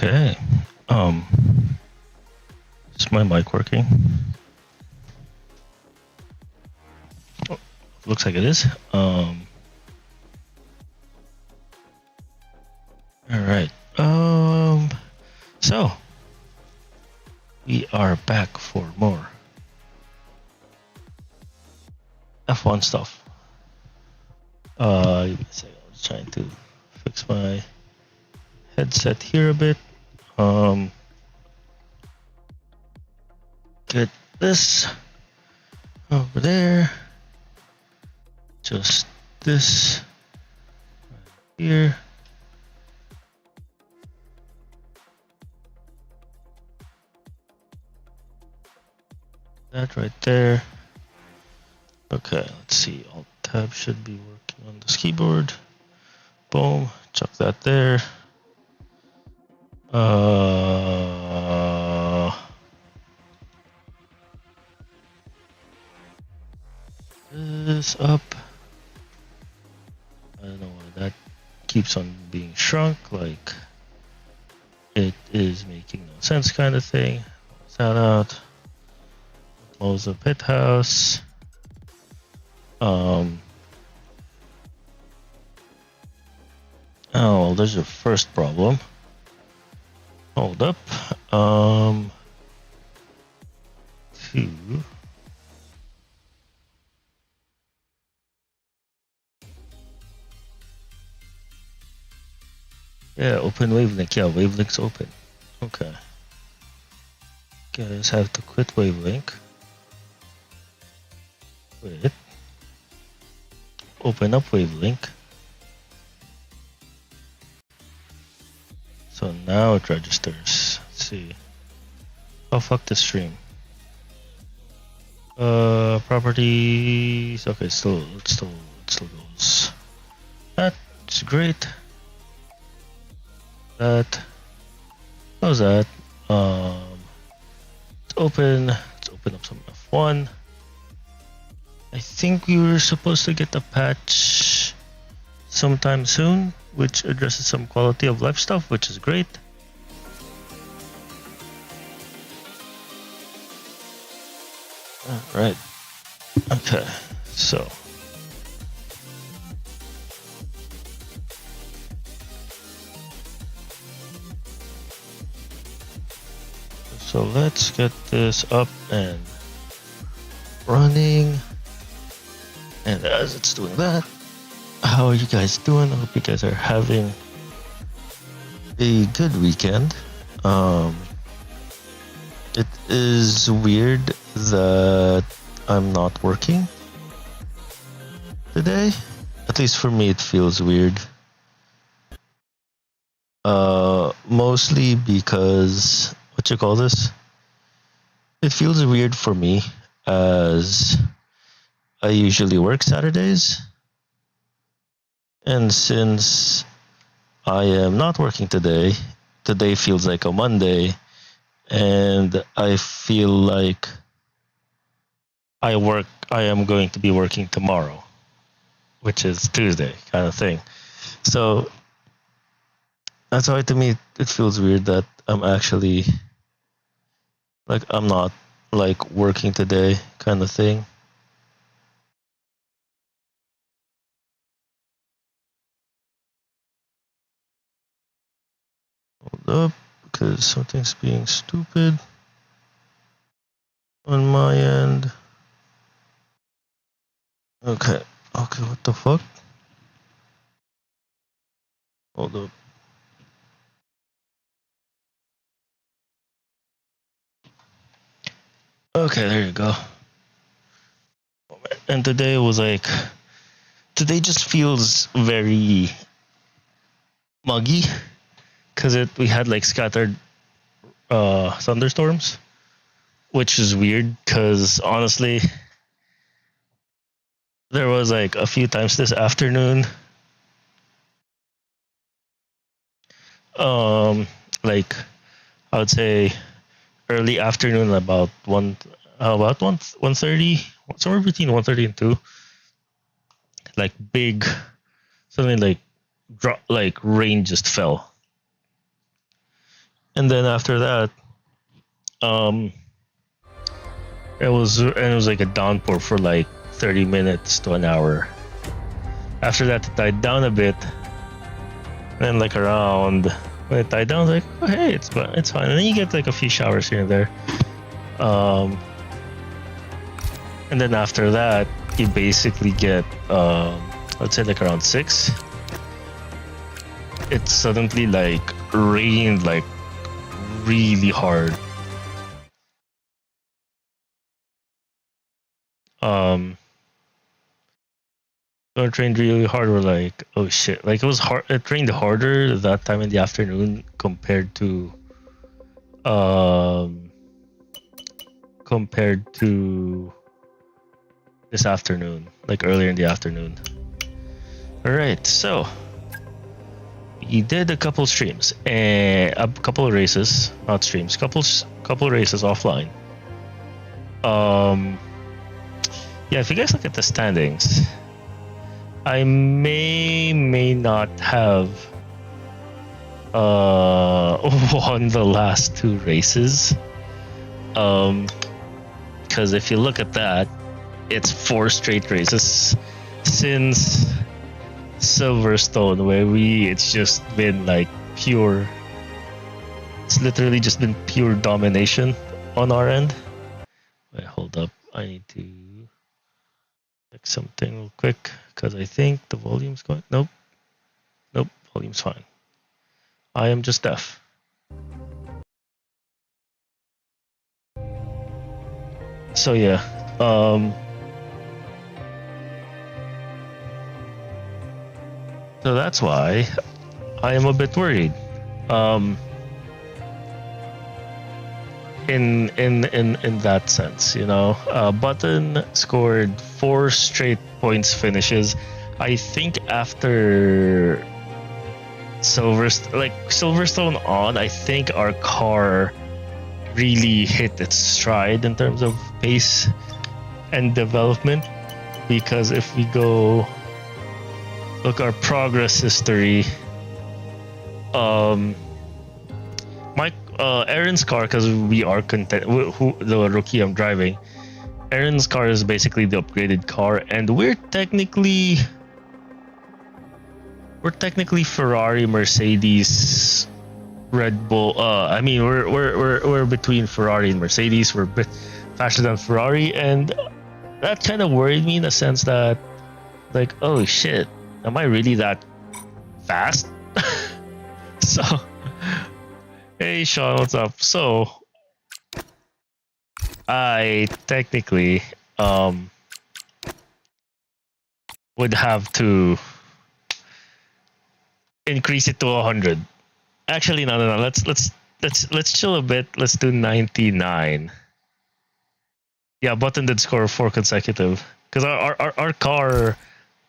Okay. Is my mic working? Oh, looks like it is. All right. So we are back for more F1 stuff. I was trying to fix my headset here a bit. Get this over there. Just this right here. That right there. Okay, let's see. Alt tab should be working on this keyboard. Boom. Chuck that there. This up. I don't know why that keeps on being shrunk, like it is making no sense kind of thing. Close that out. Close the pit house. Oh, well, there's your first problem. Hold up. Two. Yeah, open wavelink. Yeah, wavelink's open. Okay. Guys have to quit wavelink. Quit. Open up wavelink. So now it registers. Let's see. Oh, fuck the stream. Properties. Okay, it still goes. That's great. That. How's that? Let's open up some F1. I think we were supposed to get a patch sometime soon, which addresses some quality of life stuff, which is great. All right. Okay. So. So let's get this up and running. And as it's doing that, how are you guys doing? I hope you guys are having a good weekend. It is weird that I'm not working today. At least for me, it feels weird. Mostly because, what you call this? It feels weird for me as I usually work Saturdays. And since I am not working today, today feels like a Monday, and I feel like I am going to be working tomorrow, which is Tuesday kind of thing. So that's why to me it feels weird that I'm actually like I'm not like working today kind of thing. Hold up, because something's being stupid on my end. Okay, what the fuck? Hold up. Okay, there you go. And today was like, today just feels very muggy because we had like scattered thunderstorms, which is weird because honestly, there was like a few times this afternoon, like I would say early afternoon, about 1:30, somewhere between 1:30 and 2, like big, something like rain just fell. And then after that, it was like a downpour for like 30 minutes to an hour. After that, it died down a bit. And then like around when it died down, I was like, oh hey, it's fine. And then you get like a few showers here and there. And then after that, you basically get let's say like around 6. It suddenly like rained like really hard. So it rained really hard. We're like, oh shit! Like it was hard. It rained harder that time in the afternoon compared to this afternoon, like earlier in the afternoon. All right, so we did a couple streams and a couple of races, not streams, couple races offline. Yeah, if you guys look at the standings, I may not have won the last 2 races. Because if you look at that, it's 4 straight races since Silverstone, where it's just been like pure. It's literally just been pure domination on our end. Wait, hold up. I need to check something real quick because I think the volume's going. Nope, volume's fine. I am just deaf. So yeah, so that's why I am a bit worried. In that sense, you know, Button scored 4 straight points finishes. I think after Silverstone on, I think our car really hit its stride in terms of pace and development. Because if we go look our progress history, Aaron's car, because we are the rookie I'm driving, Aaron's car is basically the upgraded car, and we're technically Ferrari, Mercedes, Red Bull. I mean, we're between Ferrari and Mercedes. We're a bit faster than Ferrari, and that kind of worried me in the sense that, like, oh shit, am I really that fast? So. Hey Sean, what's up? So I technically would have to increase it to 100. Actually, no. Let's chill a bit. Let's do 99. Yeah, Button did score 4 consecutive because our car.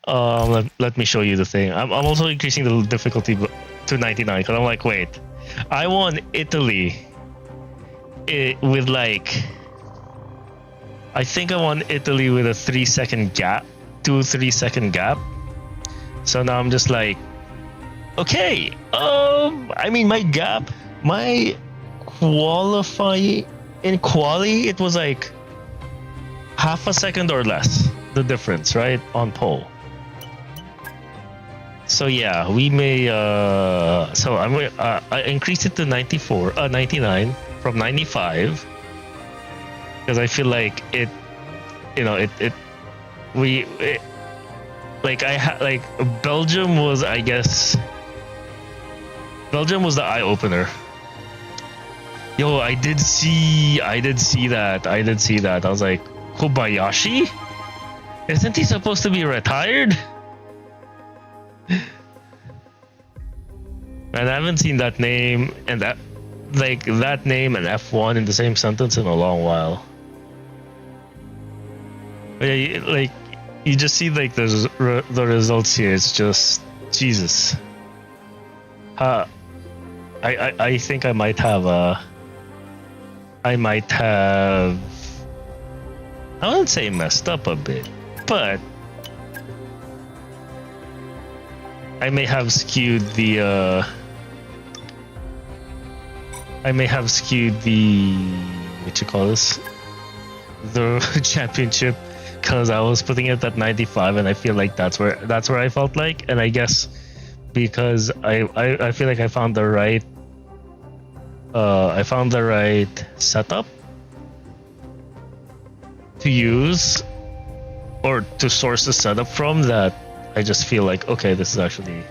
Let me show you the thing. I'm also increasing the difficulty to 99 because I'm like, wait. I won Italy with like, I think I won Italy with a 3-second gap, 3-second gap. So now I'm just like, okay. I mean, my qualifying in quali, it was like half a second or less, the difference, right, on pole. So yeah, we may. So I increased it to 99 from 95 because I feel like it. You know, like Belgium was, I guess. Belgium was the eye opener. Yo, I did see that. I was like, Kobayashi? Isn't he supposed to be retired? And I haven't seen that name and that name and F1 in the same sentence in a long while. But yeah, you just see like the results here. It's just Jesus. I think I might have I wouldn't say messed up a bit, but I may have skewed the I may have skewed the what you call this, the championship, because I was putting it at 95, and I feel like that's where I felt like, and I guess because I feel like I found the right setup to use or to source the setup from, that I just feel like, okay, this is actually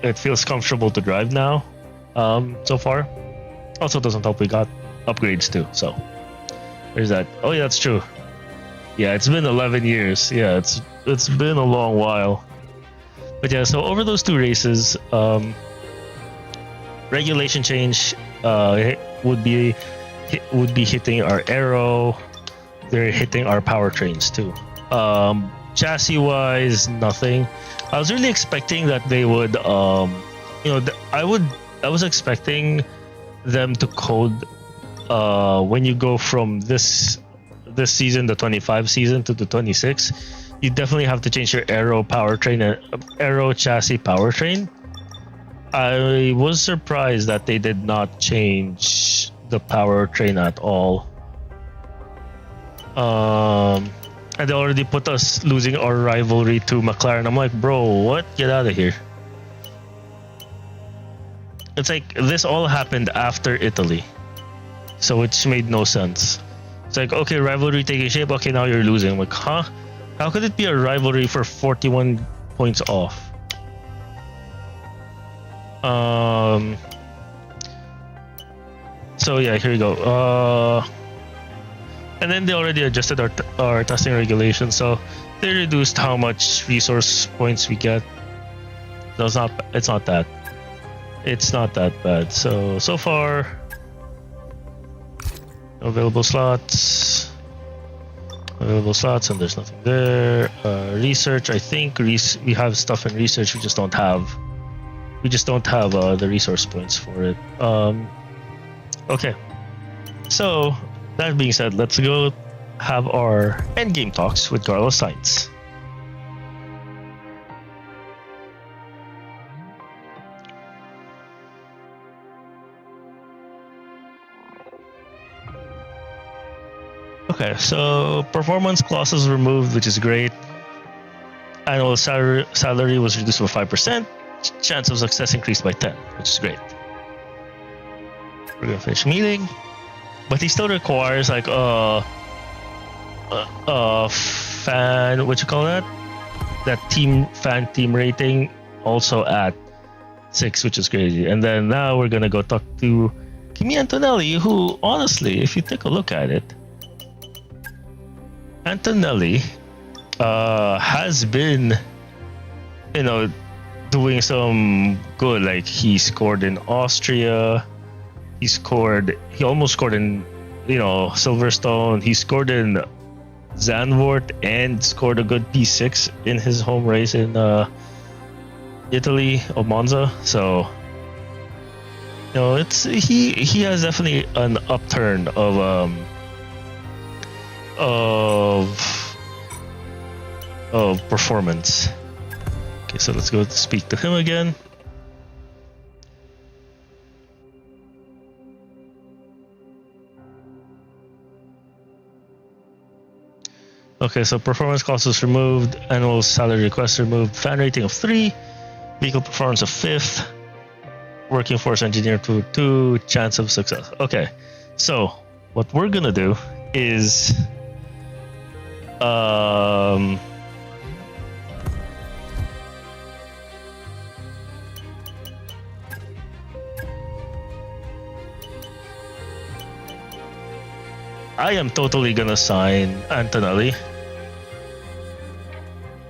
it feels comfortable to drive now. So far, also doesn't help we got upgrades too, so there's that. Oh yeah, that's true. Yeah, it's been 11 years. Yeah, it's been a long while. But yeah, so over those two races, regulation change would be hitting our aero. They're hitting our powertrains too. Chassis wise, nothing. I was really expecting that they would, I was expecting them to code when you go from this season, the 25 season, to the 26. You definitely have to change your aero powertrain and aero chassis powertrain. I was surprised that they did not change the powertrain at all. And they already put us losing our rivalry to McLaren. I'm like, bro, what? Get out of here. It's like this all happened after Italy, so it made no sense. It's like, okay, rivalry taking shape. Okay, now you're losing. I'm like, huh? How could it be a rivalry for 41 points off? So yeah, here we go. And then they already adjusted our testing regulations, so they reduced how much resource points we get. No, it's not that bad. So far, available slots, and there's nothing there. Research, I think we have stuff in research. We just don't have the resource points for it. Okay, so that being said, let's go have our endgame talks with Carlos Sainz. Okay, so performance clauses removed, which is great. Annual salary was reduced by 5%. Chance of success increased by 10, which is great. We're gonna finish meeting, but he still requires like fan, what you call that? That fan team rating also at 6, which is crazy. And then now we're gonna go talk to Kimi Antonelli, who honestly, if you take a look at it, Antonelli has been, doing some good. Like he scored in Austria, he almost scored in, Silverstone. He scored in Zandvoort and scored a good P6 in his home race in Italy of Monza. So, he has definitely an upturn of performance. Okay, so let's go speak to him again. Okay, so performance cost was removed, annual salary request removed, fan rating of 3, vehicle performance of 5th, working force engineer to 2, chance of success. Okay, so what we're gonna do is I am totally gonna sign Antonelli.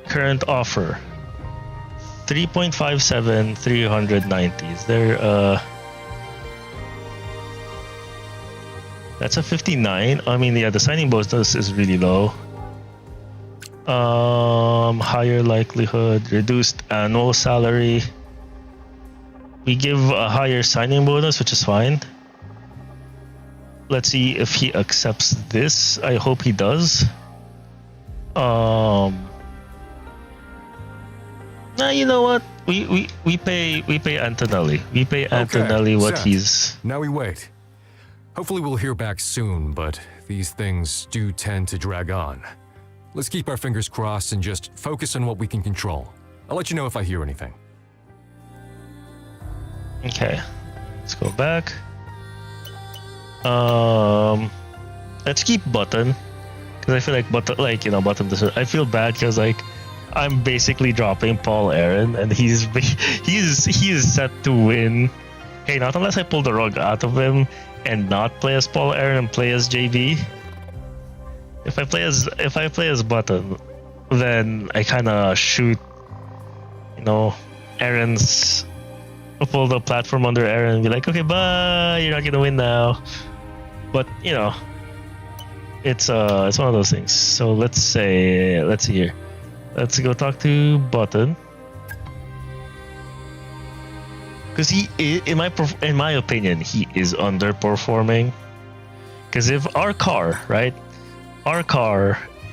Current offer 3.57, 390. Is there that's a 59. I mean, yeah, the signing bonus is really low. Higher likelihood, reduced annual salary. We give a higher signing bonus, which is fine. Let's see if he accepts this. I hope he does. You know what? We pay Antonelli. We pay Antonelli what set. he's. Now we wait. Hopefully we'll hear back soon, but these things do tend to drag on. Let's keep our fingers crossed and just focus on what we can control. I'll let you know if I hear anything. Okay, let's go back. Let's keep Button, because I feel like Button doesn't. I feel bad because like I'm basically dropping Paul Aaron, and he's set to win. Hey, not unless I pull the rug out of him and not play as Paul Aaron and play as JB. If I play as Button, then I kind of shoot, Aaron's. I'll pull the platform under Aaron and be like, okay, bye. You're not gonna win now. But it's one of those things. So let's see here. Let's go talk to Button. Because in my opinion, he is underperforming. Because if our car,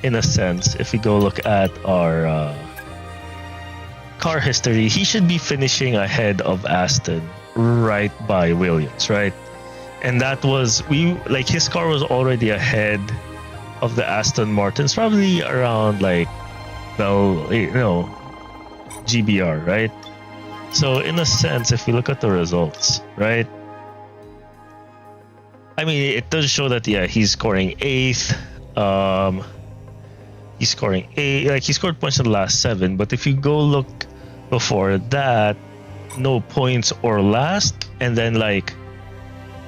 in a sense, if we go look at our car history, he should be finishing ahead of Aston, right by Williams, right? And that was his car was already ahead of the Aston Martins, probably around GBR, right? So in a sense, if we look at the results, right? I mean, it does show that he's scoring 8th. He's scoring 8. He scored points in the last 7. But if you go look before that, no points or last. And then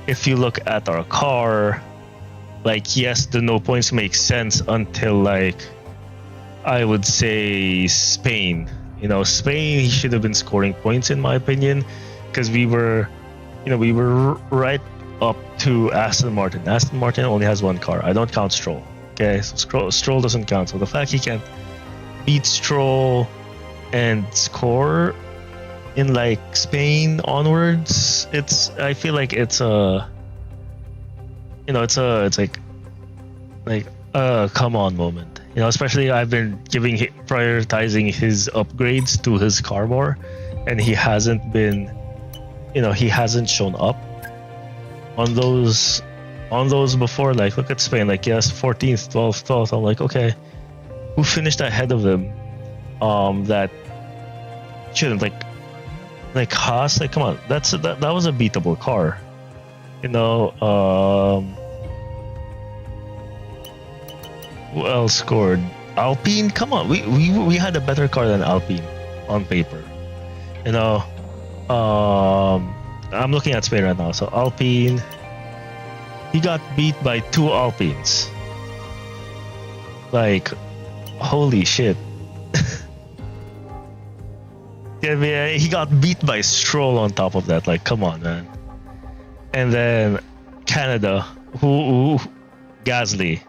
if you look at our car, yes, the no points makes sense until I would say Spain. Spain, he should have been scoring points in my opinion, because we were right up to Aston Martin. Aston Martin only has one car. I don't count Stroll. Okay, so Stroll doesn't count. So the fact he can't beat Stroll and score in Spain onwards, I feel like it's a come on moment. Especially I've been prioritizing his upgrades to his car more, and he hasn't been, he hasn't shown up on those before. Look at Spain, yes, 14th, 12th. I'm like, okay, who finished ahead of him? That shouldn't Haas. Come on, that was a beatable car. Who else scored? Alpine. Come on, we had a better car than Alpine on paper. I'm looking at Spain right now. So Alpine, he got beat by 2 Alpines. Holy shit. Yeah, he got beat by Stroll on top of that. Come on, man. And then Canada, who Gasly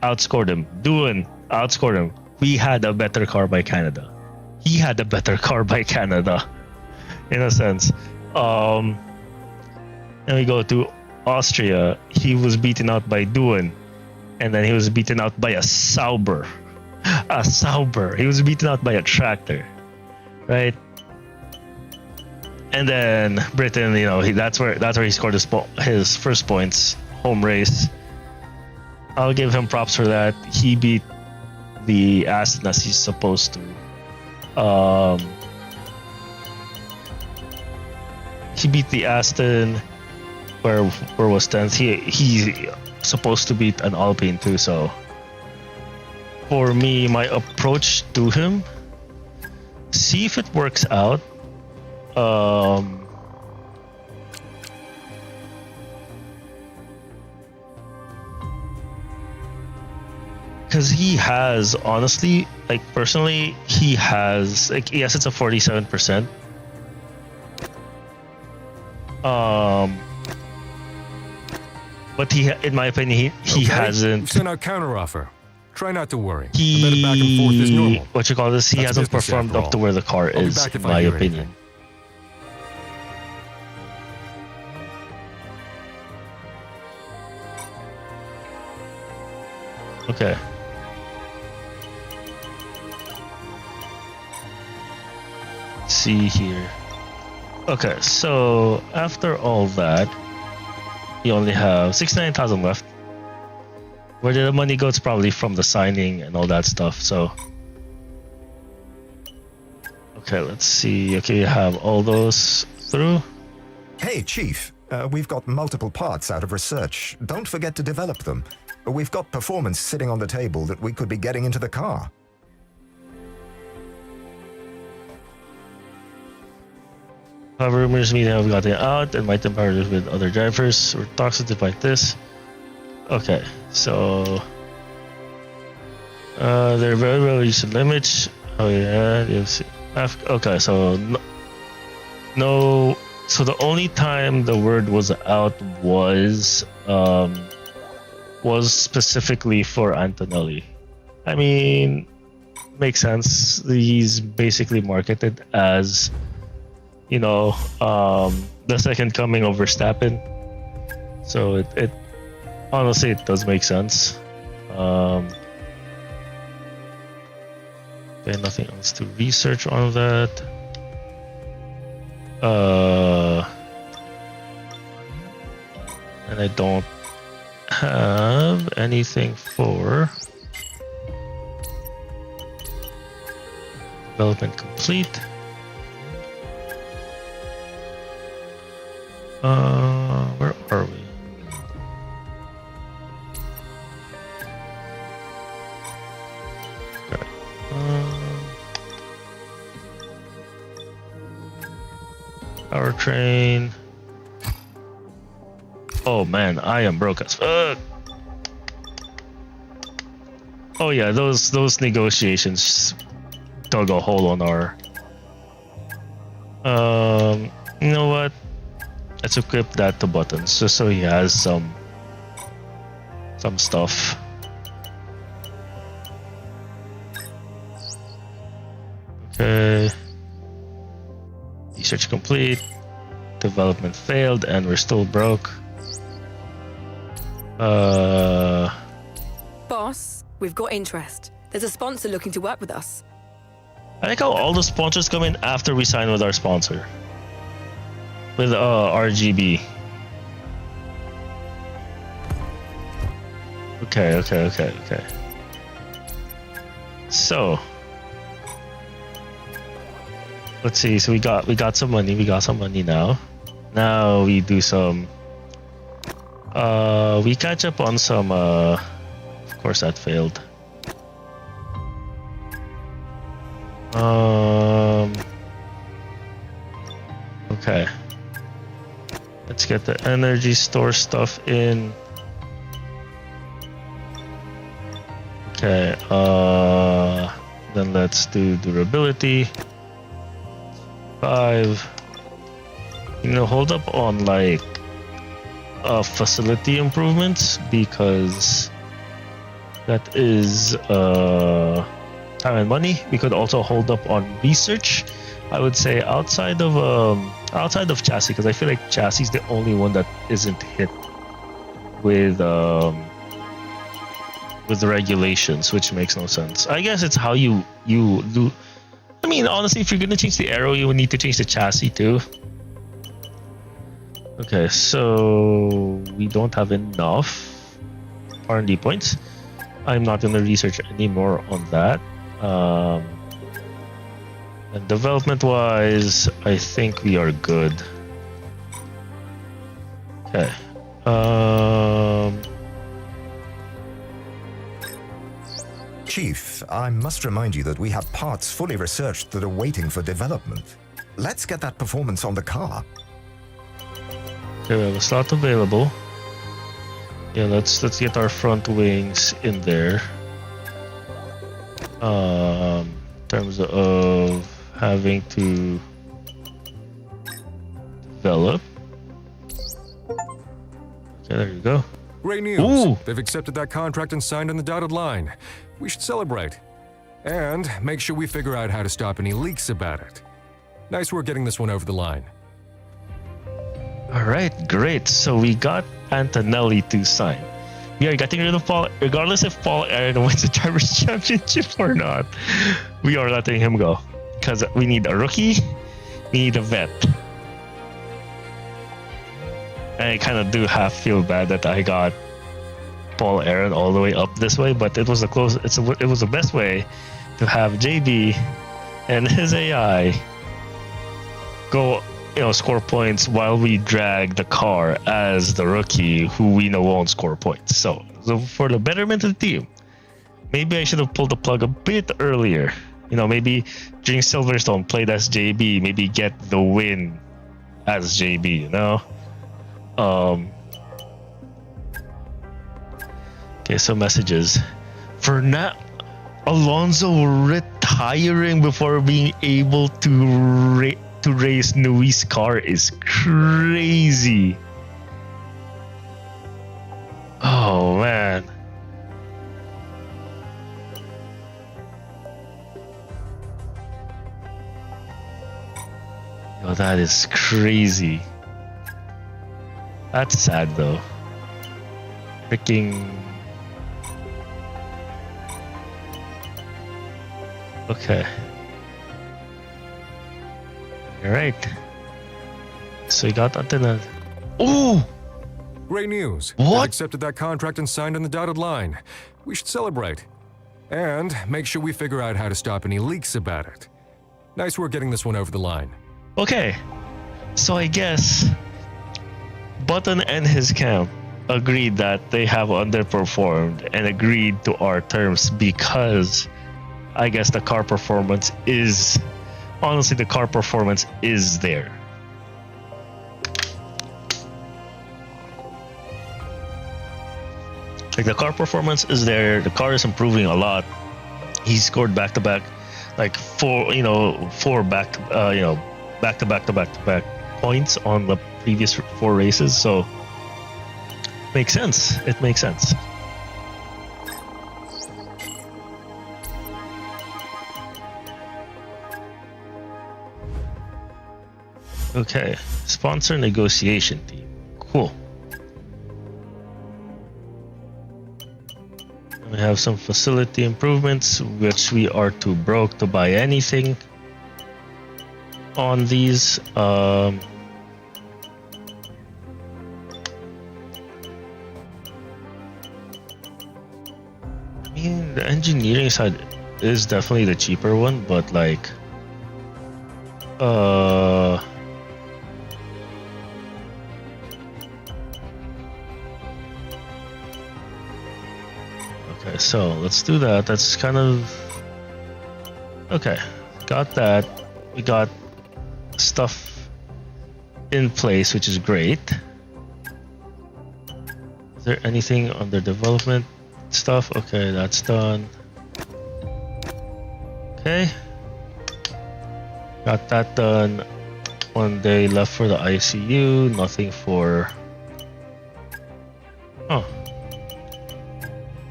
outscored him. Doohan outscored him. We had a better car by Canada. He had a better car by Canada, in a sense. Then we go to Austria. He was beaten out by Doohan, and then he was beaten out by a Sauber. He was beaten out by a tractor, right? And then Britain, that's where he scored his first points, home race. I'll give him props for that. He beat the Aston as he's supposed to. He beat the Aston where was 10th. He's supposed to beat an Alpine too. So for me, my approach to him, see if it works out. Because he has, honestly, personally, he has, yes, it's a 47%. But in my opinion, he hasn't. Send out counteroffer. Try not to worry. A bit of back and forth is normal. What you call this? He hasn't performed up to where the car is, in my opinion. Okay. see here. Okay, so after all that, you only have 69,000 left. Where did the money go? It's probably from the signing and all that stuff. So, okay, let's see. Okay, you have all those through. Hey, Chief. We've got multiple parts out of research. Don't forget to develop them. We've got performance sitting on the table that we could be getting into the car. However, rumors media have gotten out and might empower with other drivers. We're talking to fight this. Okay, so they're very well recent limits. Oh yeah, okay, so no. So the only time the word was out was specifically for Antonelli. I mean, makes sense. He's basically marketed as, you know, the second coming of Verstappen. So it honestly, it does make sense. Okay, nothing else to research on that. And I don't have anything for development complete. Where are we? Okay. Powertrain. Oh man, I am broke as fuck. Oh yeah, those negotiations dug a hole on our. You know what? Let's equip that to buttons just so he has some stuff. Okay. Research complete. Development failed, and we're still broke. Boss, we've got interest. There's a sponsor looking to work with us. I like how all the sponsors come in after we sign with our sponsor. With RGB. Okay. So let's see. So we got some money. We got some money now. Now we do some. We catch up on some. Of course, that failed. Okay. Let's get the energy store stuff in. Okay. Then let's do durability. 5. You know, hold up on like facility improvements, because that is time and money. We could also hold up on research. I would say outside of chassis, because I feel like chassis is the only one that isn't hit with the regulations, which makes no sense. I guess it's how you do. I mean, honestly, if you're gonna change the aero, you would need to change the chassis too. Okay, so we don't have enough R&D points. I'm not gonna research anymore on that. And development-wise, I think we are good. Okay. Chief, I must remind you that we have parts fully researched that are waiting for development. Let's get that performance on the car. Okay, we have a slot available. Yeah, let's get our front wings in there. In terms of having to develop. Okay, there you go. Great news. Ooh. They've accepted that contract and signed on the dotted line. We should celebrate. And make sure we figure out how to stop any leaks about it. Nice work getting this one over the line. All right, great. So we got Antonelli to sign. We are getting rid of Paul, regardless if Paul Aaron wins the Drivers' Championship or not. We are letting him go because we need a rookie We need a vet. And I kind of do half feel bad that I got Paul Aaron all the way up this way, but it was it was the best way to have JB and his AI go, score points while we drag the car as the rookie who we know won't score points. So for the betterment of the team, maybe I should have pulled the plug a bit earlier. Maybe during Silverstone, played as JB, maybe get the win as JB, Okay, so messages. For now, Alonso retiring before being able to race Nui's car is crazy. Oh, man. Yo, that is crazy. That's sad, though. Freaking... Okay. Alright. So you got that in. Oh! Great news. What? I've accepted that contract and signed on the dotted line. We should celebrate. And make sure we figure out how to stop any leaks about it. Nice work getting this one over the line. Okay. So I guess Button and his camp agreed that they have underperformed and agreed to our terms because I guess the car performance is... Honestly, the car performance is there. Like, the car performance is there. The car is improving a lot. He scored back-to-back, like four back-to-back points on the previous 4 races. So, makes sense. It makes sense. Okay, sponsor negotiation team. Cool. We have some facility improvements, which we are too broke to buy anything on these. I mean, the engineering side is definitely the cheaper one, but like, okay, so let's do that. That's kind of... Okay, got that. We got stuff in place, which is great. Is there anything under development stuff? Okay, that's done. Okay. Got that done. 1 day left for the ICU. Nothing for... Oh.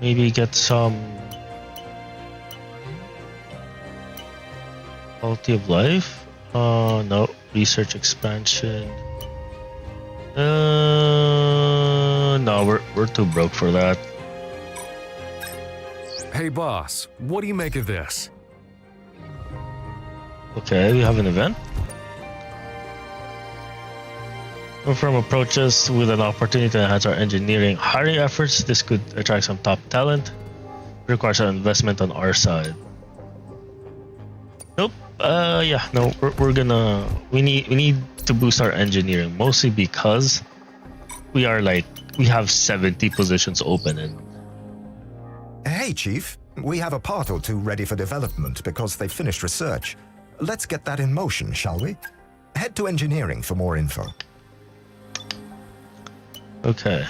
Maybe get some quality of life. No, research expansion. No, we're too broke for that. Hey boss, what do you make of this? Okay, we have an event. Our firm approaches with an opportunity to enhance our engineering hiring efforts. This could attract some top talent. It requires an investment on our side. Nope. Yeah. No. We're gonna. We need to boost our engineering, mostly because we have 70 positions open. And Hey, Chief. We have a part or two ready for development because they finished research. Let's get that in motion, shall we? Head to engineering for more info. okay.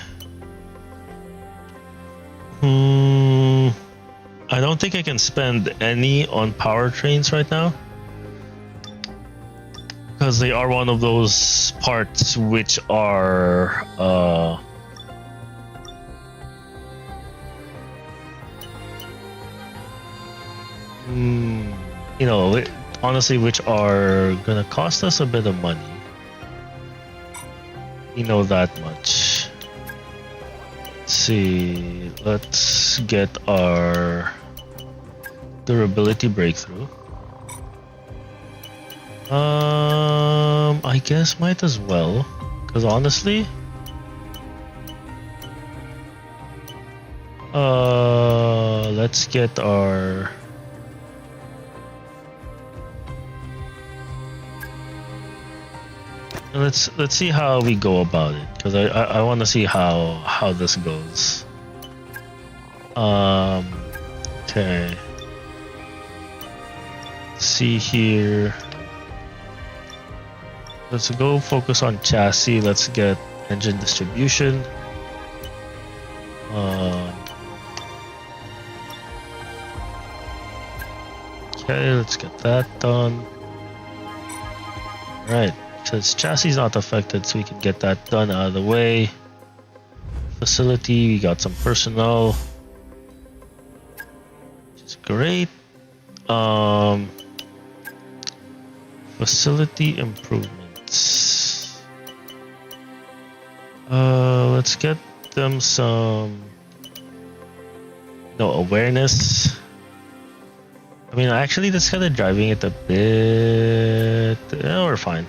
I don't think I can spend any on powertrains right now, because they are one of those parts which are honestly, which are gonna cost us a bit of money. You know that much. Let's see. Let's get our durability breakthrough. I guess might as well, because honestly, let's get our let's see how we go about it, because I want to see how this goes. Okay. Let's see here. Let's go focus on chassis. Let's get engine distribution. Okay, let's get that done. Alright, since chassis is not affected, so we can get that done out of the way. Facility, we got some personnel, which is great. Facility improvements. Let's get them some awareness. I mean, actually, that's kind of driving it a bit. We're fine.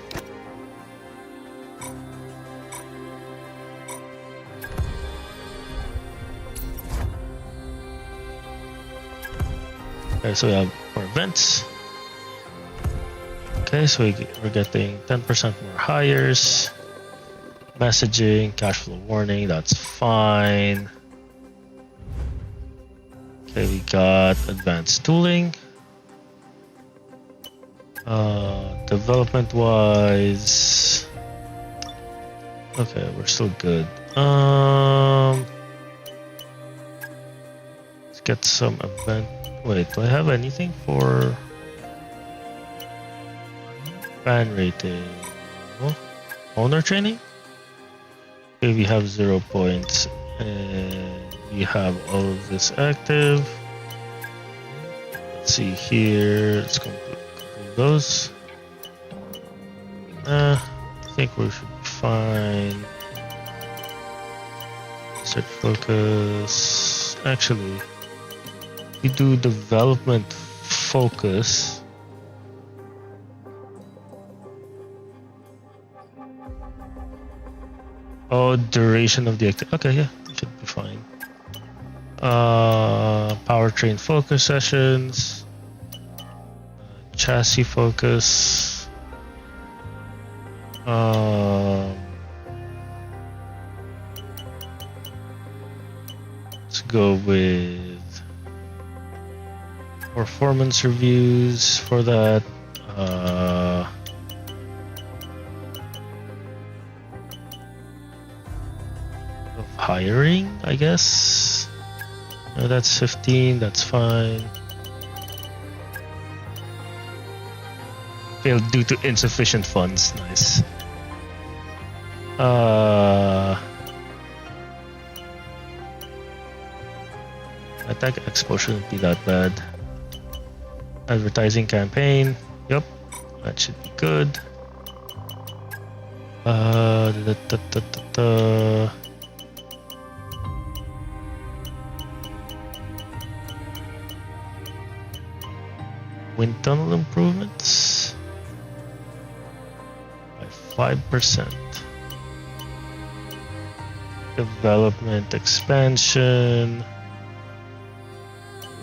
Okay, so we have more events. Okay, so we're getting 10% more hires. Messaging, cash flow warning, that's fine. Okay, we got advanced tooling. Development wise, okay, we're still good. Let's get some event. Wait, do I have anything for fan rating? Oh, owner training? Okay, we have 0 points, and we have all of this active. Let's see here. Let's complete those. I think we should be fine. Set focus. Actually, we do development focus. Oh, duration of the activity. Okay, yeah, should be fine. Powertrain focus sessions. Chassis focus. Let's go with performance reviews for that. Of hiring, I guess. No, that's 15. That's fine. Failed due to insufficient funds. Nice. Attack expo shouldn't be that bad. Advertising campaign. Yep, that should be good. Wind tunnel improvements by 5%. Development expansion.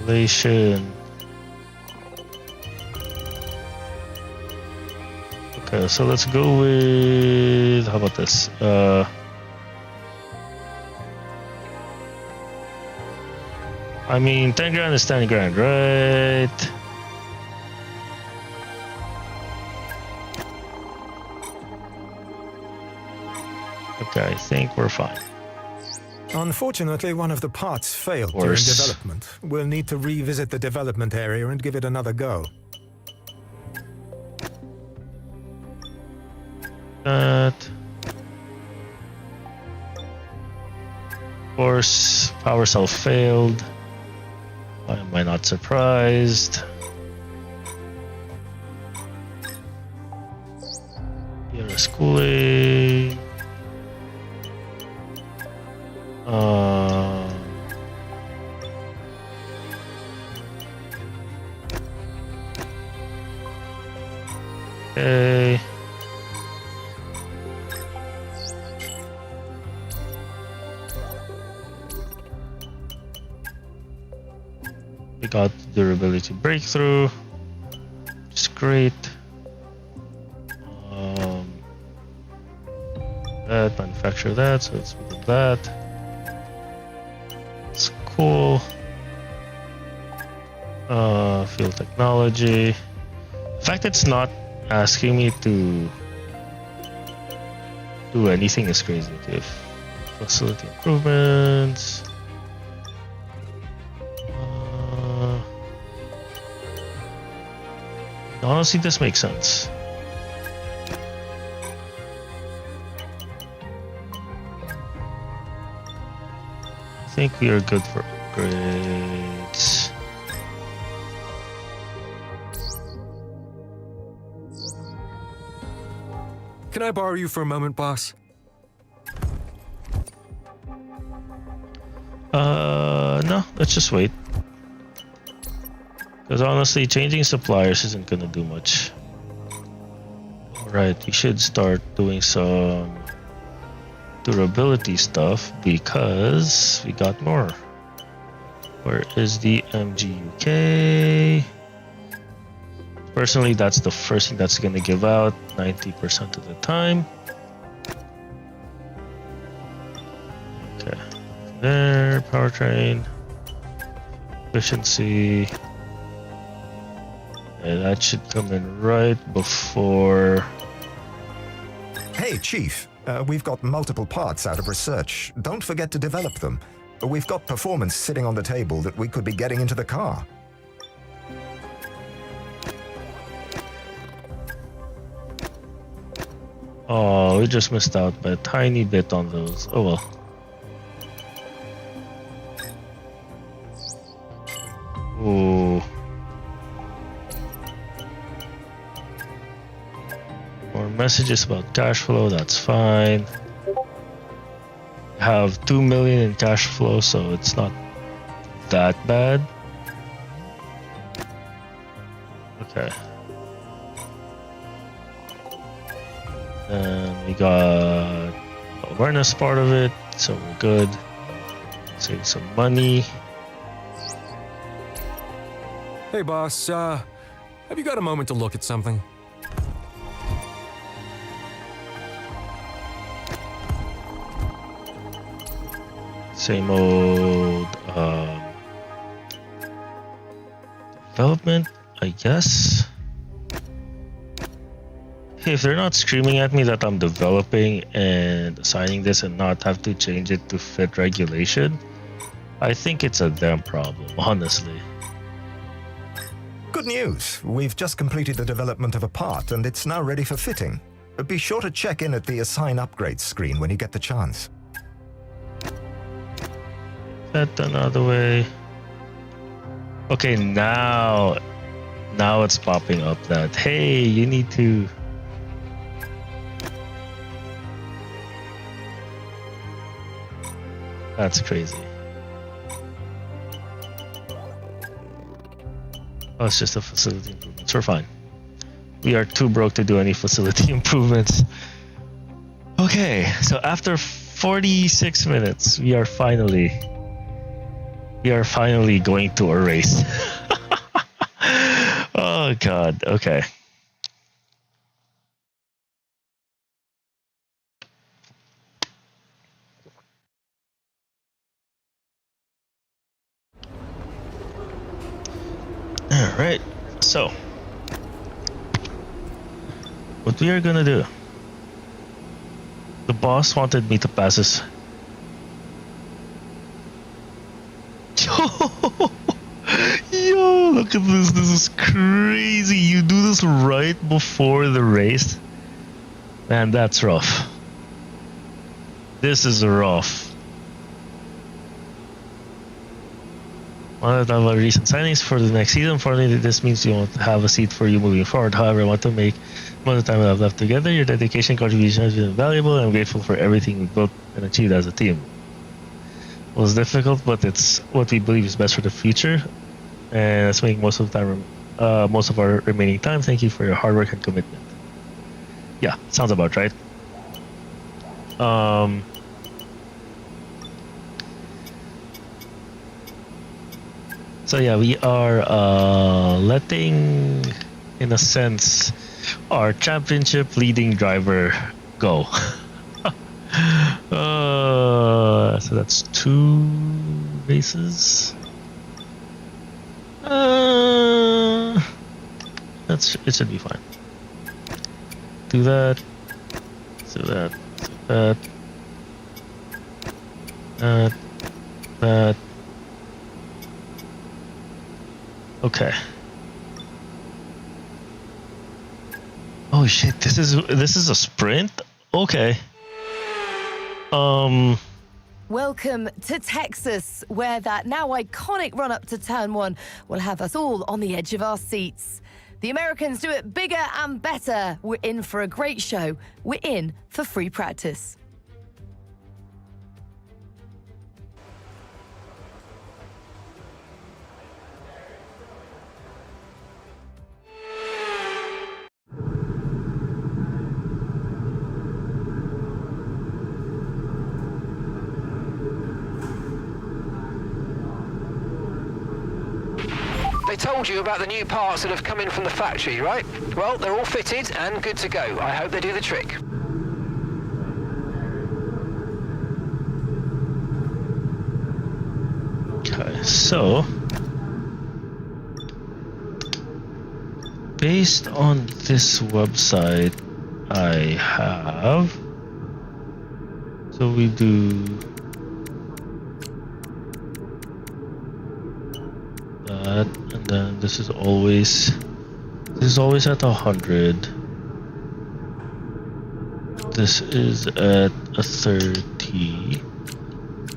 Relation. Okay, so let's go with, how about this? I mean, 10 grand is 10 grand, right? Okay, I think we're fine. Unfortunately, one of the parts failed during development. We'll need to revisit the development area and give it another go. That. Of course, power cell failed. Why am I not surprised? You're schooling. We got durability breakthrough, which is great. That manufacture that, so it's with that. It's cool. Field technology. The fact it's not asking me to do anything is crazy. Okay. Facility improvements. Honestly, this makes sense. I think we are good for upgrades. Can I borrow you for a moment, boss? No, let's just wait. Because honestly, changing suppliers isn't gonna do much. Alright, we should start doing some durability stuff because we got more. Where is the MGUK? Personally, that's the first thing that's gonna give out 90% of the time. Okay. There, powertrain. Efficiency. And that should come in right before. Hey, Chief. We've got multiple parts out of research. Don't forget to develop them. We've got performance sitting on the table that we could be getting into the car. Oh, we just missed out by a tiny bit on those. Oh well. Ooh. More messages about cash flow, that's fine. Have 2 million in cash flow, so it's not that bad. Okay. And we got awareness part of it, so we're good. Save some money. Hey, boss, have you got a moment to look at something? Same old development, I guess. Hey, if they're not screaming at me that I'm developing and assigning this and not have to change it to fit regulation, I think it's a them problem, honestly. Good news. We've just completed the development of a part and it's now ready for fitting. Be sure to check in at the Assign Upgrades screen when you get the chance. That another way. Okay, now it's popping up that, hey, you need to. That's crazy. Oh, it's just a facility improvements. We're fine. We are too broke to do any facility improvements. Okay, so after 46 minutes, we are finally going to a race. Oh god, okay. Alright, so what we are gonna do. The boss wanted me to pass this. Yo, look at this. This is crazy. You do this right before the race. Man, that's rough. This is rough. One of the recent signings for the next season. Fortunately, this means we won't have a seat for you moving forward. However, I want to make most of the time we have left together. Your dedication and contribution has been invaluable, and I'm grateful for everything we've built and achieved as a team. It was difficult, but it's what we believe is best for the future, and let's make most of the time, most of our remaining time. Thank you for your hard work and commitment. Yeah, sounds about right. So yeah, we are letting, in a sense, our championship leading driver go. So that's 2 races. It should be fine. Do that. Do that. Do that. That. Okay. Oh shit! This is a sprint. Okay. Welcome to Texas, where that now iconic run up to turn 1 will have us all on the edge of our seats. The Americans do it bigger and better. We're in for a great show. We're in for free practice. They told you about the new parts that have come in from the factory, right? Well, they're all fitted and good to go. I hope they do the trick. Okay, so based on this website I have, so we do that, and then this is always at 100. This is at a 30.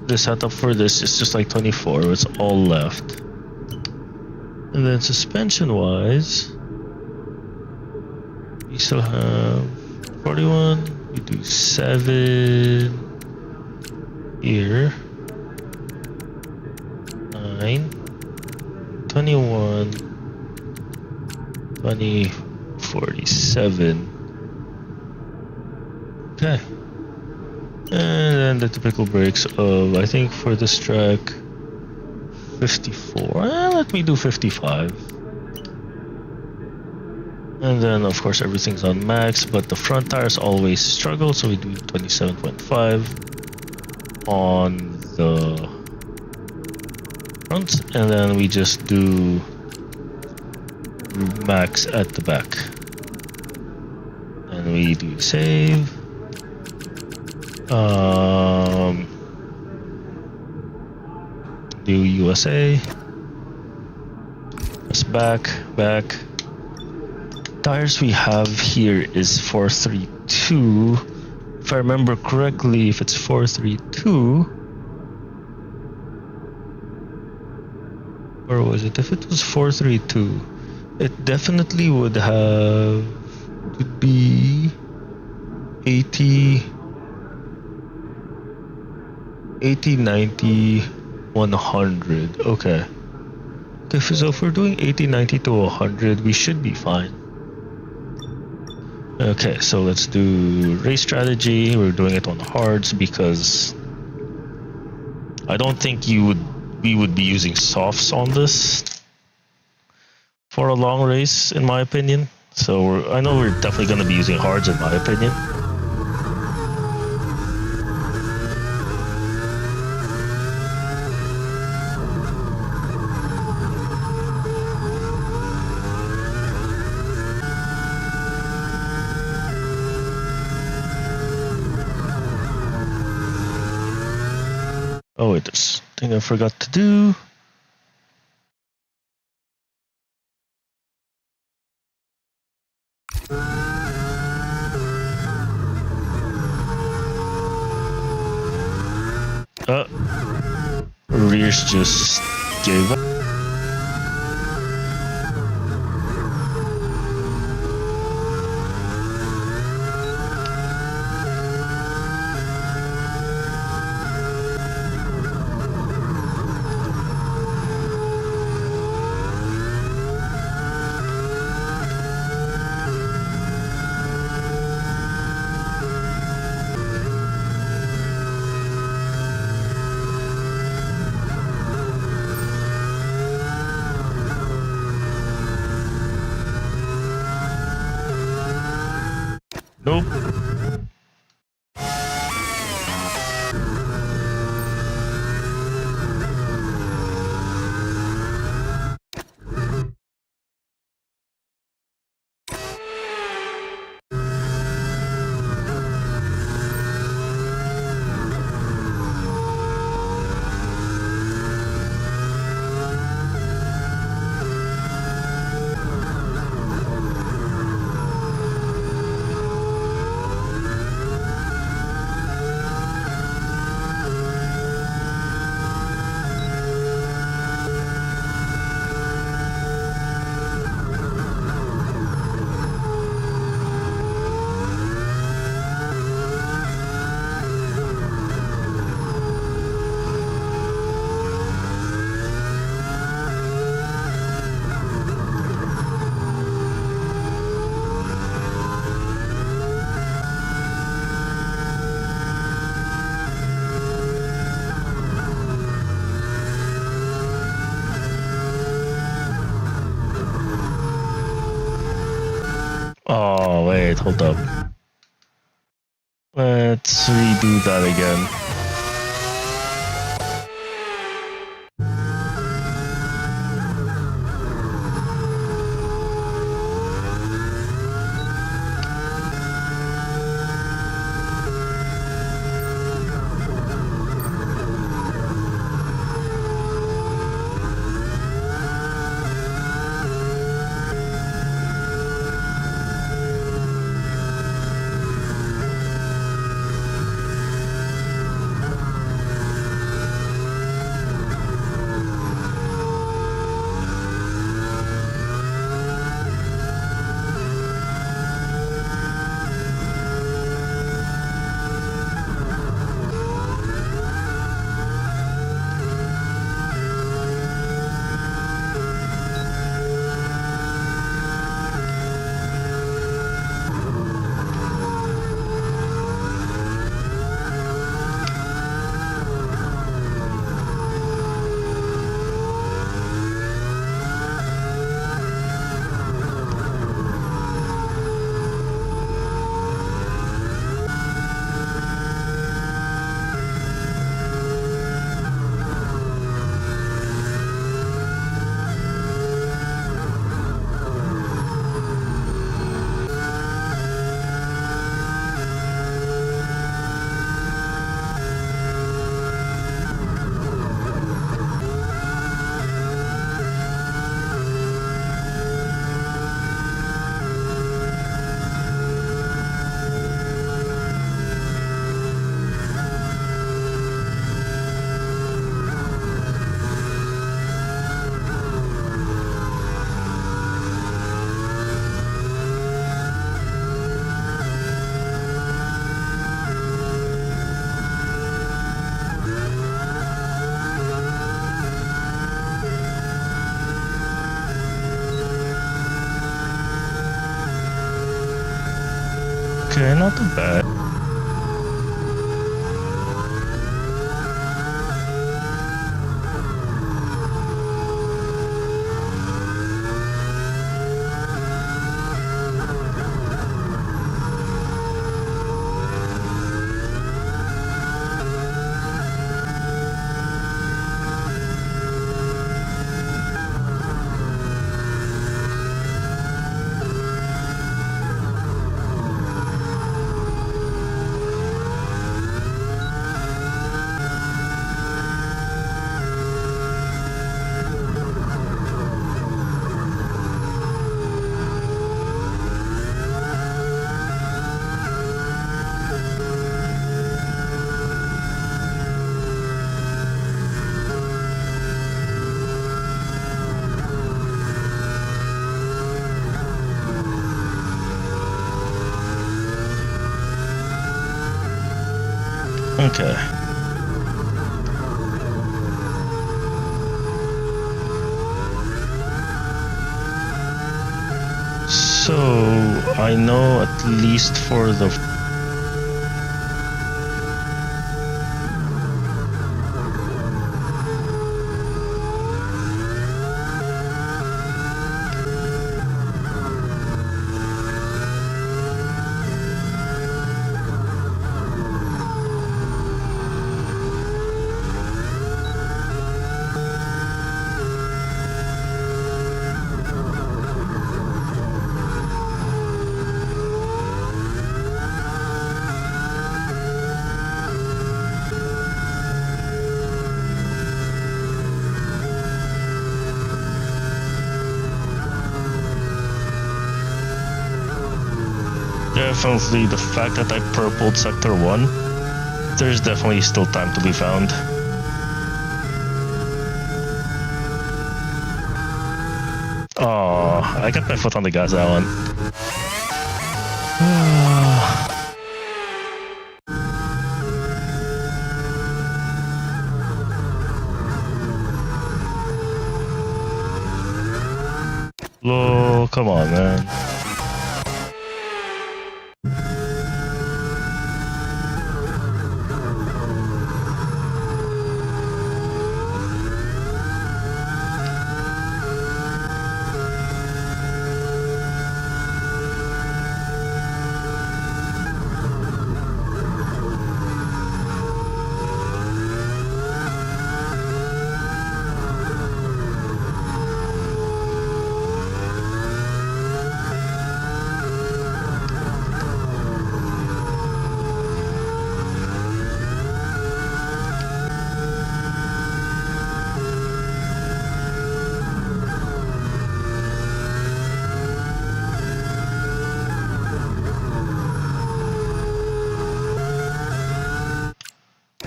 The setup for this is just like 24. It's all left. And then suspension wise, we still have 41. We do 7 here. 9. 21, 20, 47. Okay. And then the typical brakes of, I think for this track, 54. Let me do 55. And then of course everything's on max, but the front tires always struggle, so we do 27.5 on the front, and then we just do max at the back. And we do save. Do USA. Press back. Tires we have here is 432. If I remember correctly, if it's 432, where was it? If it was 432, it definitely would have to be 80, 90, 100. Okay. So if we're doing 80, 90 to 100, we should be fine. Okay, so let's do race strategy. We're doing it on hards because I don't think we would be using softs on this for a long race, in my opinion. So I know we're definitely going to be using hards, in my opinion. Oh wait, there's a thing I forgot to do. Rears just gave up. go. Oh, wait, hold up. Let's redo that again. Okay, not too bad. Okay. So I know at least for the definitely the fact that I purpled Sector 1. There's definitely still time to be found. Oh, I got my foot on the gas that one. Oh, come on, man.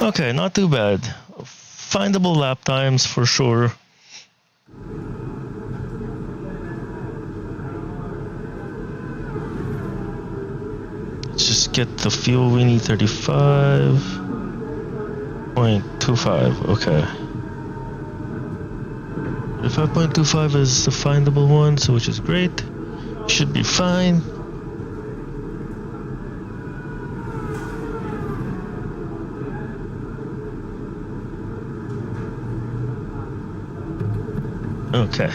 Okay, not too bad. Findable lap times for sure. Let's just get the fuel we need, 35.25, okay. 35.25 is the findable one, so which is great. Should be fine. Okay.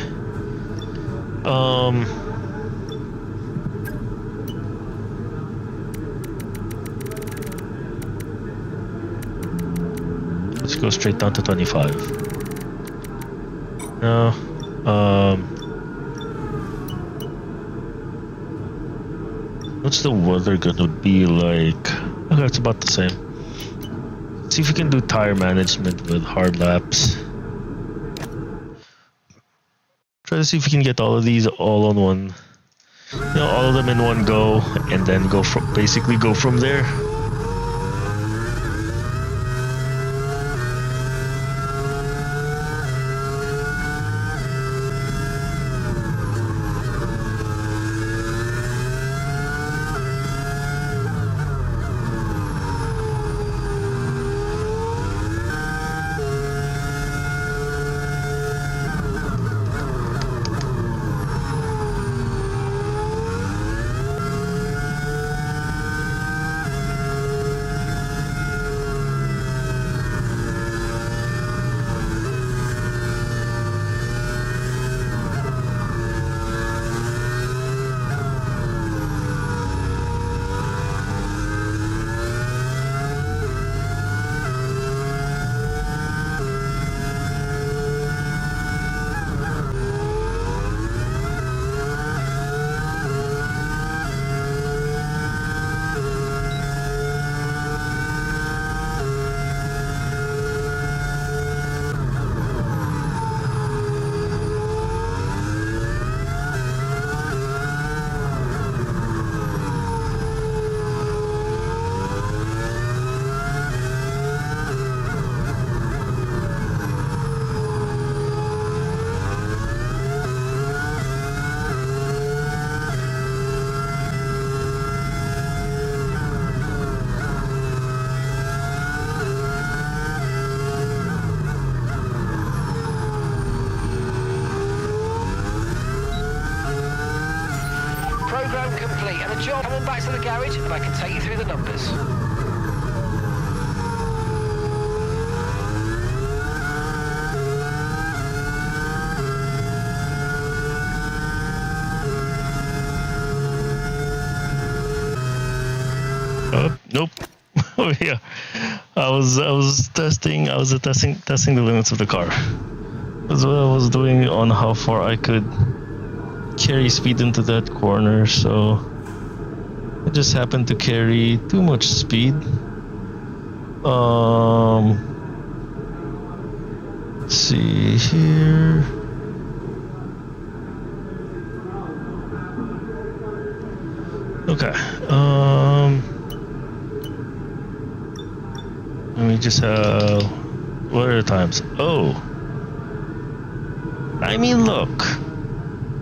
Let's go straight down to 25. No. What's the weather gonna be like? Okay, it's about the same. See if we can do tire management with hard laps. Try to see if we can get all of these all on one, all of them in one go, and then basically go from there. Program complete, and the job. Come on back to the garage, and I can take you through the numbers. Nope. Oh yeah. I was testing the limits of the car. That's what I was doing on how far I could carry speed into that corner, so I just happened to carry too much speed. Let's see here. Okay. Let me just what are the times? Oh. I mean, look.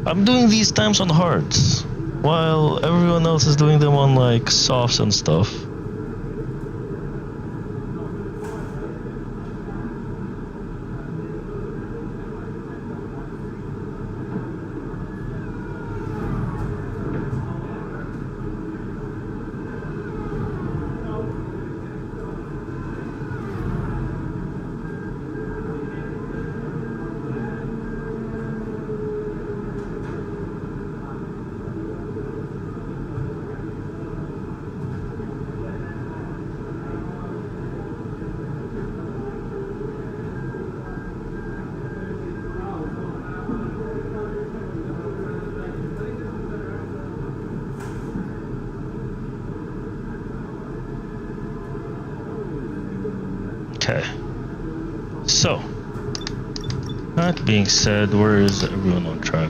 I'm doing these times on hards, while everyone else is doing them on like softs and stuff. Okay. So, that being said, where is everyone on track?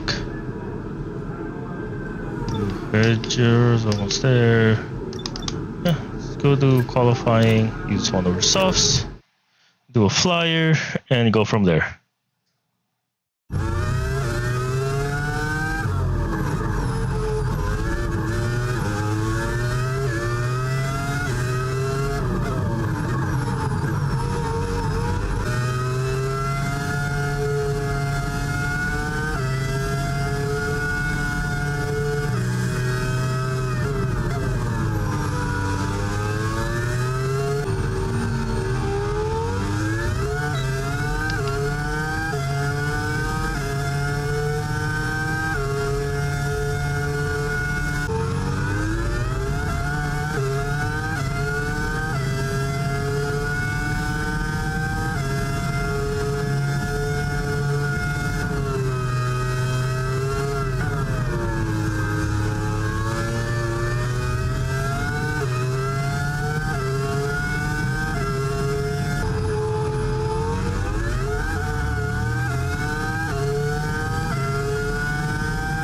Hedgers almost there. Yeah, let's go do qualifying. Use one over softs. Do a flyer and go from there.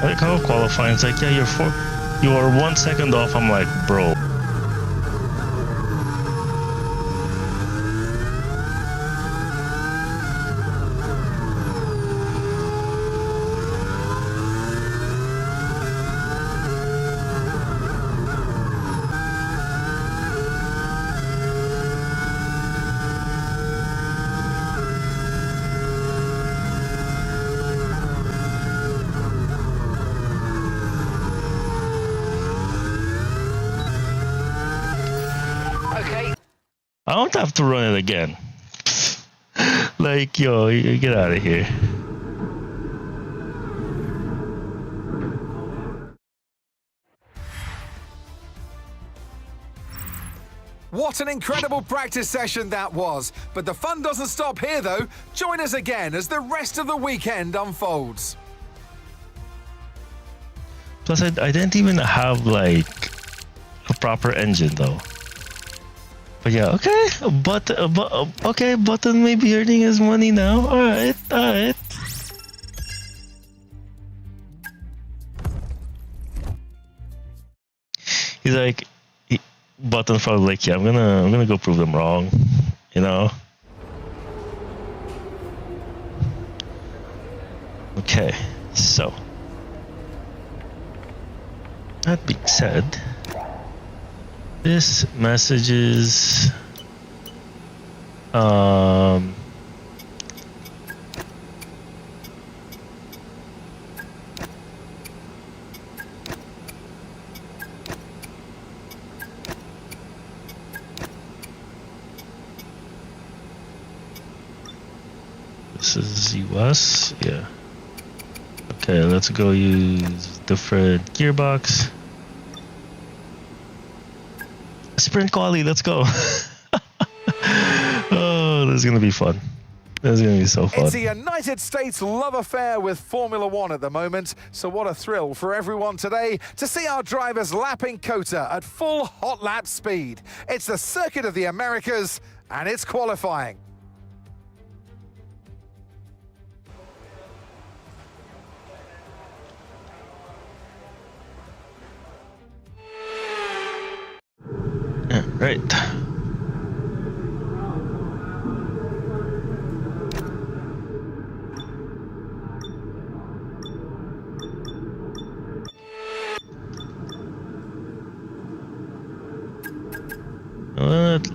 I like how qualifying. It's like, yeah, you are 1 second off. I'm like, bro. Okay. I don't have to run it again. Like, yo, you get out of here. What an incredible practice session that was. But the fun doesn't stop here, though. Join us again as the rest of the weekend unfolds. Plus, I didn't even have like a proper engine though. But yeah, okay. But okay, Button may be earning his money now. All right. He's like, Button's probably like, yeah, I'm gonna go prove them wrong, you know. Okay, so that being said, this message is this is US, yeah. Okay, let's go use different gearbox. Sprint quali, let's go. Oh, this is gonna be fun. This is gonna be so fun. It's a United States love affair with Formula One at the moment, so what a thrill for everyone today to see our drivers lapping COTA at full hot lap speed. It's the Circuit of the Americas, and it's qualifying. Right.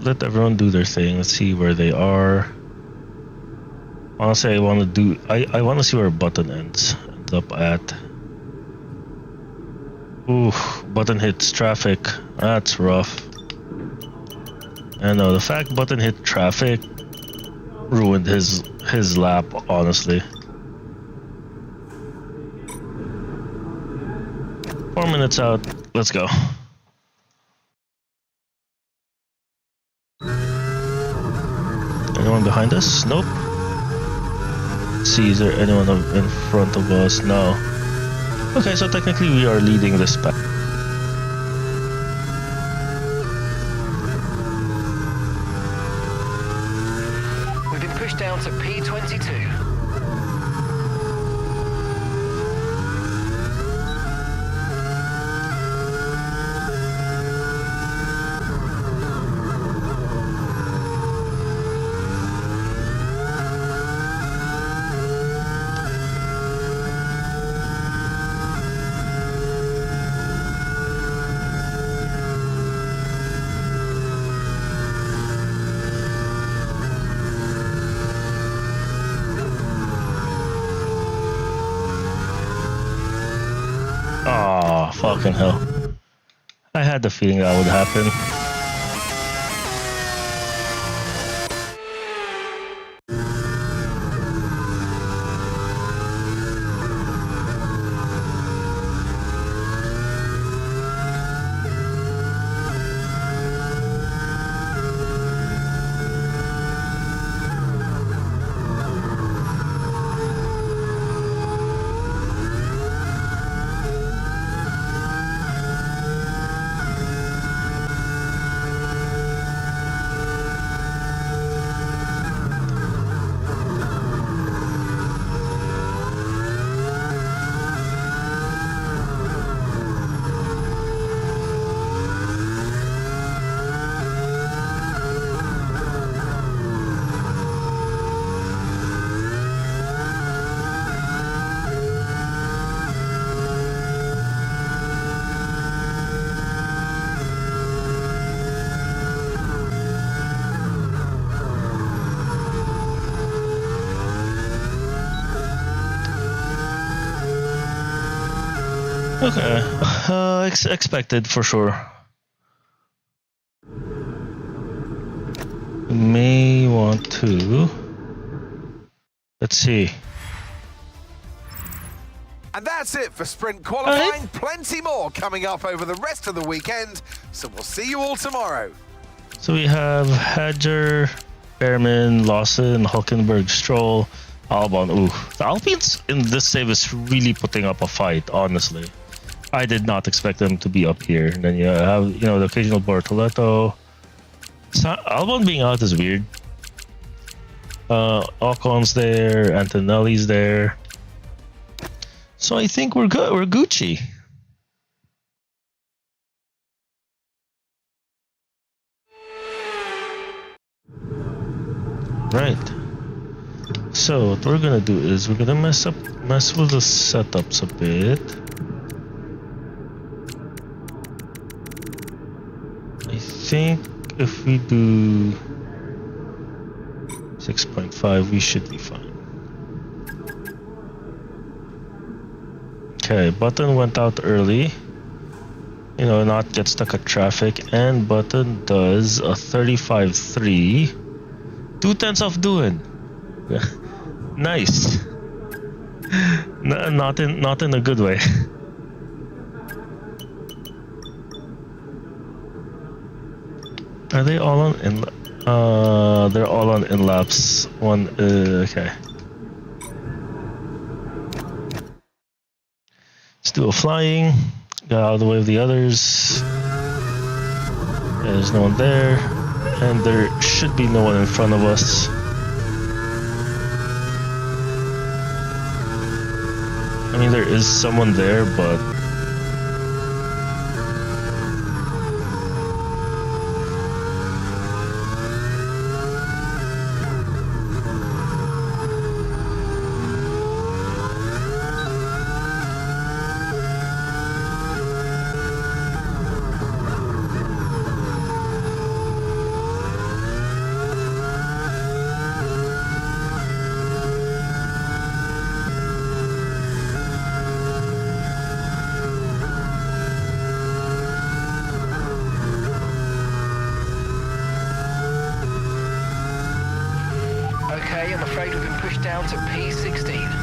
Let everyone do their thing. Let's see where they are. Honestly, I want to see where Button ends up at. Ooh, Button hits traffic. That's rough. I know the fact Button hit traffic ruined his lap, honestly. 4 minutes out. Let's go. Anyone behind us? Nope. Let's see, is there anyone in front of us? No. Okay, so technically we are leading this pack. We've been pushed down to P22. Oh, fucking hell. I had the feeling that would happen. Okay, expected for sure. We may want to. Let's see. And that's it for sprint qualifying. Plenty more coming up over the rest of the weekend. So we'll see you all tomorrow. So we have Hadger, Behrman, Lawson, Hulkenberg, Stroll, Albon. Ooh, the Alpines in this save is really putting up a fight, honestly. I did not expect them to be up here. And then you have, the occasional Bortoletto. Albon being out is weird. Ocon's there, Antonelli's there. So I think we're good. We're Gucci. Right. So what we're gonna do is we're gonna mess with the setups a bit. I think if we do 6.5, we should be fine. Okay, Button went out early. Not get stuck at traffic, and Button does a 35.3. 2/10 off doing. Nice. Not in a good way. Are they all on in? They're all on in laps. One. Okay. Let's do a flying. Got out of the way of the others. There's no one there, and there should be no one in front of us. I mean, there is someone there, but Okay, I'm afraid we've been pushed down to P16.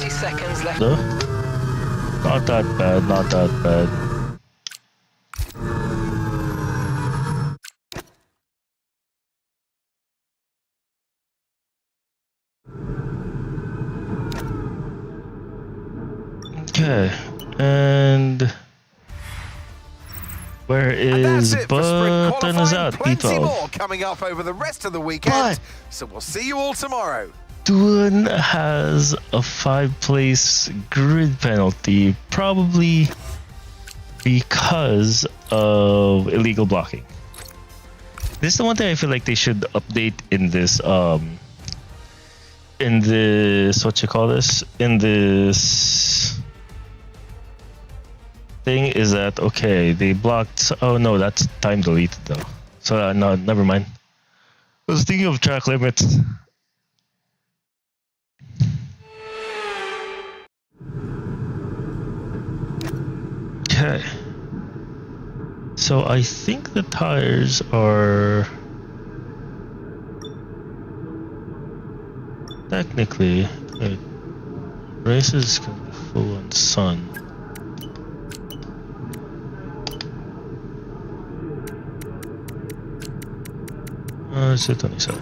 Seconds left. No? Not that bad, not that bad. Okay, and where And that's is it for sprint Button is qualifying. at Plenty P12? more coming up over the rest of the weekend. But So we'll see you all tomorrow. Duan has a 5-place grid penalty, probably because of illegal blocking. This is the one thing I feel like they should update in this what you call this, in this thing, is that okay, they blocked, oh no, that's time deleted though, so no, never mind. I was thinking of track limits. Okay, so I think the tires are technically races can be full on sun. It's at 27.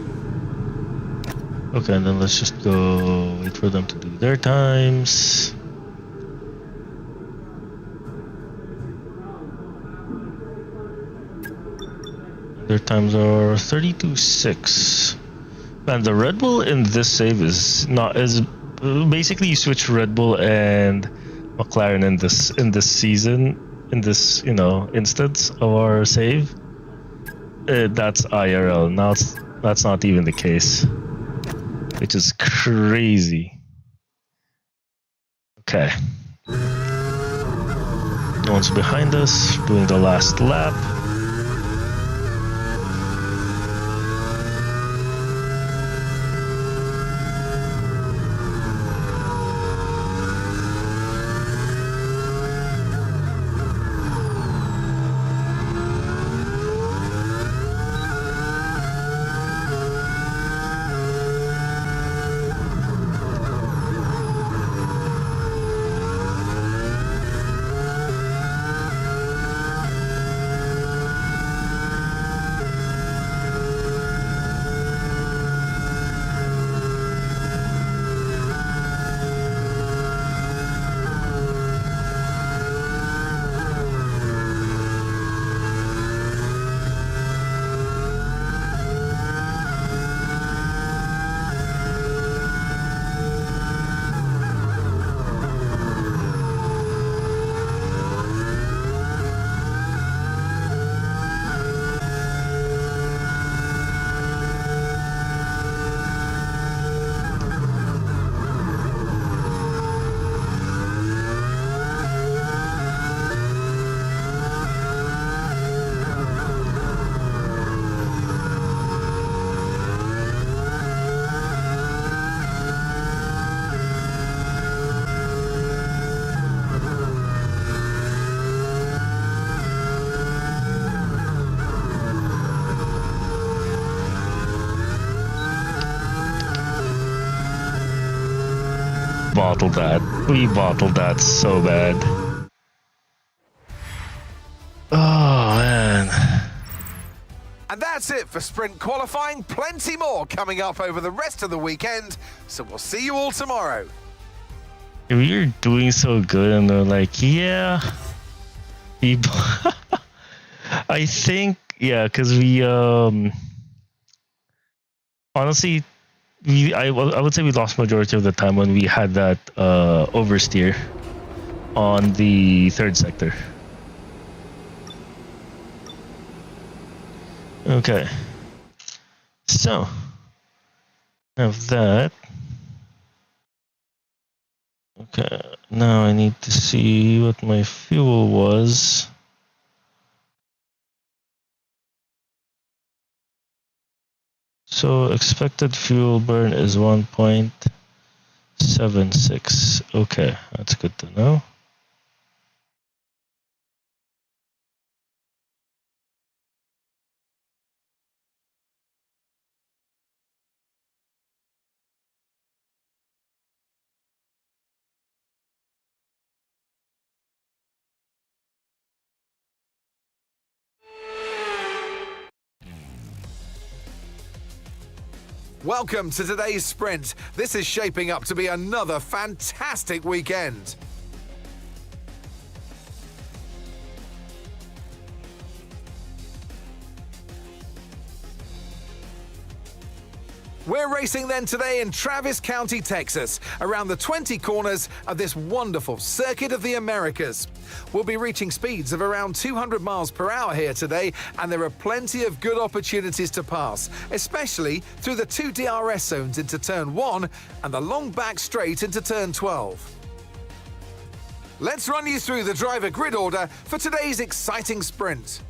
Okay, and then let's just go wait for them to do their times. Their times are 32.6. And the Red Bull in this save is not as basically you switch Red Bull and McLaren in this season, in this instance of our save. That's IRL. Now that's not even the case, which is crazy. Okay, no one's behind us. Doing the last lap. Bottled that. We bottled that so bad. Oh man. And that's it for sprint qualifying. Plenty more coming up over the rest of the weekend. So we'll see you all tomorrow. We were doing so good, and they're like, yeah. I think, yeah, because we on honestly, I would say we lost majority of the time when we had that oversteer on the third sector. Okay. So, have that. Okay, now I need to see what my fuel was. So expected fuel burn is 1.76. Okay, that's good to know. Welcome to today's sprint. This is shaping up to be another fantastic weekend. We're racing then today in Travis County, Texas, around the 20 corners of this wonderful Circuit of the Americas. We'll be reaching speeds of around 200 miles per hour here today, and there are plenty of good opportunities to pass, especially through the 2 DRS zones into Turn 1 and the long back straight into Turn 12. Let's run you through the driver grid order for today's exciting sprint.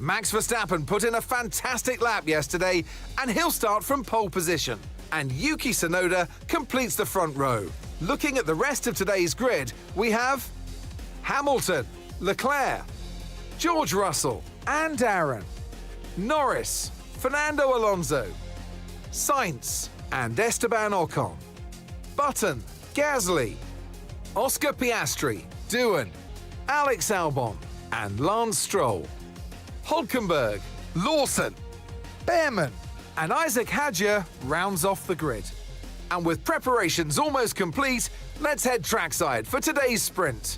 Max Verstappen put in a fantastic lap yesterday, and he'll start from pole position. And Yuki Tsunoda completes the front row. Looking at the rest of today's grid, we have Hamilton, Leclerc, George Russell and Aaron, Norris, Fernando Alonso, Sainz and Esteban Ocon, Button, Gasly, Oscar Piastri, Doohan, Alex Albon and Lance Stroll, Hulkenberg, Lawson, Behrman and Isaac Hadjar rounds off the grid. And with preparations almost complete, let's head trackside for today's sprint.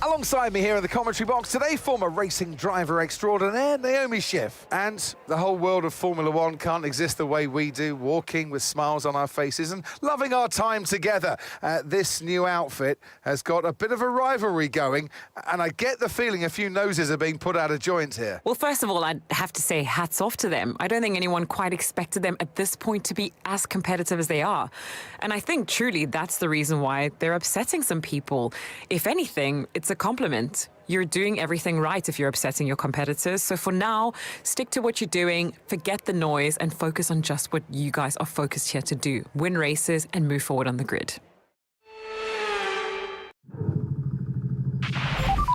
Alongside me here in the commentary box today, former racing driver extraordinaire Naomi Schiff. And the whole world of Formula One can't exist the way we do, walking with smiles on our faces and loving our time together. This new outfit has got a bit of a rivalry going, and I get the feeling a few noses are being put out of joint here. Well, first of all, I'd have to say hats off to them. I don't think anyone quite expected them at this point to be as competitive as they are. And I think truly that's the reason why they're upsetting some people. If anything, it's a compliment. You're doing everything right if you're upsetting your competitors. So for now, stick to what you're doing, forget the noise, and focus on just what you guys are focused here to do. Win races and move forward on the grid.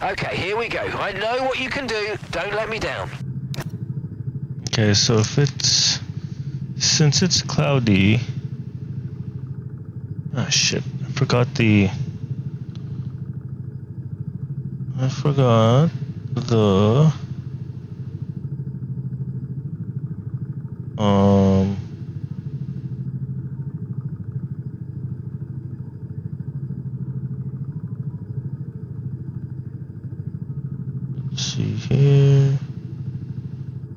Okay, here we go. I know what you can do. Don't let me down. Okay, so since it's cloudy. Oh shit, I forgot the let's see here,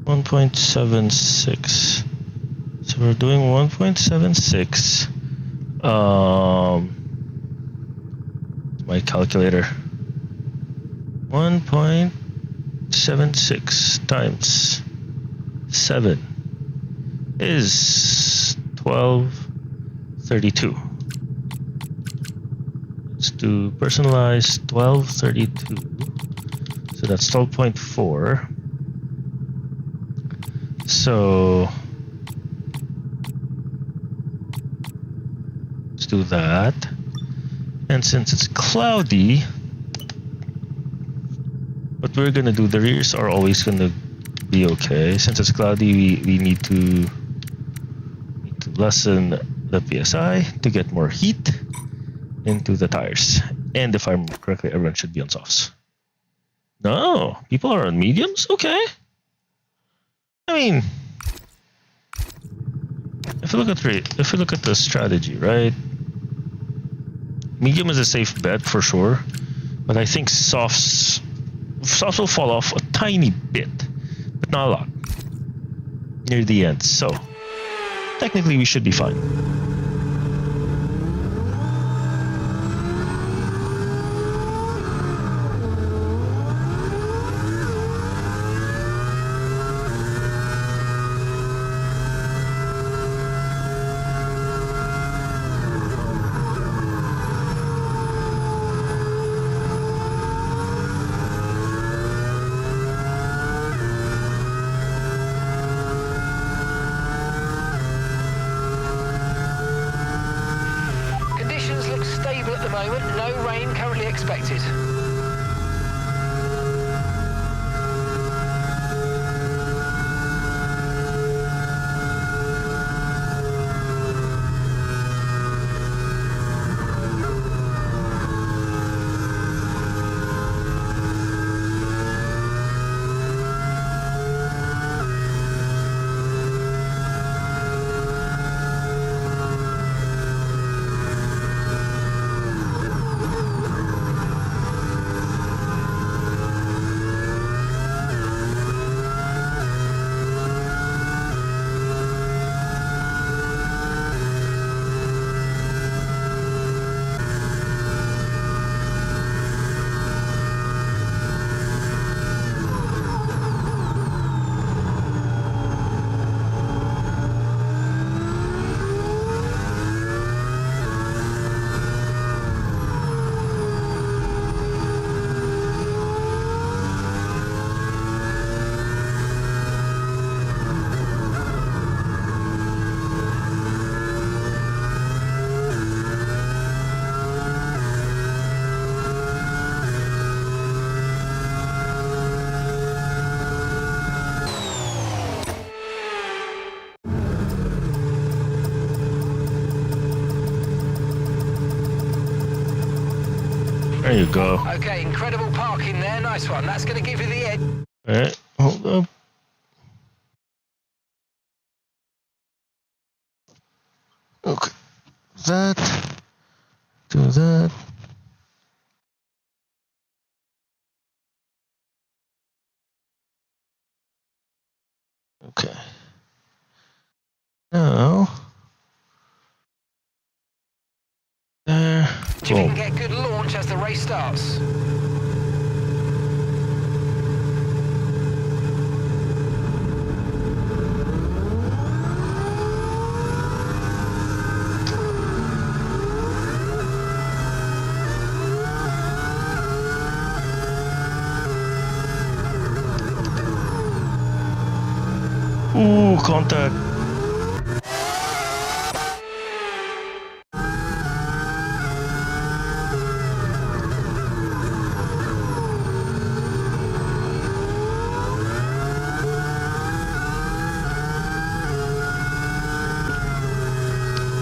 1.76. So we're doing 1.76. My calculator. 1.76 times 7 is 1232. Let's do personalized 1232. So that's 12.4. So let's do that. And since it's cloudy, what we're gonna do, the rears are always gonna be okay. Since it's cloudy, we need to lessen the PSI to get more heat into the tires. And if I'm correctly, everyone should be on softs. No, people are on mediums? Okay. I mean, if you look at the strategy, right? Medium is a safe bet for sure, but I think softs will fall off a tiny bit. but not a lot. Near the end, so technically we should be fine. Conditions look stable at the moment. No rain currently expected. There you go. Okay, incredible parking there. Nice one. That's going to give you the edge. Alright, hold up. Okay. That. Do that. Okay. Now. There. See if you can Boom. get good launch as the race starts. Ooh, contact.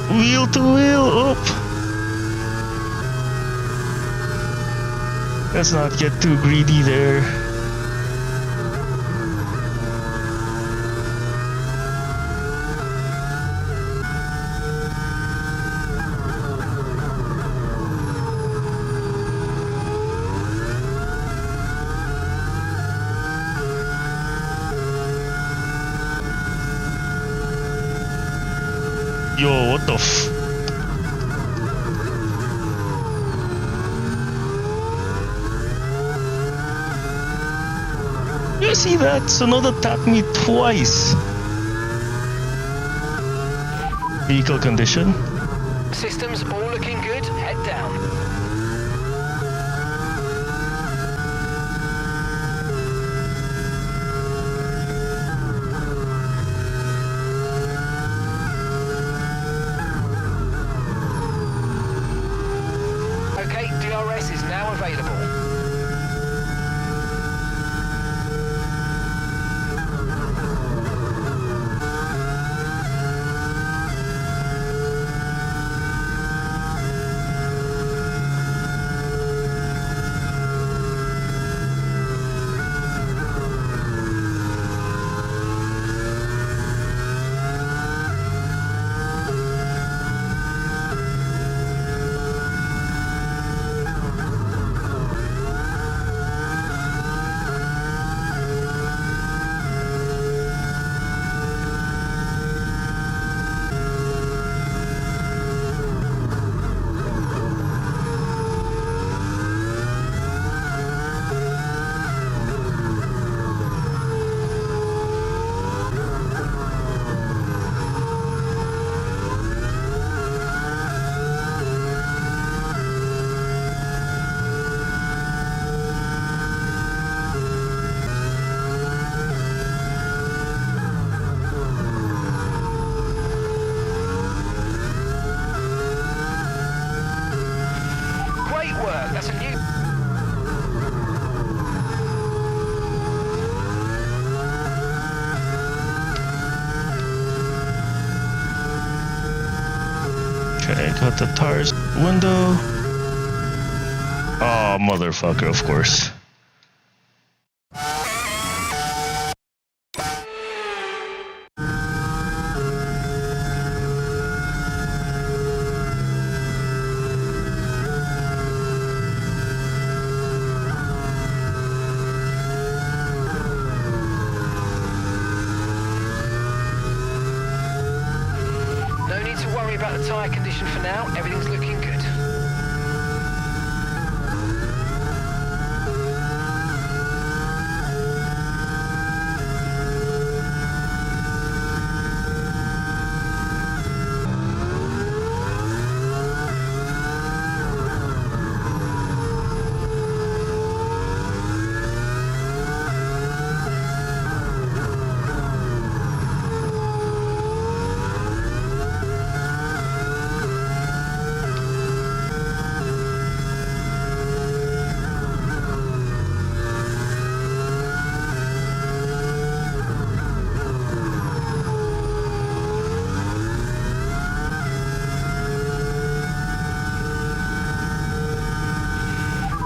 Wheel to wheel up. Let's not get too greedy there. Yo, what the f... You see that? Sonoda tapped me twice. Vehicle condition. Systems all looking good. Head down. Okay, DRS is now available. Check out the tires window. Oh, motherfucker, of course. No need to worry about the tyre condition for now. Everything's looking good.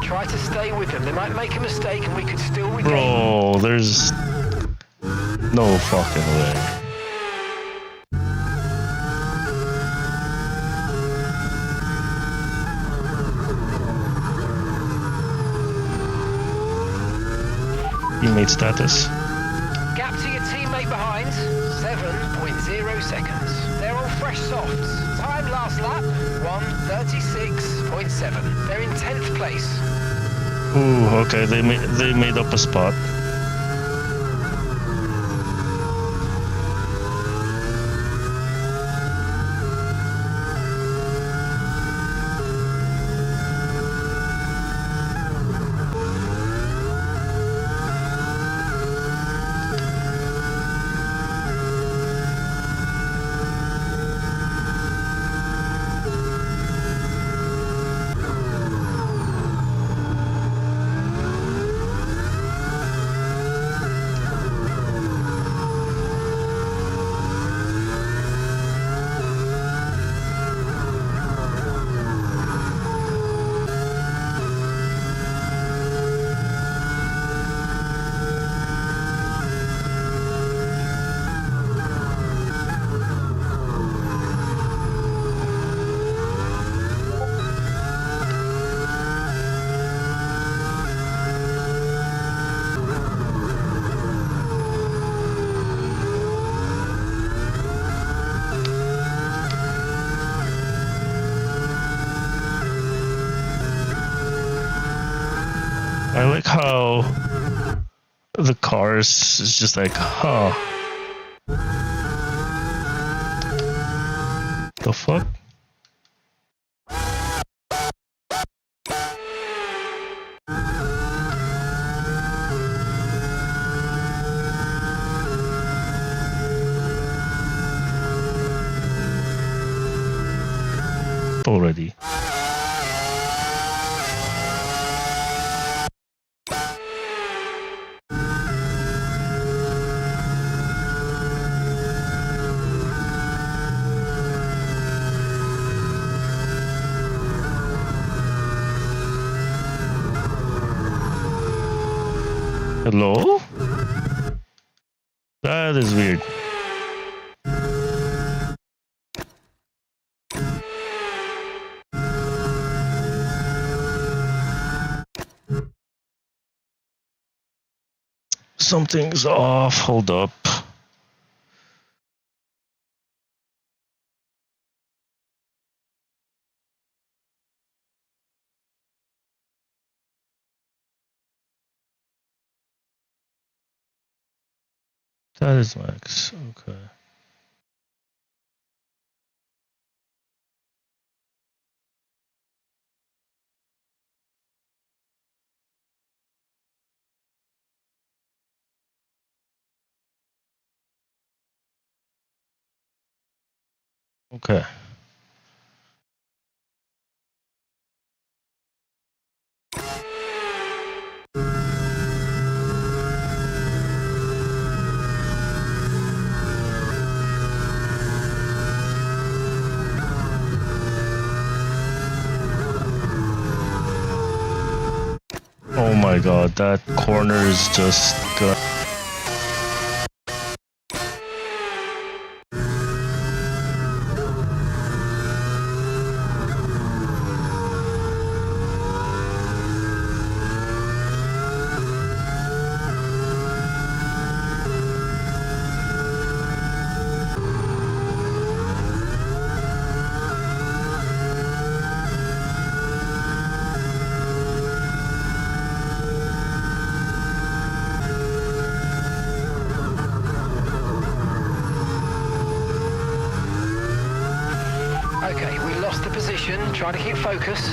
Try to stay with them. They might make a mistake and we could still regain. Bro, there's no fucking way. Teammate status. Gap to your teammate behind, 7.0 seconds. They're all fresh softs. Time last lap, 1:36.7. They're in 10th place. Ooh, okay, they made up a spot. I like how the cars is just like, huh. The fuck? Already. Hello? That is weird. Something's off. Hold up. That is max. Okay. Okay. god, that corner is just good. Okay, we lost the position. Try to keep focus.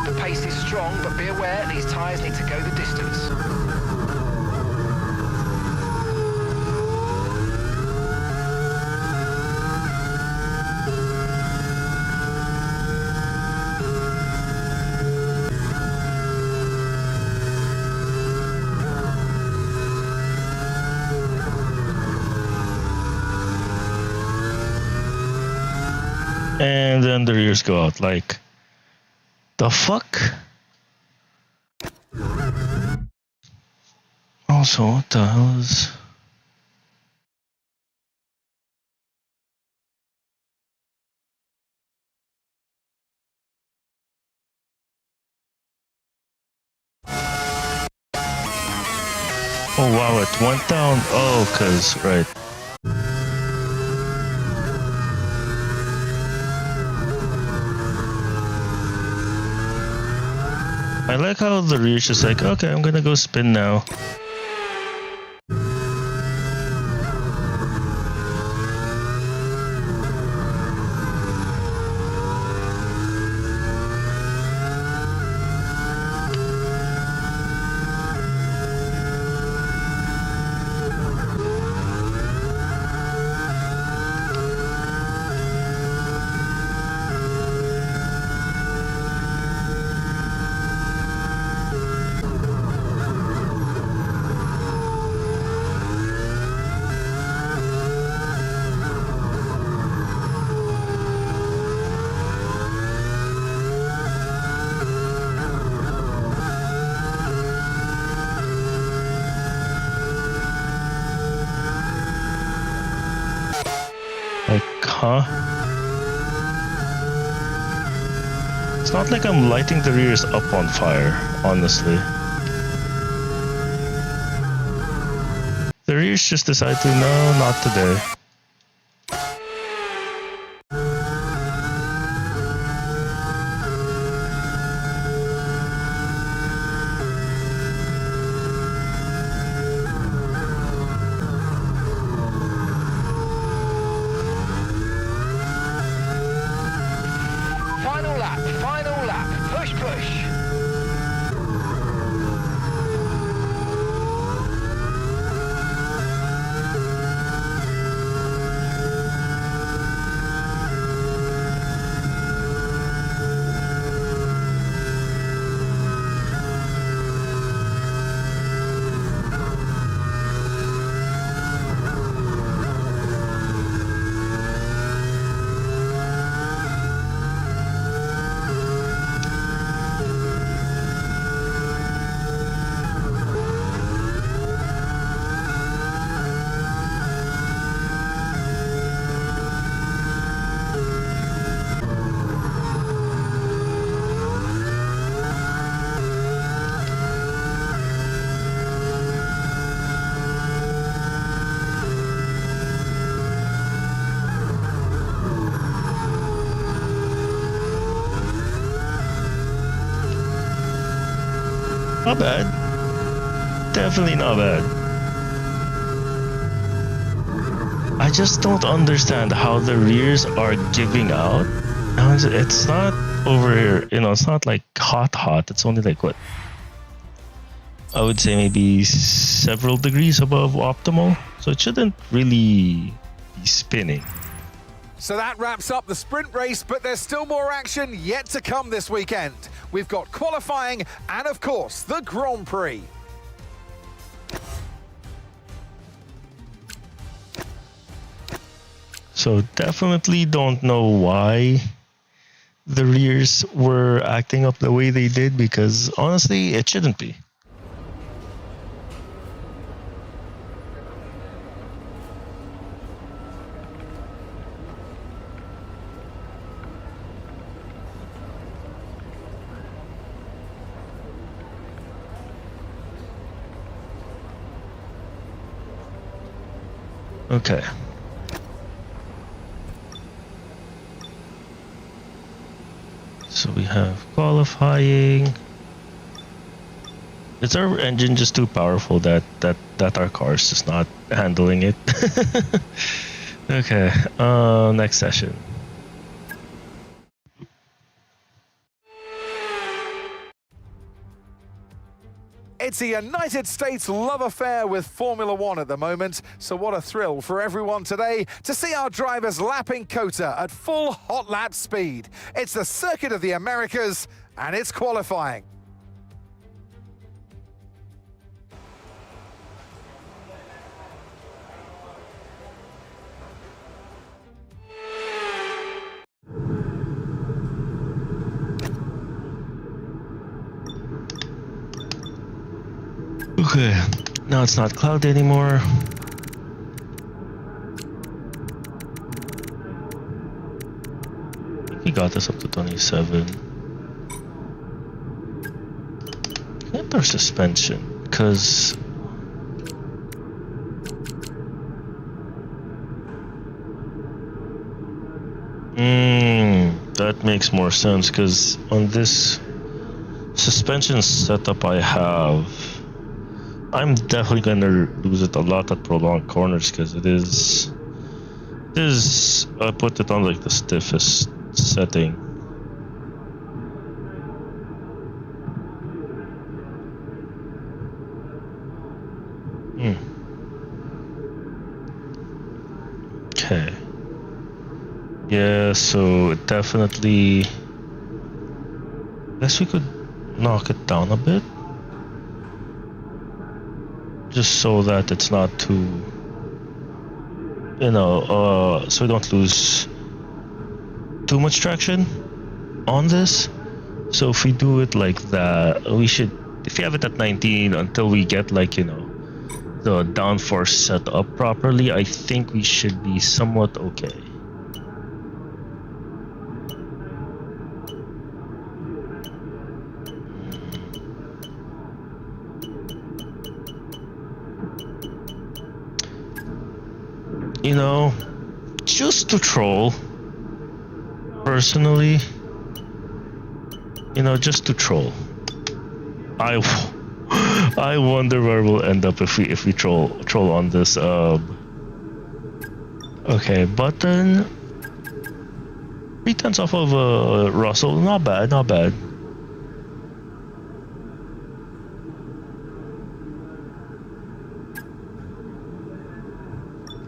The pace is strong, but be aware these tyres need to go the distance. And then the rears go out. Like, the fuck? Also, what the hell is... Oh wow, it went down. Oh, cause, right. I like how the rear's just like, okay, I'm gonna go spin now. Like, huh? It's not like I'm lighting the rears up on fire, honestly. The rears just decide to, no, not today. Final lap, push, push. Not bad. Definitely not bad. I just don't understand how the rears are giving out. And it's not over here, you know, it's not like hot. It's only like what? I would say maybe several degrees above optimal. So it shouldn't really be spinning. So that wraps up the sprint race, but there's still more action yet to come this weekend. We've got qualifying and, of course, the Grand Prix. So definitely don't know why the rears were acting up the way they did, because honestly, it shouldn't be. Okay. So we have qualifying. Is our engine just too powerful that our car is just not handling it? Okay, next session. It's a United States love affair with Formula One at the moment, so what a thrill for everyone today to see our drivers lapping COTA at full hot lap speed. It's the Circuit of the Americas, and it's qualifying. Okay, now it's not cloudy anymore. I think we got this up to 27. Get our suspension, because that makes more sense, because on this suspension setup I have, I'm definitely gonna lose it a lot at prolonged corners, because it is I put it on like the stiffest setting. Okay. Yeah, so definitely, I guess we could knock it down a bit, just so that it's not too, so we don't lose too much traction on this. So if we do it like that, we should, if you have it at 19 until we get like, the downforce set up properly, I think we should be somewhat okay. Just to troll, personally, just to troll. I wonder where we'll end up if we troll on this. Okay, button 3/10 off of Russell, not bad, not bad.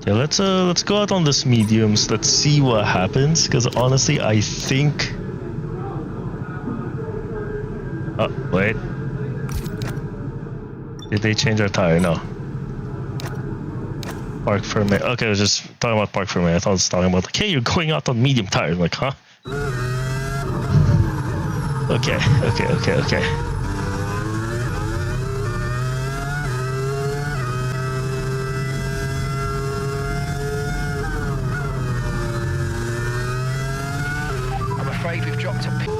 Yeah, let's go out on this mediums. Let's see what happens, because honestly, I think. Oh, wait. Did they change our tire? No. Park for a minute. Okay, I was just talking about park for a minute. I thought I was talking about, like, hey, you're going out on medium tires. I'm like, huh? Okay. I'm afraid we've dropped a pin.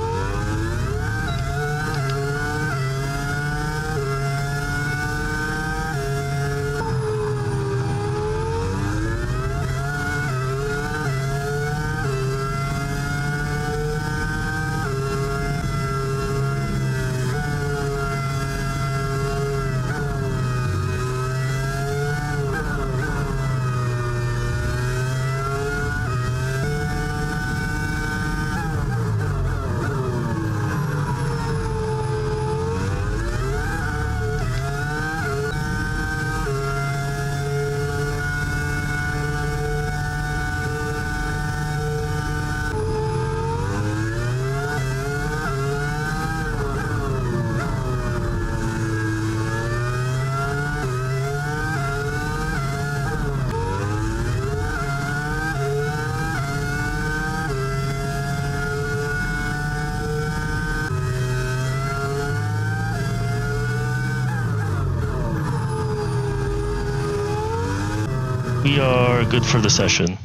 we are good for the session.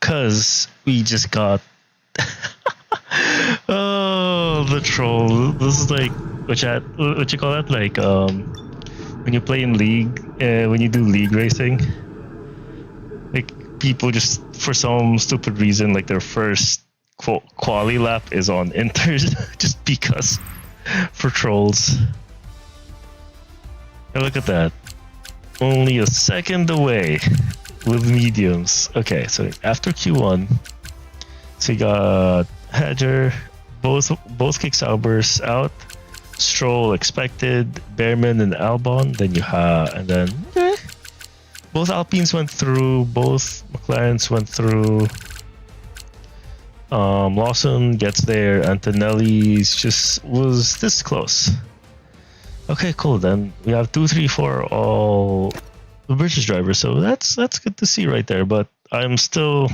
Cause we just got oh, the troll. This is like what you call that? Like when you play in league, when you do league racing, like people just for some stupid reason, like their first quali lap is on inters just because for trolls. And look at that, only a second away with mediums. Okay, so after Q1, so you got Hedger, both Kicksaubers out, Stroll expected, Behrman and Albon. Then you have, and then both Alpines went through, both McLarens went through. Lawson gets there, Antonelli's just was this close. Okay, cool. Then we have 2, 3, 4 all the British drivers, so that's good to see right there. But I'm still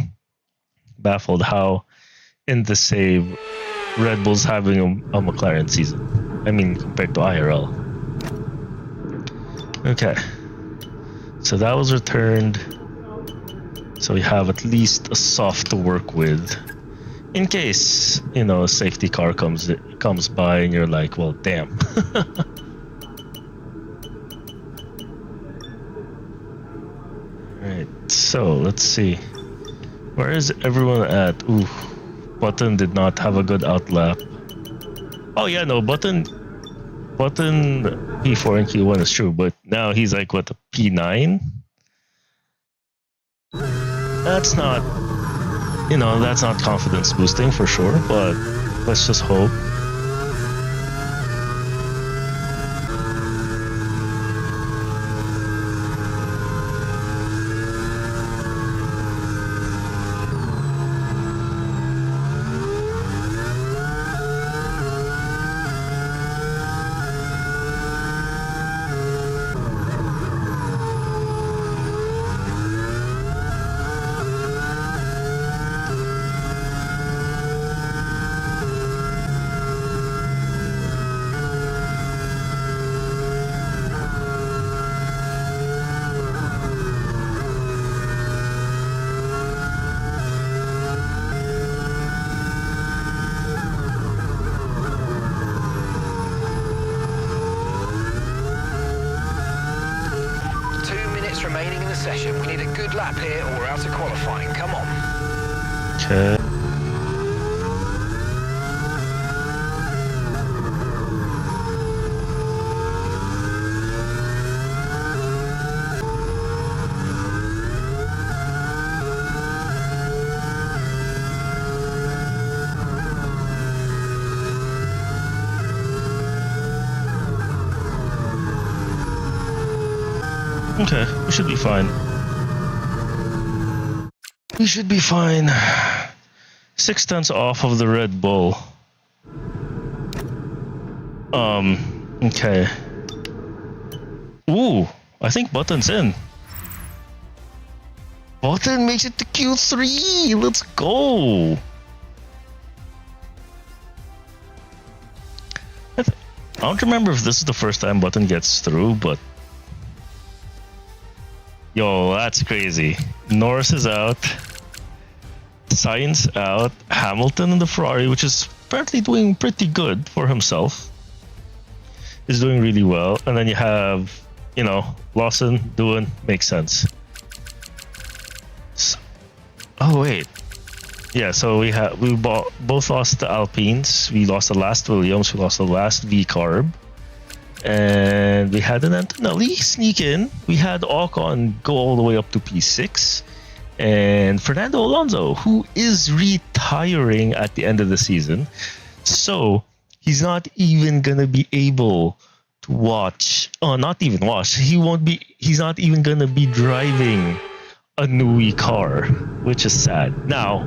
baffled how in the save Red Bull's having a McLaren season. I mean, compared to IRL. Okay, so that was returned. So we have at least a soft to work with, in case a safety car comes by and you're like, well, damn. Alright, so let's see. Where is everyone at? Ooh, Button did not have a good outlap. Oh yeah, no, Button P4 and Q1 is true, but now he's like, what, a P9? That's not, that's not confidence boosting for sure, but let's just hope. Remaining in the session. We need a good lap here or we're out of qualifying. Come on. Okay. Okay, we should be fine. We should be fine. 6 tenths off of the Red Bull. Okay. Ooh, I think Button's in. Button makes it to Q3. Let's go. I don't remember if this is the first time Button gets through, but yo, that's crazy. Norris is out. Sainz out. Hamilton in the Ferrari, which is apparently doing pretty good for himself, is doing really well. And then you have, Lawson doing, makes sense. So, oh wait, yeah. So we both lost the Alpines. We lost the last Williams. We lost the last V Carb. And we had an Antonelli sneak in. We had Ocon go all the way up to P6. And Fernando Alonso, who is retiring at the end of the season. So he's not even going to be able to watch. Oh, not even watch. He's not even going to be driving a Nui car, which is sad. Now,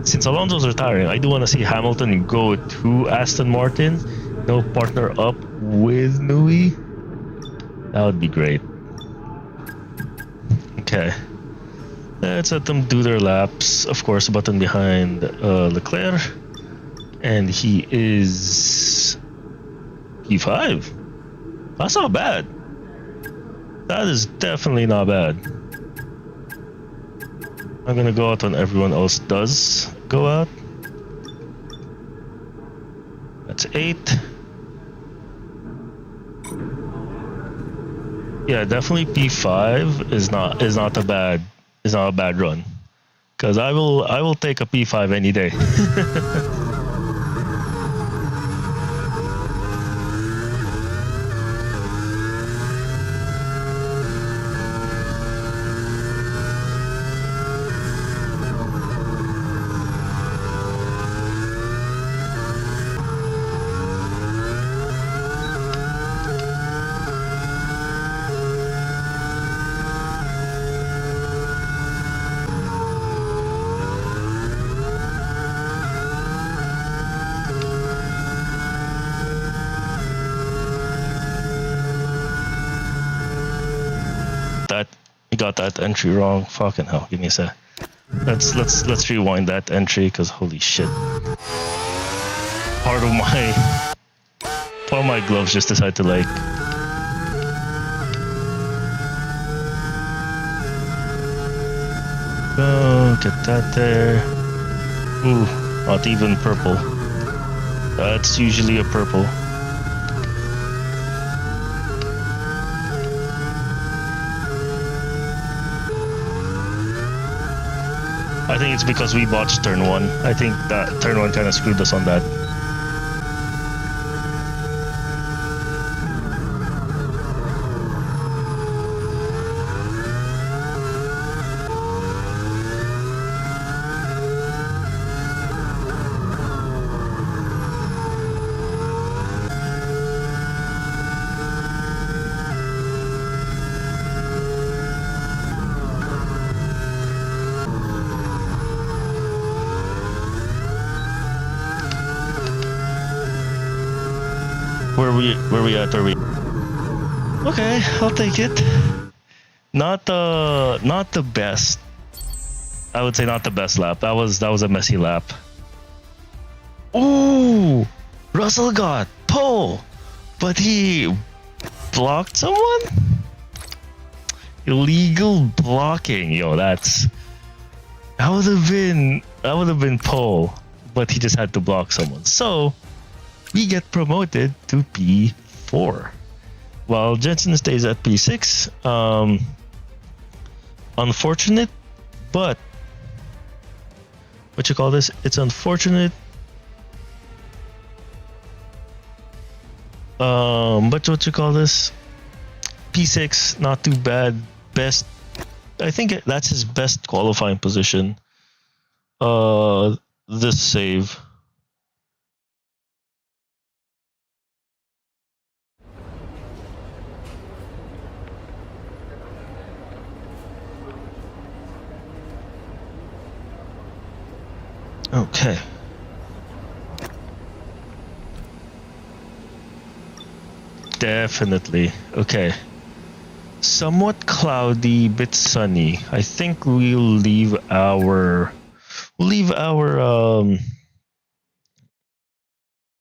since Alonso's retiring, I do want to see Hamilton go to Aston Martin. No partner up with Nui. That would be great. Okay. Let's let them do their laps. Of course, Button behind Leclerc. And he is P5. That's not bad. That is definitely not bad. I'm gonna go out when everyone else does go out. That's 8. Yeah, definitely P5 is not a bad run. Cause I will take a P5 any day. You got that entry wrong. Fucking hell. Give me a sec. Let's rewind that entry, because holy shit. Part of my gloves just decided to like oh, get that there. Ooh, not even purple. That's usually a purple. I think it's because we botched turn 1. I think that turn 1 kind of screwed us on that. Where we at? Are we? Okay, I'll take it. Not the best. I would say not the best lap. That was a messy lap. Ooh, Russell got pole, but he blocked someone. Illegal blocking, yo. That would have been pole, but he just had to block someone. So we get promoted to P4, while Jensen stays at P6. Unfortunate, but what you call this? It's unfortunate. But what you call this? P6, not too bad. Best, I think that's his best qualifying position. This save. Okay. Definitely. Okay. Somewhat cloudy, bit sunny. I think we'll leave our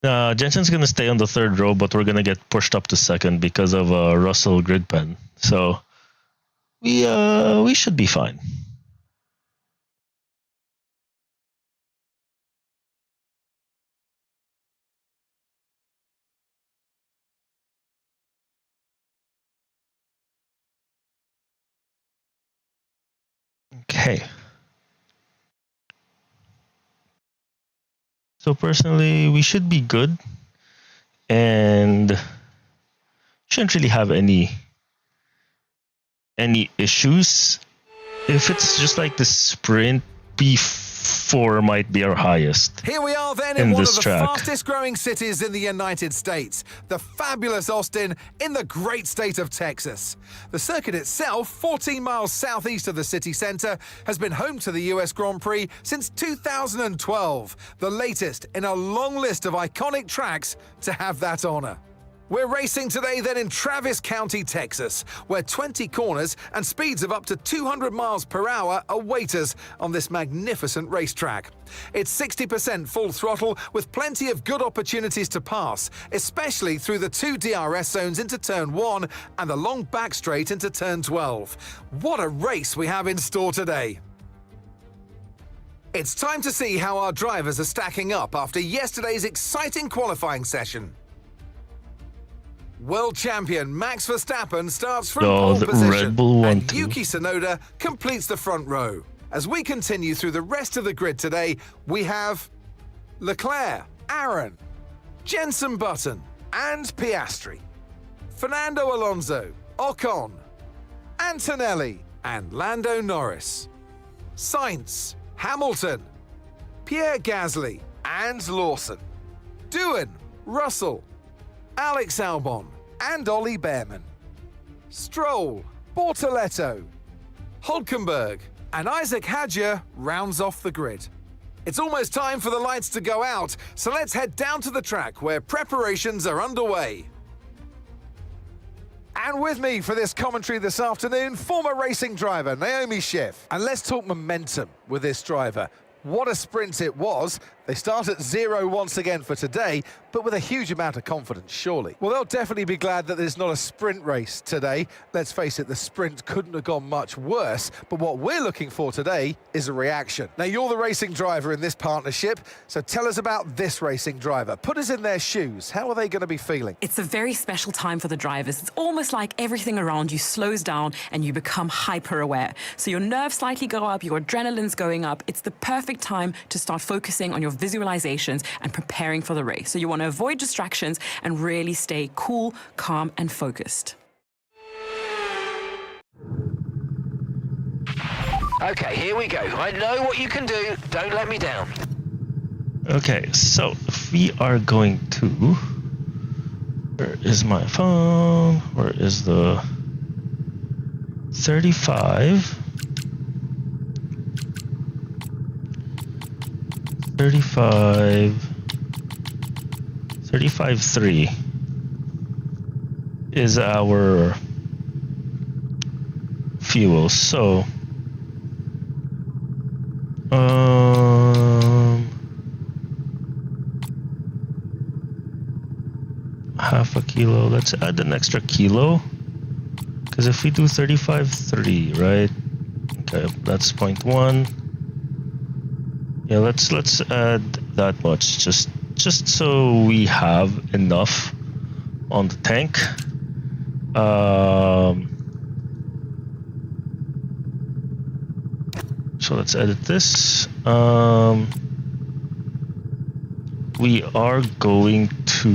Jensen's gonna stay on the third row, but we're gonna get pushed up to second because of Russell grid pen. So we should be fine. Okay. So personally, we should be good, and shouldn't really have any issues. If it's just like the sprint, P4 might be our highest. Here we are then in in one this of the track. fastest growing cities in the United States, the fabulous Austin in the great state of Texas. The circuit itself, 14 miles southeast of the city centre, has been home to the US Grand Prix since 2012, the latest in a long list of iconic tracks to have that honour. We're racing today then in Travis County, Texas, where 20 corners and speeds of up to 200 miles per hour await us on this magnificent racetrack. It's 60% full throttle with plenty of good opportunities to pass, especially through the 2 DRS zones into turn 1 and the long back straight into turn 12. What a race we have in store today. It's time to see how our drivers are stacking up after yesterday's exciting qualifying session. World champion Max Verstappen starts from Yo, pole the position, Red Bull and 1-2. Yuki Tsunoda completes the front row. As we continue through the rest of the grid today, we have Leclerc, Aaron, Jenson Button, and Piastri, Fernando Alonso, Ocon, Antonelli, and Lando Norris, Sainz, Hamilton, Pierre Gasly, and Lawson, Doohan, Russell, Alex Albon, and Ollie Behrman, Stroll, Bortoletto, Hulkenberg, and Isaac Hadjar rounds off the grid. It's almost time for the lights to go out, so let's head down to the track where preparations are underway. And with me for this commentary this afternoon, former racing driver Naomi Schiff. And let's talk momentum with this driver. What a sprint it was. They start at 0 once again for today, but with a huge amount of confidence, surely. Well, they'll definitely be glad that there's not a sprint race today. Let's face it, the sprint couldn't have gone much worse, but what we're looking for today is a reaction. Now, you're the racing driver in this partnership, so tell us about this racing driver. Put us in their shoes. How are they going to be feeling? It's a very special time for the drivers. It's almost like everything around you slows down and you become hyper-aware. So your nerves slightly go up, your adrenaline's going up. It's the perfect time to start focusing on your visualizations and preparing for the race. So you want to avoid distractions and really stay cool, calm, and focused. Okay, here we go. I know what you can do. Don't let me down. Okay, so if we are going to... Where is my phone? Where is the... 35... 35.3 is our fuel. So half a kilo. Let's add an extra kilo, because if we do 35.3, right? Okay, that's 0.1. Yeah, let's add that much, just so we have enough on the tank. So let's edit this. We are going to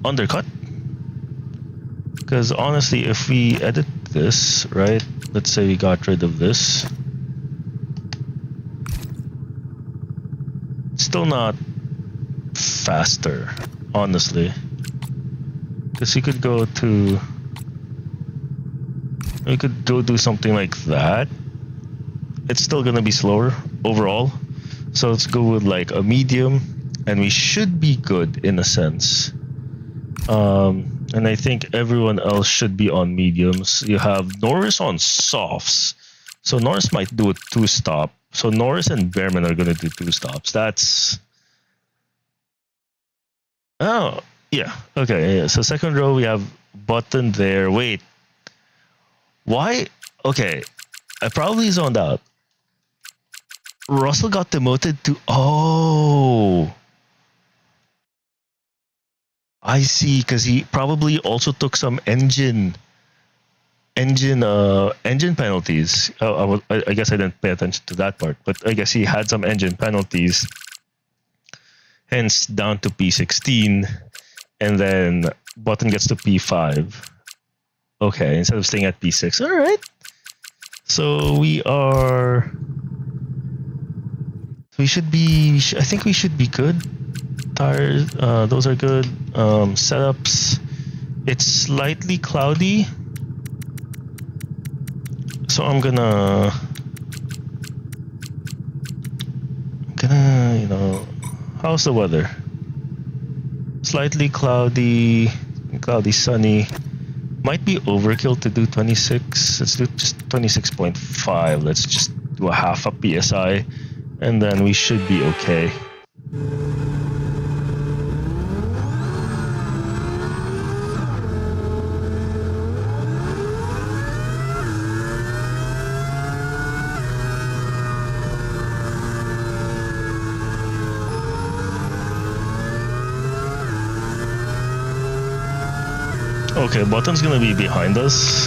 undercut, because honestly, if we edit this, right? Let's say we got rid of this. Still not faster, honestly, because we could go do something like that. It's still gonna be slower overall, so let's go with like a medium, and we should be good in a sense. And I think everyone else should be on mediums. You have Norris on softs, so Norris might do a 2-stop. So Norris and Behrman are going to do 2 stops. That's... Oh, yeah. Okay, yeah. So second row, we have Button there. Wait. Why? Okay. I probably zoned out. Russell got demoted to... Oh. I see, because he probably also took some engine penalties. I guess I didn't pay attention to that part, but I guess he had some engine penalties, hence down to P16, and then Button gets to P5. Okay, instead of staying at P6. All right. So we are... We should be... I think we should be good. Tires, those are good. Setups. It's slightly cloudy. So I'm gonna, you know, how's the weather? Slightly cloudy, sunny. Might be overkill to do 26. Let's do just 26.5. Let's just do a half a PSI, and then we should be okay. Okay, Button's gonna be behind us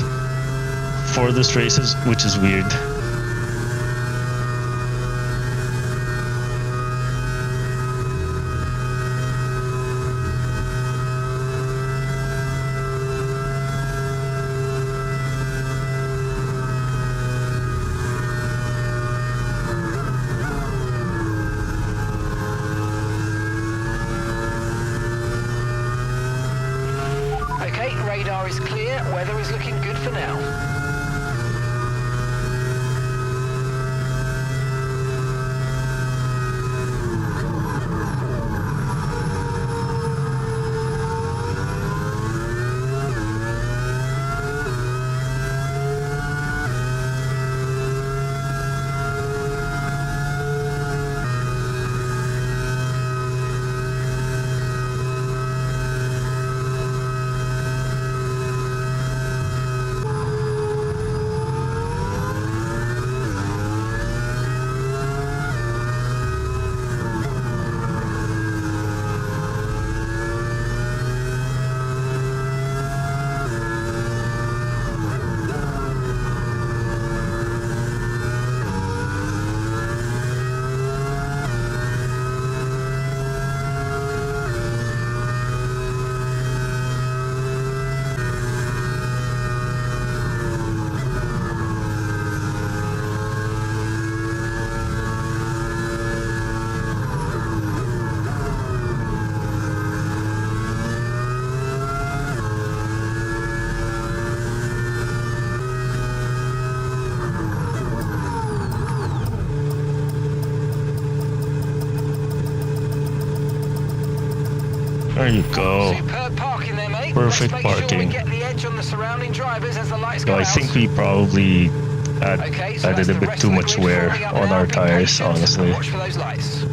for this race, which is weird. Okay, radar is clear. Weather is looking good for now. There you go. Superb parking there, mate. Perfect Let's make sure we parking. get the edge on the surrounding drivers as the lights go So I out. think we probably Okay, so added that's a the bit rest too of the much grid wear forming up on now. our Be tires, patient and honestly. watch for those lights.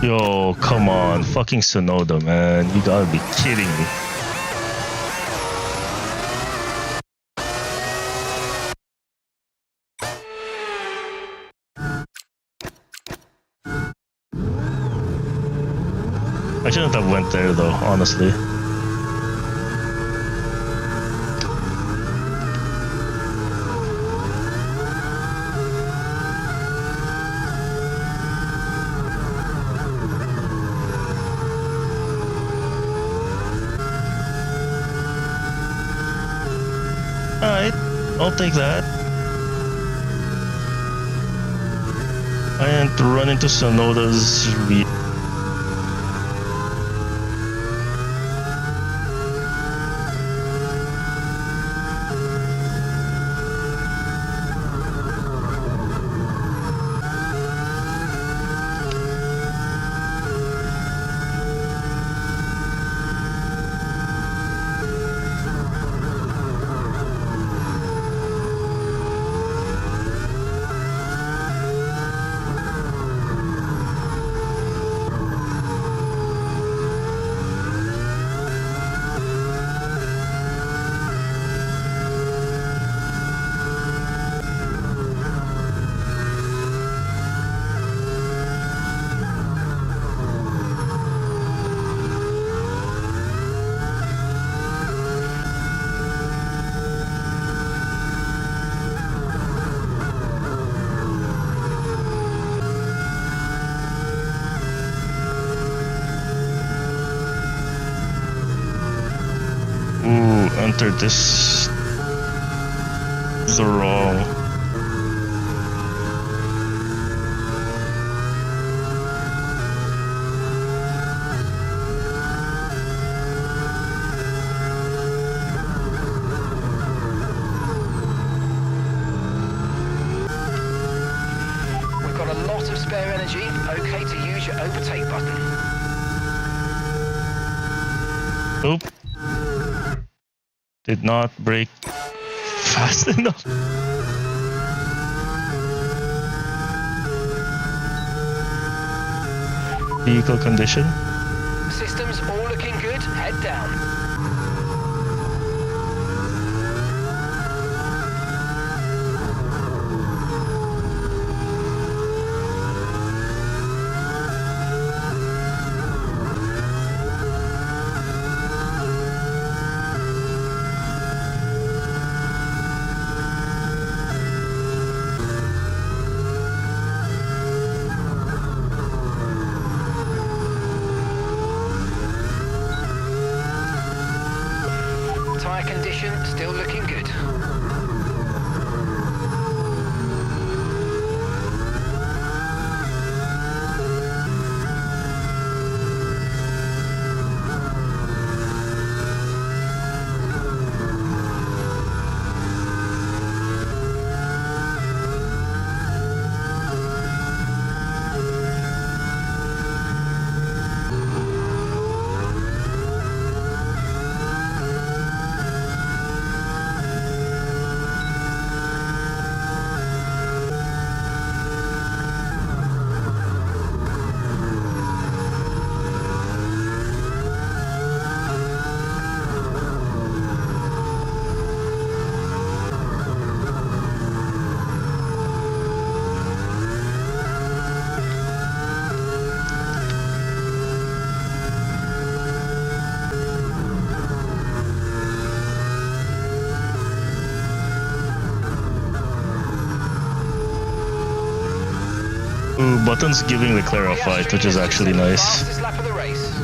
Yo, come on. Fucking Sonoda, man. You gotta be kidding me. I shouldn't have went there though, honestly. Alright, I'll take that. I didn't run into Sonoda's entered this the wrong. We've got a lot of spare energy. Okay to use your overtake button. Oop. Did not brake fast enough. Vehicle condition. Systems all looking good. Head down. condition still looking good. Ooh, Button's giving Leclerc a fight, which is actually nice. Fastest lap of the race.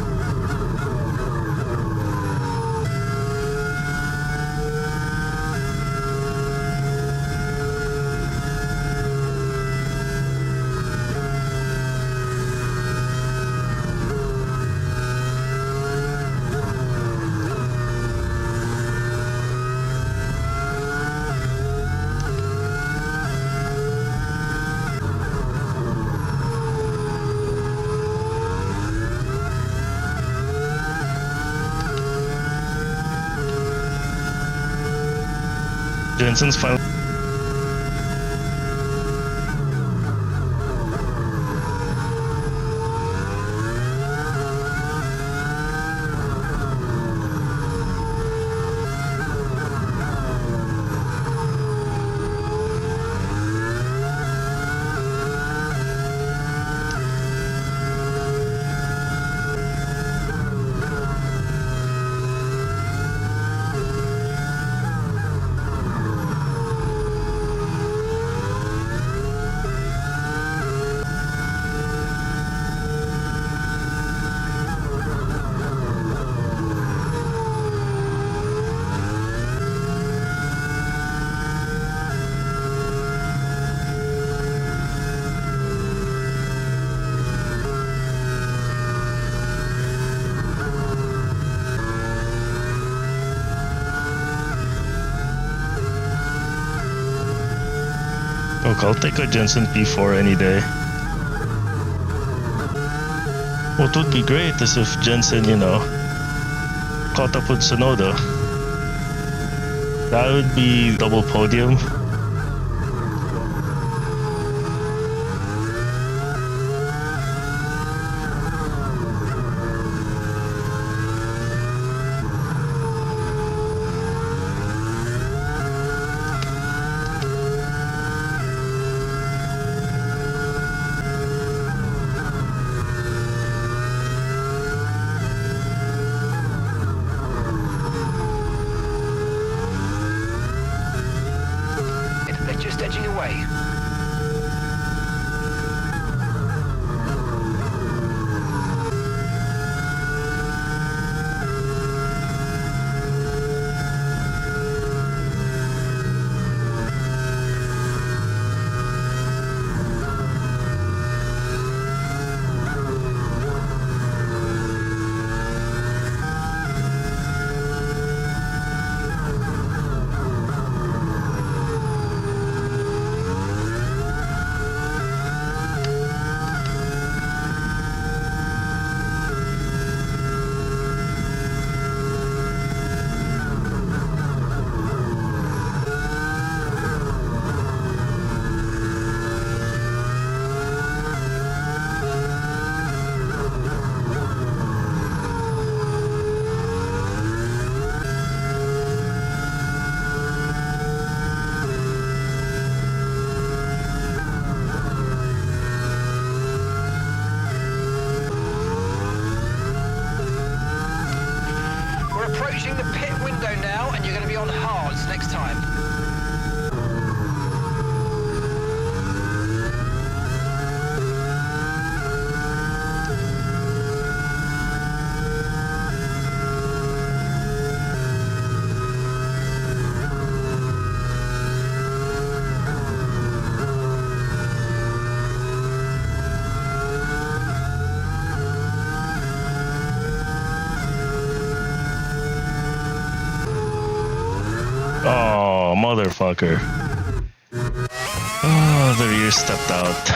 Jensen's final. Look, I'll take a Jensen P4 any day. What would be great is if Jensen, caught up with Tsunoda. That would be double podium. They're just edging away. Approaching the pit window now, and you're going to be on hards next time. Oh, motherfucker. Oh, the rear stepped out.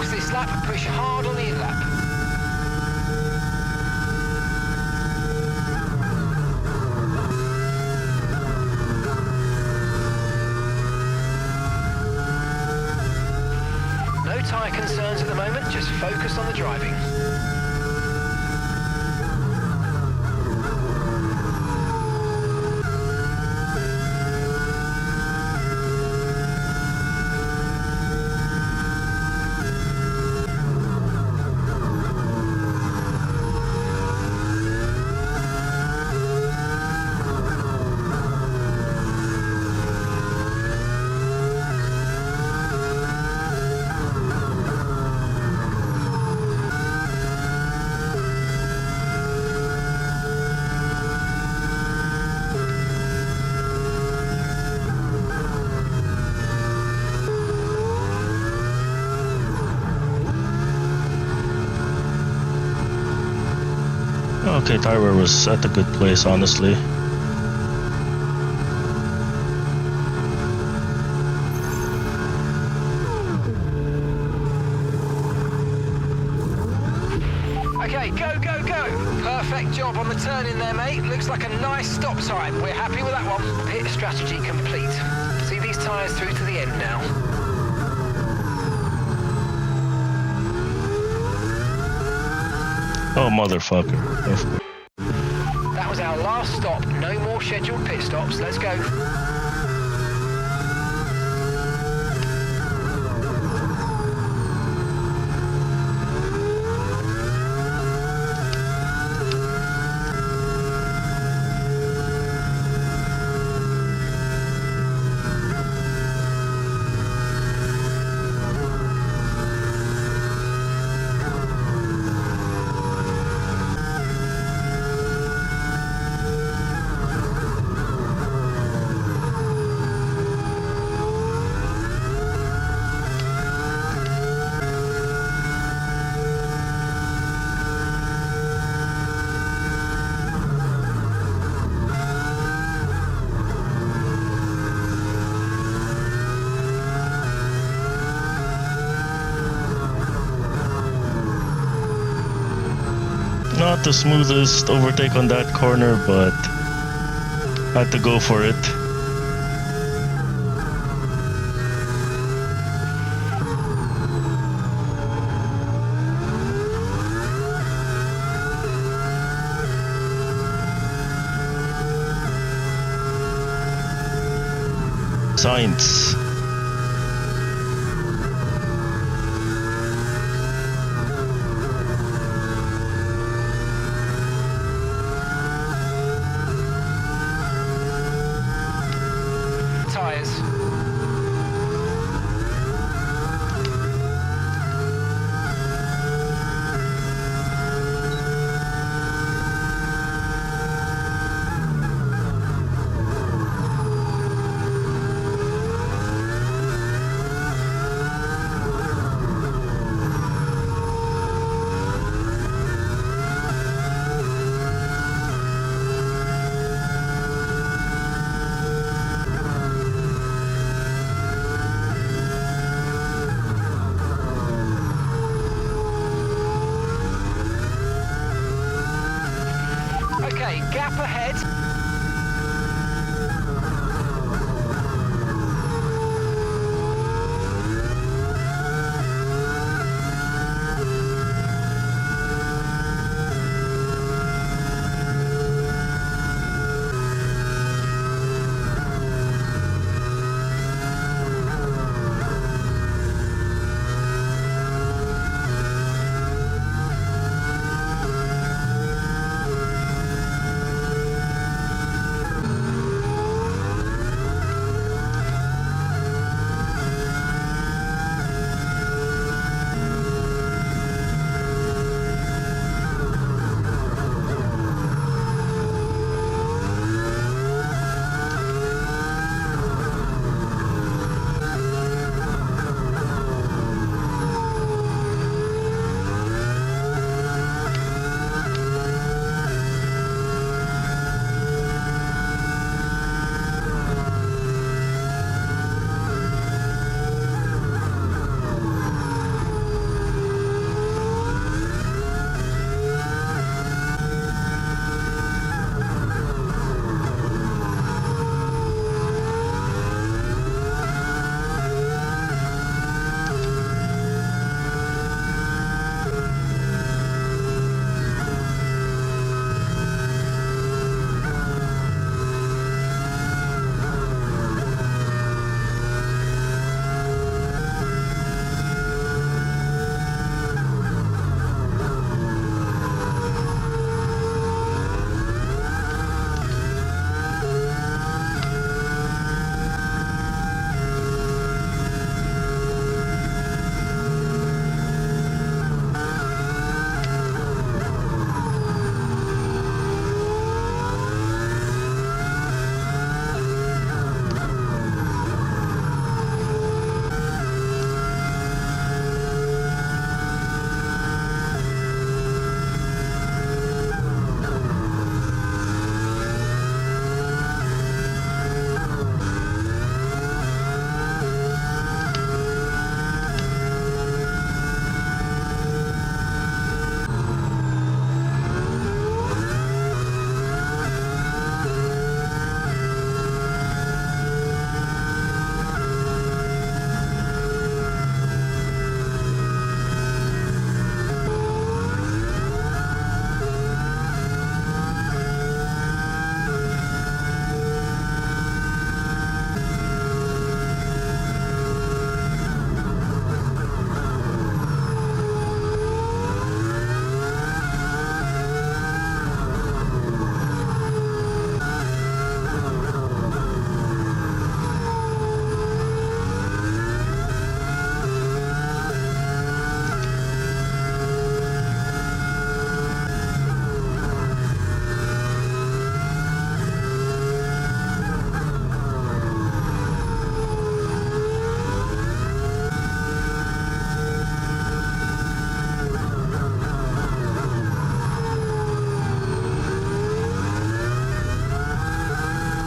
This lap and push hard on the in-lap. No tyre concerns at the moment, just focus on the driving. Okay, Tyler was at a good place, honestly. Okay, go, go, go! Perfect job on the turn in there, mate. Looks like a nice stop time. We're happy with that one. Pit strategy complete. See these tyres through to the end now. Oh, motherfucker. That was our last stop. No more scheduled pit stops. Let's go. Not the smoothest overtake on that corner, but had to go for it. Science. Tyres. Okay, gap ahead.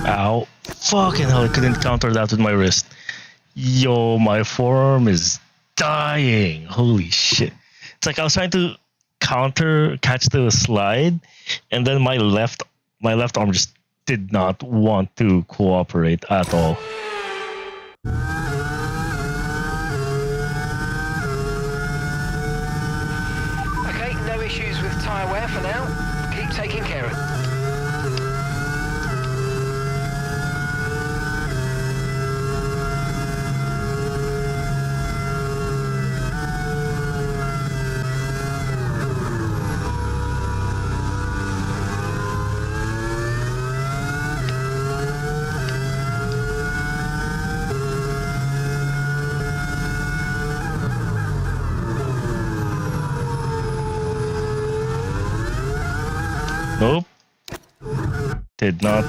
Ow. Fucking hell, I couldn't counter that with my wrist. Yo, my forearm is dying. Holy shit. It's like I was trying to catch the slide, and then my left arm just did not want to cooperate at all. Okay, no issues with tyre wear for now. Keep taking care of it. did not.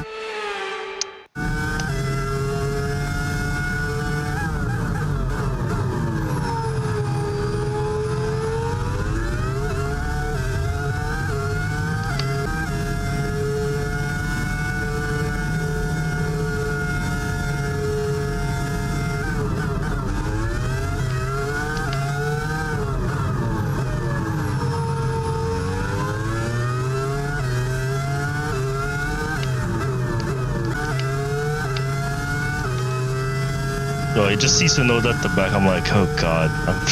So I just see Sonoda at the back. I'm like, oh god, which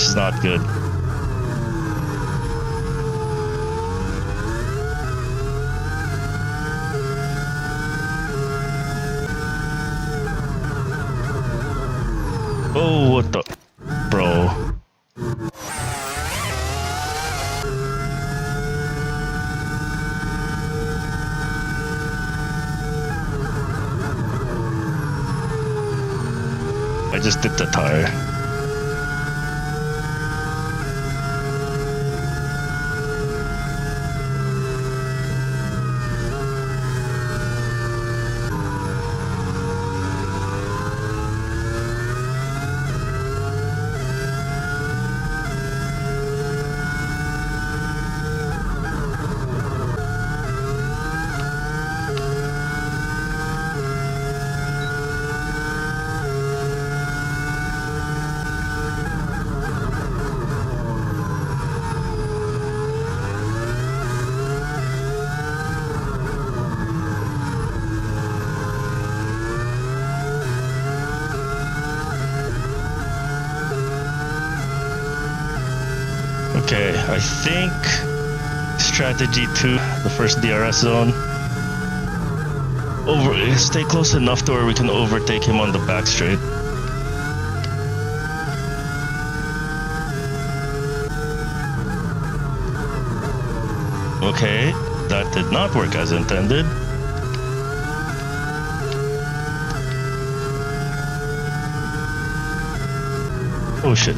is not good. Oh, what the, bro? I just did the tire. Okay, I think strategy 2, the first DRS zone. Stay close enough to where we can overtake him on the back straight. Okay, that did not work as intended. Oh shit.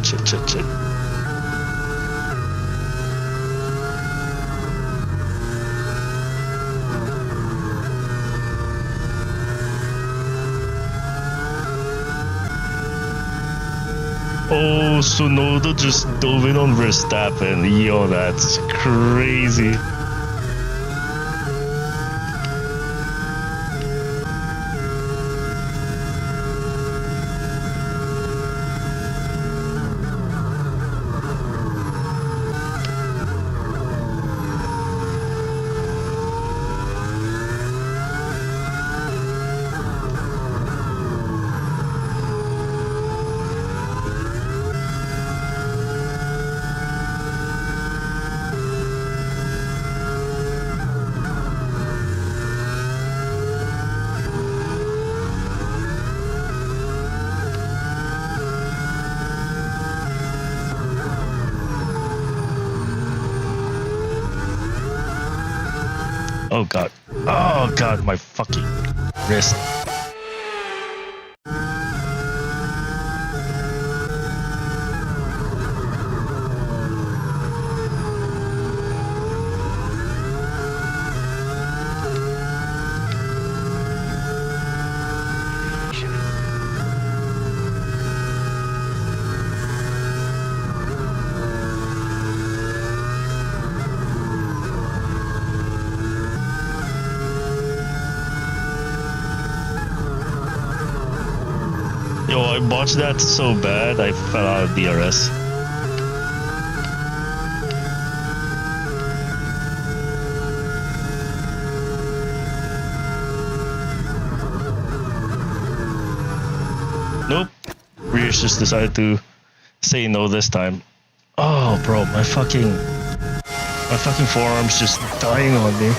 Oh, Sonoda just dove in on Verstappen. Yo, that's crazy. Oh god. Oh god, my fucking wrist. Yo, I botched that so bad, I fell out of DRS. Nope. Rears just decided to say no this time. Oh, bro, my fucking forearm's just dying on me.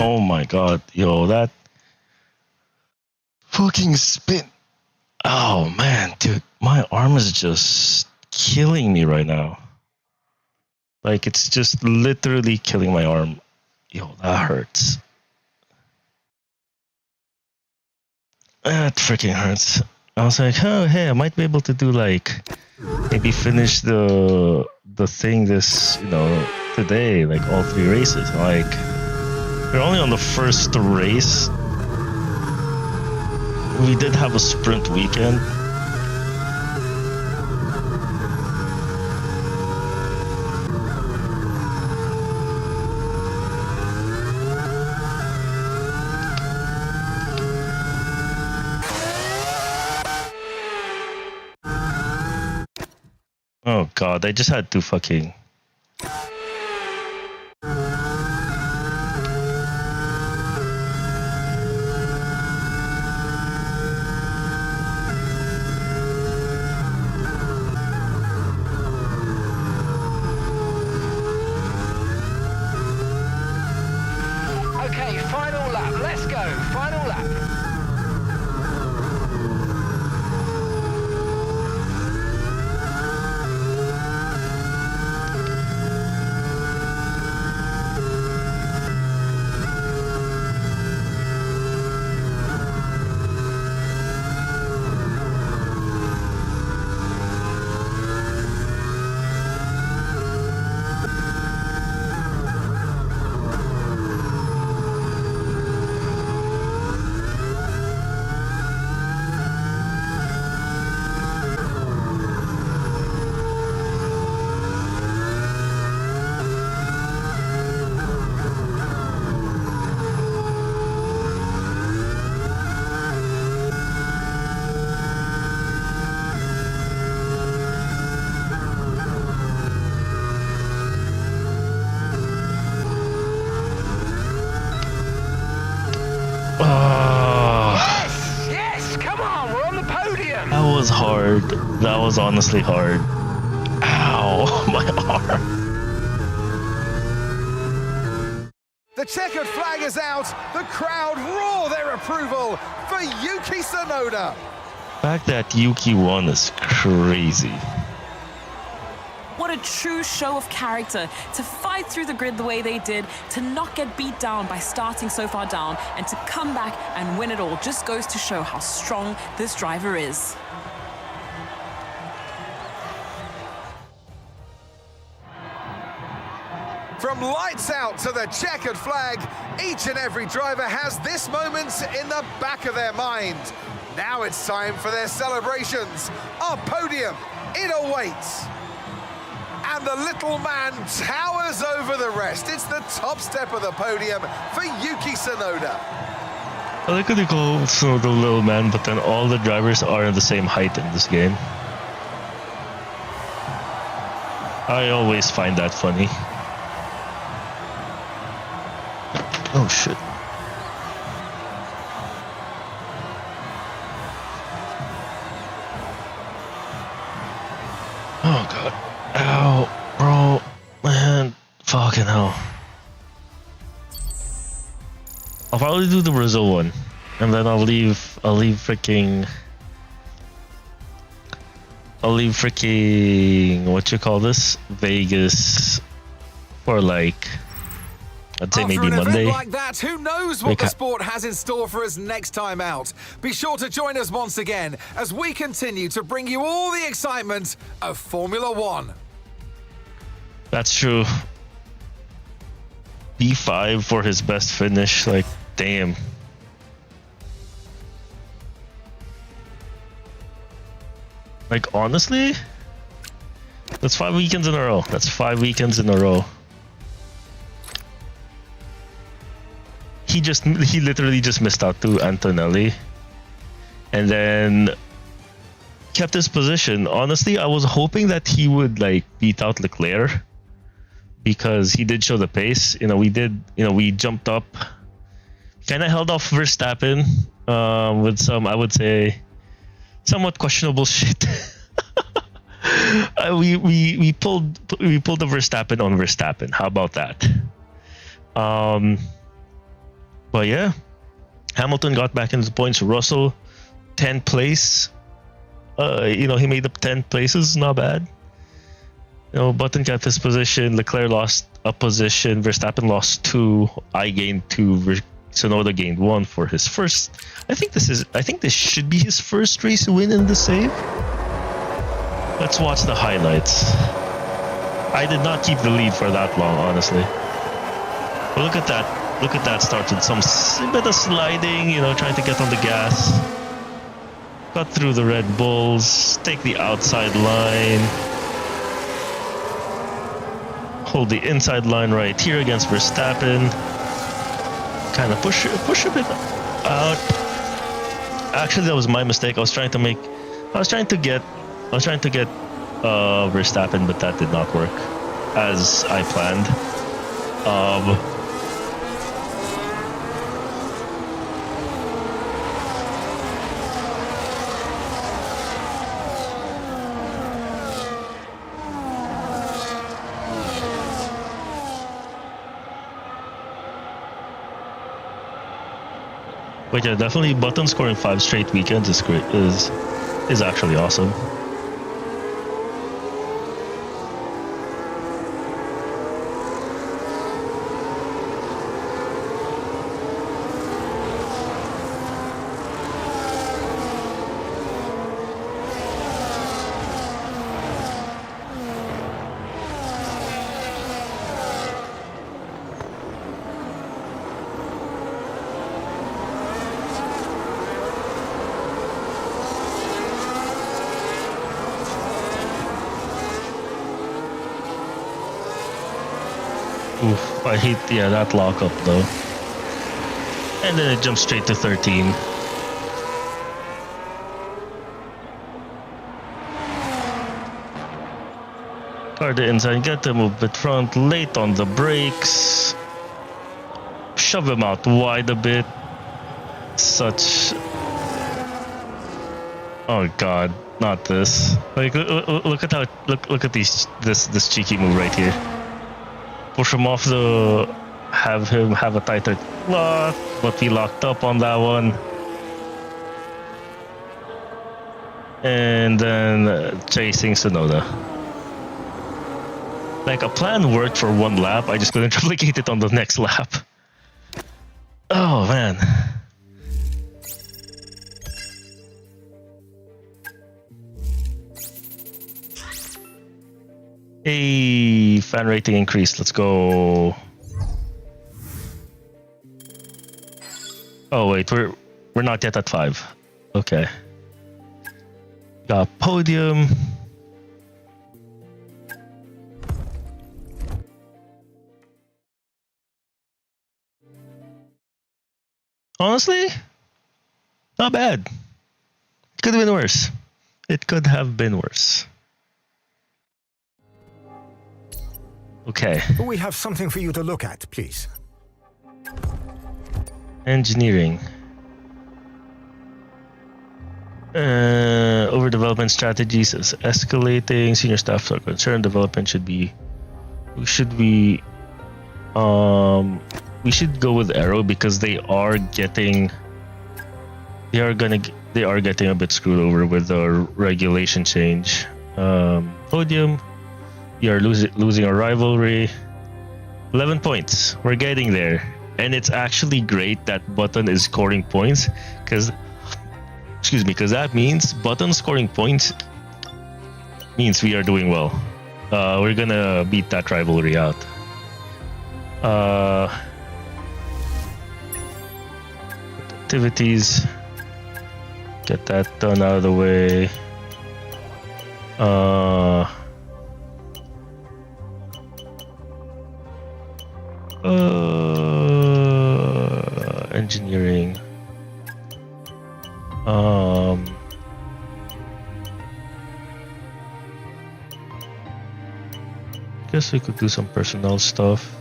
Oh my god, yo, that fucking spin. Oh man, dude, my arm is just killing me right now. Like, it's just literally killing my arm. Yo, that hurts. That freaking hurts. I was like, oh, hey, I might be able to do, like, maybe finish the thing this, today, like all 3 races. Like, we're only on the first race. We did have a sprint weekend. Oh god, I just had to fucking... Okay, final lap. Let's go. Final lap. Yes, yes, come on, we're on the podium. That was hard. That was honestly hard. Ow, my arm. The checkered flag is out. The crowd roar their approval for Yuki Tsunoda. The fact that Yuki won is crazy. What a true show of character to fight through the grid the way they did, to not get beat down by starting so far down, and to come back and win it all just goes to show how strong this driver is. From lights out to the checkered flag, each and every driver has this moment in the back of their mind. Now it's time for their celebrations. Our podium, it awaits. And the little man towers over the rest. It's the top step of the podium for Yuki Tsunoda. I like how they call Tsunoda little man, but then all the drivers are the same height in this game. I always find that funny. Oh shit. Oh god. Ow, bro, man, fucking hell. I'll probably do the Brazil one, and then I'll leave freaking what you call this, Vegas, for like, I'd say maybe After an Monday. event like that, who knows what the sport has in store for us next time out? Be sure to join us once again as we continue to bring you all the excitement of Formula One. That's true. B5 for his best finish, like, damn. Like, honestly, that's 5 weekends in a row. That's 5 weekends in a row. He literally just missed out to Antonelli, and then kept his position. Honestly, I was hoping that he would like beat out Leclerc, because he did show the pace. We jumped up, kind of held off Verstappen with some, I would say, somewhat questionable shit. we pulled the Verstappen on Verstappen. How about that? But yeah, Hamilton got back into the points. Russell, 10th place. He made up 10 places, not bad. Button kept his position. Leclerc lost a position. Verstappen lost 2. I gained 2. Tsunoda gained 1 for his first. I think this should be his first race win in the save. Let's watch the highlights. I did not keep the lead for that long, honestly. But look at that. Look at that start with some bit of sliding, trying to get on the gas. Cut through the Red Bulls, take the outside line. Hold the inside line right here against Verstappen. Kind of push a bit out. Actually, that was my mistake. I was trying to get Verstappen, but that did not work as I planned. But yeah, definitely Button scoring 5 straight weekends is great. Is actually awesome. Oof, I hate that lockup though. And then it jumps straight to 13. Guard the inside, get them a bit front, late on the brakes. Shove him out wide a bit. Oh god, not this. Like look at this cheeky move right here. Push him off have him have a tighter lock, but he locked up on that one. And then chasing Tsunoda. Like a plan worked for 1 lap, I just couldn't replicate it on the next lap. Oh man. Hey, fan rating increased. Let's go. Oh wait, we're not yet at 5. Okay. Got podium. Honestly, not bad. Could have been worse. It could have been worse. Okay. We have something for you to look at, please. Engineering. Overdevelopment strategies is escalating. Senior staff are concerned. Development should be. We should go with Aero because they are getting a bit screwed over with the regulation change. Podium. We are losing a rivalry. 11 points. We're getting there. And it's actually great that Button is scoring points because that means Button scoring points means we are doing well. We're gonna beat that rivalry out. Activities. Get that done out of the way. Engineering. Guess we could do some personnel stuff.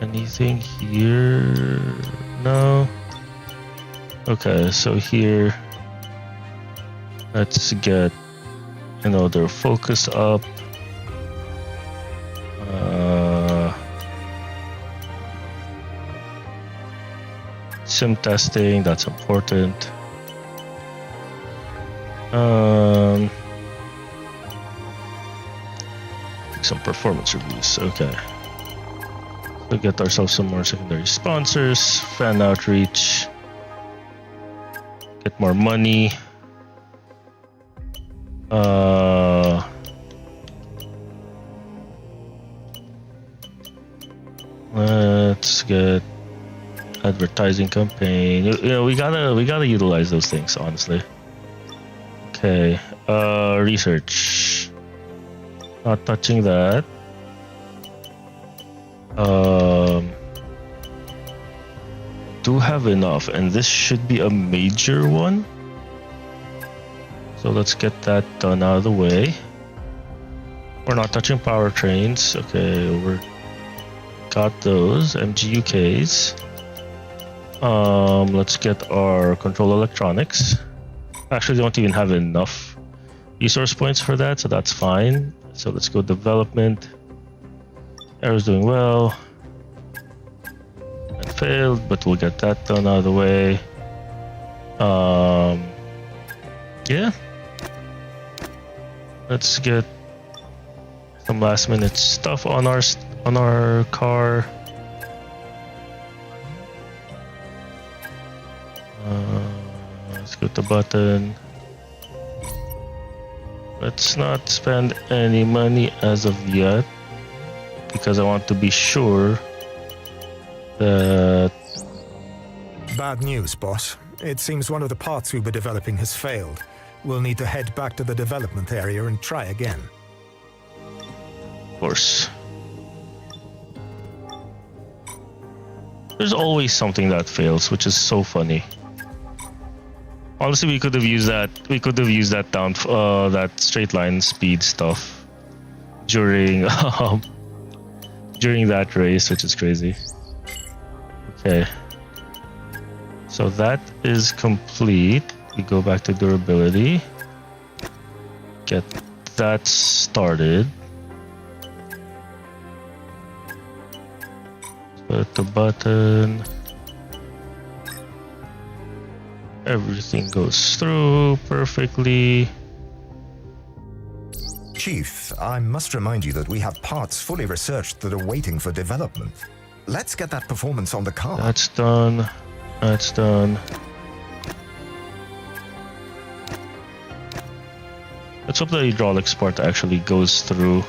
Anything here? No. Okay, so here, let's get their focus up. Sim testing, that's important. Some performance reviews, okay. We'll get ourselves some more secondary sponsors, fan outreach, get more money. Let's get advertising campaign. You know, we gotta utilize those things, honestly. Okay, research. Not touching that. Do have enough, and this should be a major one. So let's get that done out of the way. We're not touching powertrains. Okay, we're got those MGUKs. Let's get our control electronics. Actually, don't even have enough resource points for that, so that's fine. So let's go development. Arrow's doing well. That failed, but we'll get that done out of the way. Yeah. Let's get some last minute stuff on our car. Let's go to button. Let's not spend any money as of yet, because I want to be sure that... Bad news, boss. It seems one of the parts we were developing has failed. We'll need to head back to the development area and try again. Of course. There's always something that fails, which is so funny. Honestly, we could have used that. We could have used that down, that straight line speed stuff during during that race, which is crazy. Okay, so that is complete. We go back to durability. Get that started. Put the button. Everything goes through perfectly. Chief, I must remind you that we have parts fully researched that are waiting for development. Let's get that performance on the car. That's done. That's done. Let's hope the hydraulics part actually goes through.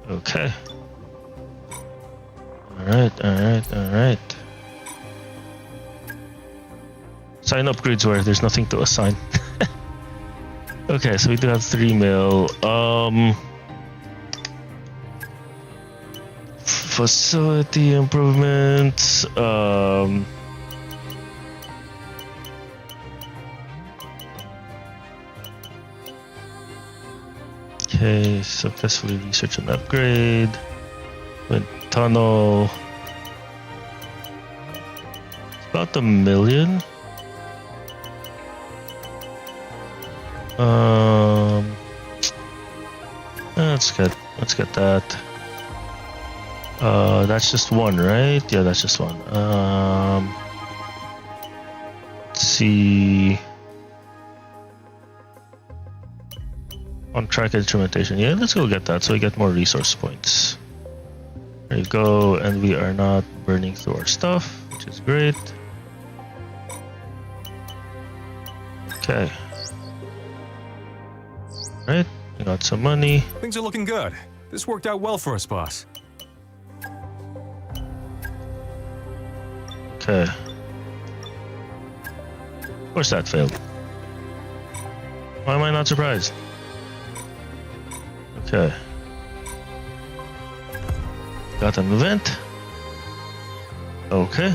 Okay. Alright. Sign upgrades where there's nothing to assign. Okay, so we do have 3 mil. Facility improvements. Okay, successfully research and upgrade. Wind tunnel. It's about $1 million. Let's get that. That's just one, right? Yeah, that's just one. Let's see. On track instrumentation. Yeah, let's go get that so we get more resource points. There you go, and we are not burning through our stuff, which is great. Okay. Right, we got some money. Things are looking good. This worked out well for us, boss. Okay. Of course that failed. Why am I not surprised? Okay. Got an event. Okay.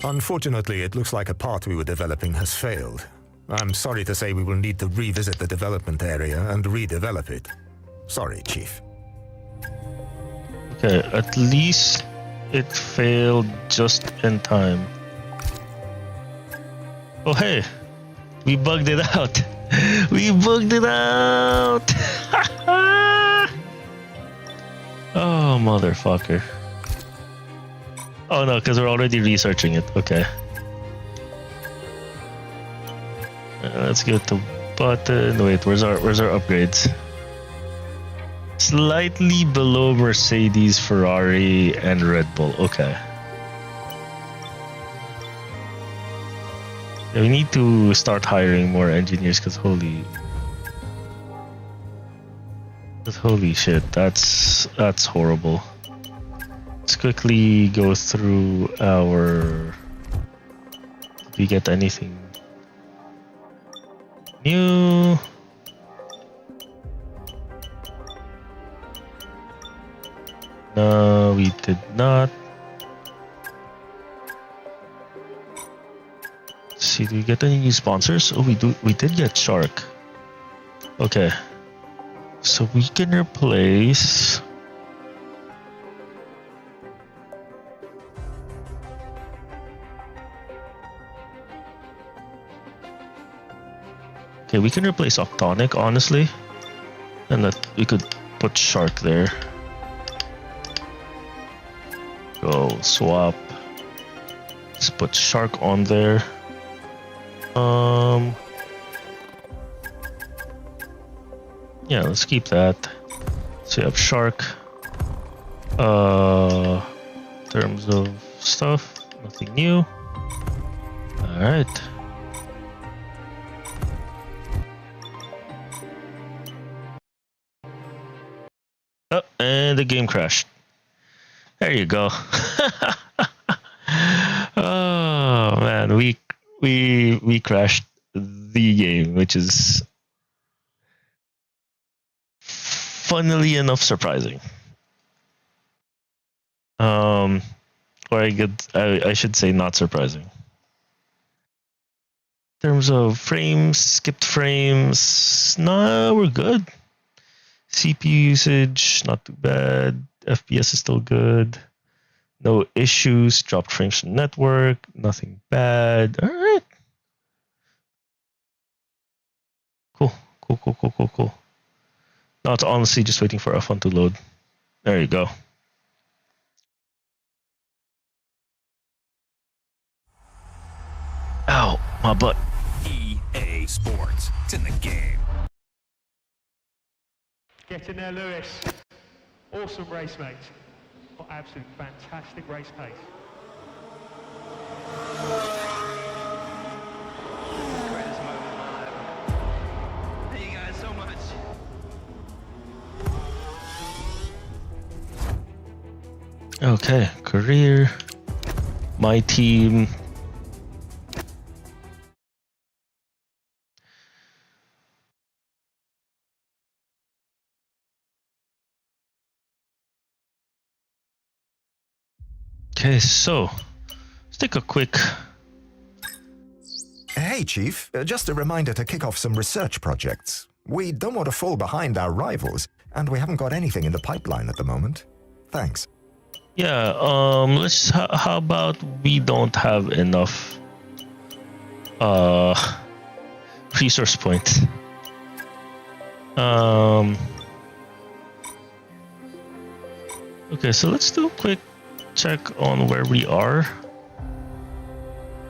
Unfortunately, it looks like a part we were developing has failed. I'm sorry to say we will need to revisit the development area and redevelop it. Sorry, Chief. Okay, at least it failed just in time. Oh hey, we bugged it out. We booked it out. Oh, motherfucker. Oh no, because we're already researching it. Okay. Let's get the button. Wait, where's our upgrades? Slightly below Mercedes, Ferrari, and Red Bull. Okay. Yeah, we need to start hiring more engineers because holy shit, that's horrible. Let's quickly go through our. Did we get anything new? No, we did not. Let's see, did we get any new sponsors? Oh, we did get Shark. Okay. So we can replace. Okay, we can replace Octonic, honestly. And we could put Shark there. Go swap. Let's put Shark on there. Yeah, let's keep that. So we have Shark. In terms of stuff, nothing new. Alright. Oh, and the game crashed. There you go. Oh man, we crashed the game, which is funnily enough surprising. Or I should say not surprising. In terms of frames, skipped frames, no, we're good. CPU usage, not too bad. FPS is still good. No issues. Dropped frames from network. Nothing bad. All right. Cool. Now it's honestly just waiting for F1 to load. There you go. Ow, my butt. EA Sports. It's in the game. Get in there, Lewis. Awesome race, mate. Absolute fantastic race pace. Greatest moment of my life. Thank you guys so much. Okay, career. MyTeam. Okay, so let's take a quick. Hey, Chief. Just a reminder to kick off some research projects. We don't want to fall behind our rivals, and we haven't got anything in the pipeline at the moment. Thanks. Yeah, how about we don't have enough resource points. Okay, so let's do a quick check on where we are.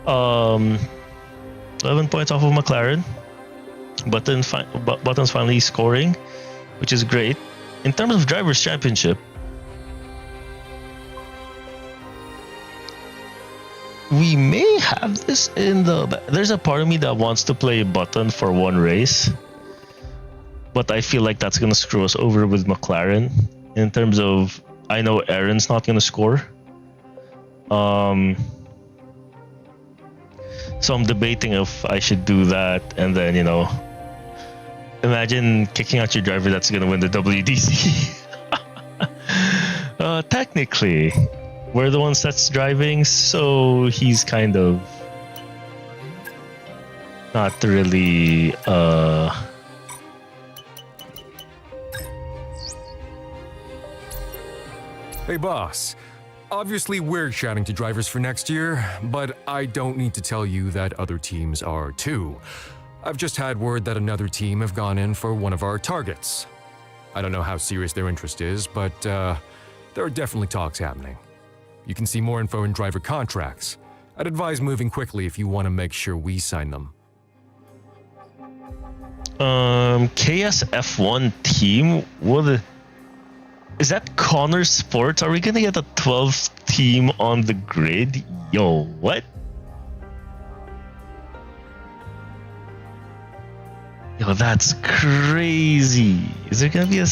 11 points off of McLaren. Button's finally scoring, which is great. In terms of Drivers' Championship, we may have this in the... There's a part of me that wants to play Button for one race, but I feel like that's going to screw us over with McLaren. In terms of, I know Aaron's not going to score. So I'm debating if I should do that, and then, you know, imagine kicking out your driver that's going to win the WDC. Technically, we're the ones that's driving, so he's kind of not really Hey boss, obviously we're chatting to drivers for next year, but I don't need to tell you that other teams are too. I've just had word that another team have gone in for one of our targets. I don't know how serious their interest is, but there are definitely talks happening. You can see more info in driver contracts. I'd advise moving quickly if you want to make sure we sign them. KSF1 team? Is that Connor Sports? Are we gonna get a 12th team on the grid? Yo, what? Yo, that's crazy. Is there gonna be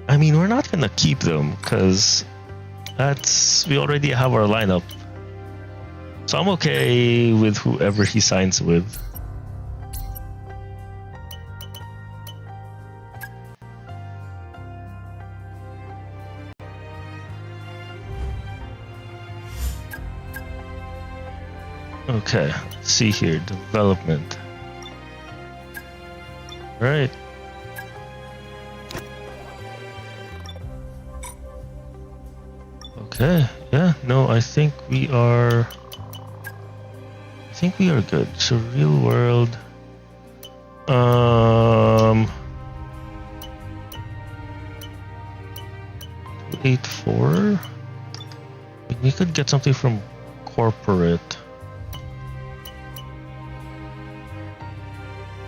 I mean, we're not gonna keep them because we already have our lineup. So I'm okay with whoever he signs with. Okay, let's see here. Development. Right. Okay, yeah, no, I think we are good. So real world. 284. We could get something from corporate.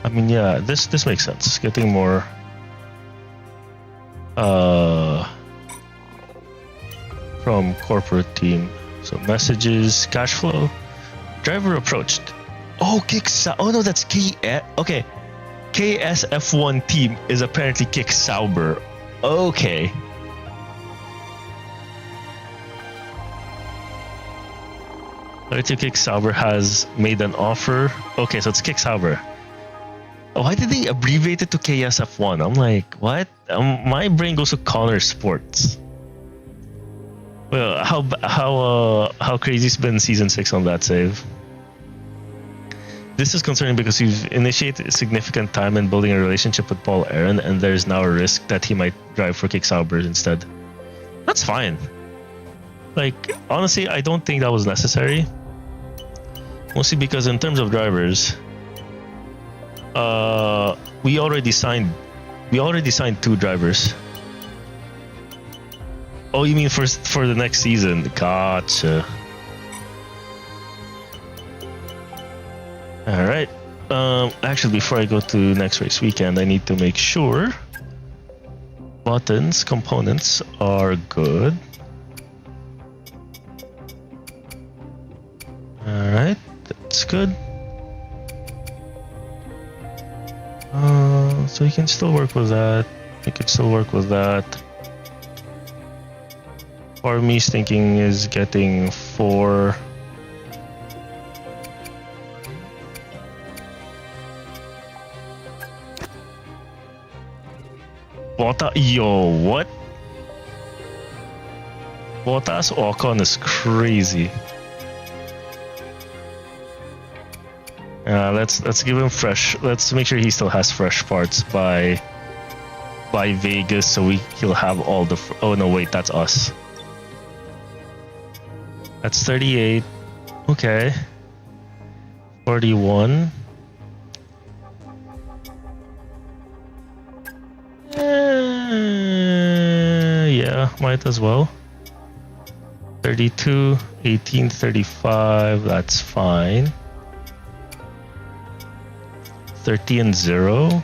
I mean, yeah, this makes sense. Getting more from corporate team. So messages, cash flow, driver approached. Oh, oh no, that's okay. KSF1 team is apparently Kick Sauber. Okay. Kick Sauber has made an offer. Okay, so it's Kick Sauber. Why did they abbreviate it to KSF1? I'm like, what? My brain goes to Connor Sports. Well, how crazy's been season 6 on that save? This is concerning because you've initiated significant time in building a relationship with Paul Aaron, and there's now a risk that he might drive for Kick Sauber instead. That's fine. Like, honestly, I don't think that was necessary. Mostly because in terms of drivers, we already signed 2 drivers. Oh, you mean for the next season? Gotcha. All right. Actually, before I go to next race weekend, I need to make sure buttons, components are good. All right, that's good. So you can still work with that. You can still work with that. Army's thinking is getting 4. Yo, what? Bottas Ocon is crazy. Let's give him fresh. Let's make sure he still has fresh parts by Vegas, so he'll have all the. Oh no, wait, that's us. That's 38. Okay. 41. Yeah, might as well. 32, 18, 35. That's fine. 30 and 0.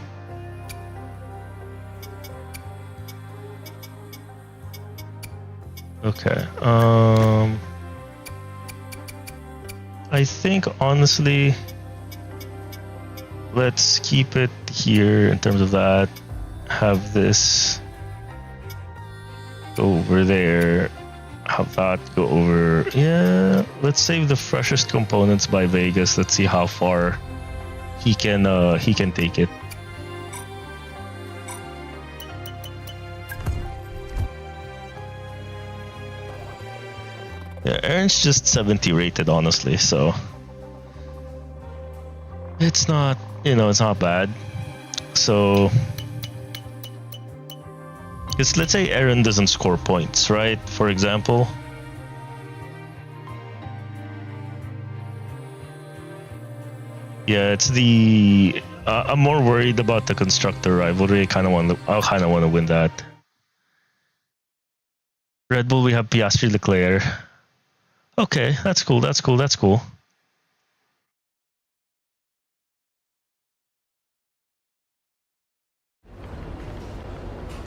Okay. I think honestly, let's keep it here in terms of that. Have this go over there. Have that go over. Yeah, let's save the freshest components by Vegas. Let's see how far he can take it. Yeah, Aaron's just 70 rated, honestly, so it's not, it's not bad. So, because let's say Aaron doesn't score points, right? For example. Yeah, it's the. I'm more worried about the constructor rivalry. I kind of want to win that. Red Bull, we have Piastri, Leclerc. Okay, that's cool. That's cool. That's cool.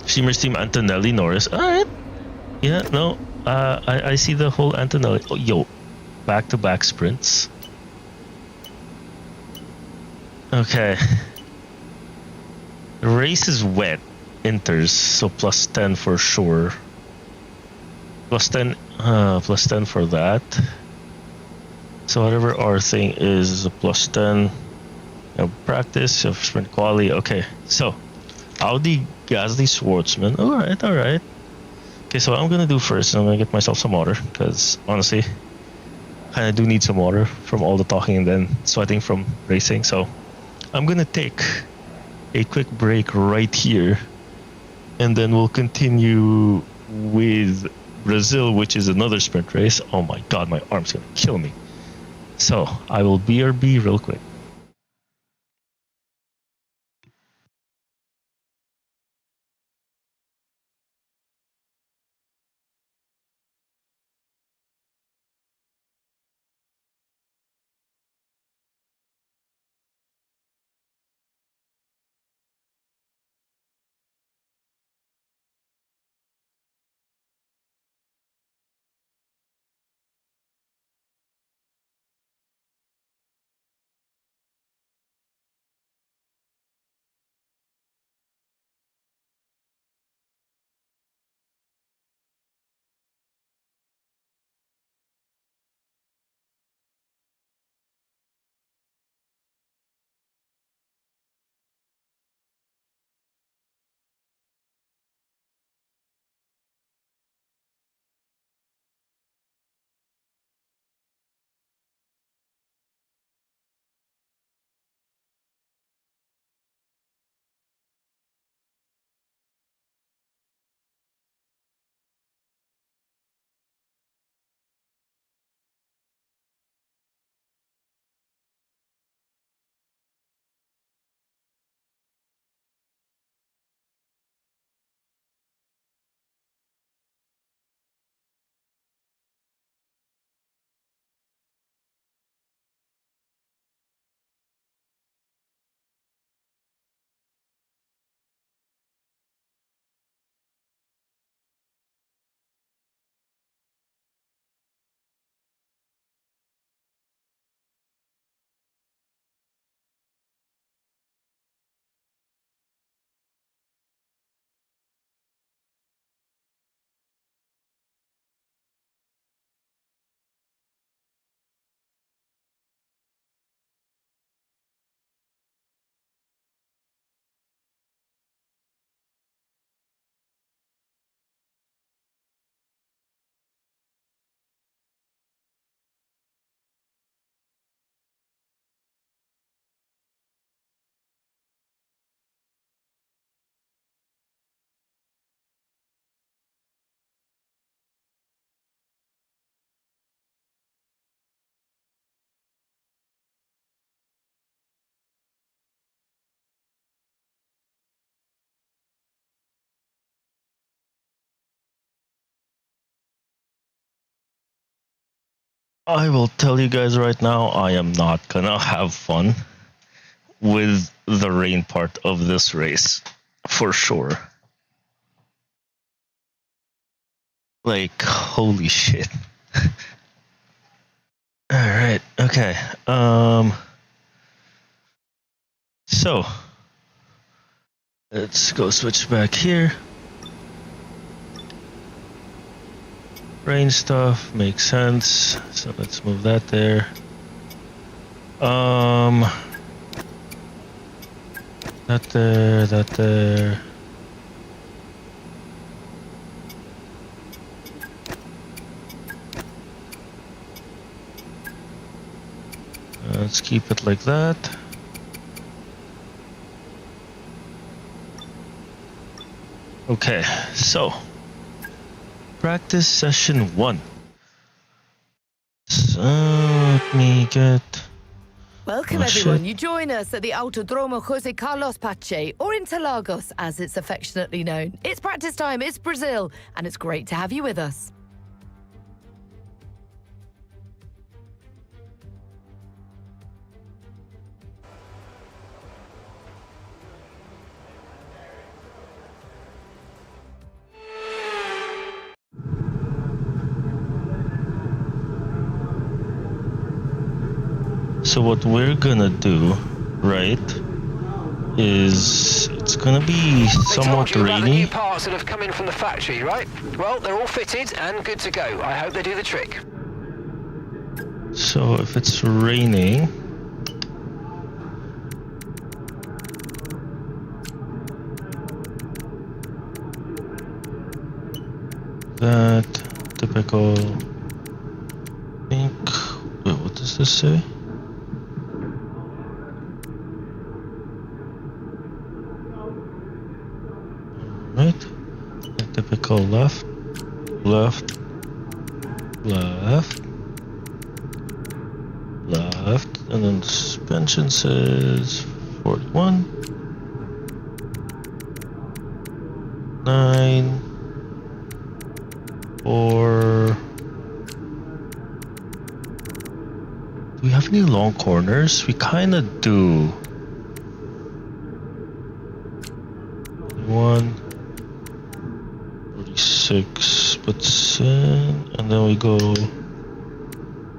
Steamer's team, Antonelli, Norris. All right. Yeah, no. I see the whole Antonelli. Oh, yo, back-to-back sprints. Okay. The race is wet. Inters, so plus 10 for sure. Plus 10 for that. So whatever our thing is a plus 10. You know, practice of sprint quality. Okay, so Audi, Gasly, Schwartzman. All right. Okay, so what I'm gonna do first, I'm gonna get myself some water, because honestly, I do need some water from all the talking and then sweating from racing. So I'm gonna take a quick break right here, and then we'll continue with Brazil, which is another sprint race. Oh my god, my arm's gonna kill me. So I will BRB real quick. I will tell you guys right now, I am not gonna have fun with the rain part of this race, for sure. Like, holy shit. Alright, okay. So, let's go switch back here. Rain stuff makes sense, so let's move that there. That there. Let's keep it like that. Okay, so practice session 1. So let me get Welcome, Oh, everyone. shit. You join us at the Autodromo Jose Carlos Pache, or Interlagos, as it's affectionately known. It's practice time, it's Brazil, and it's great to have you with us. So what we're gonna do, right, is it's gonna be They somewhat told you about the new rainy. parts that have come in from the factory, right? Well, they're all fitted and good to go. I hope they do the trick. So if it's raining, that typical pink. Wait, what does this say? Right, the typical left, left, left, left, and then suspension says 41, 9, 4. Do we have any long corners? We kind of do. 1, 46 puts in, and then we go.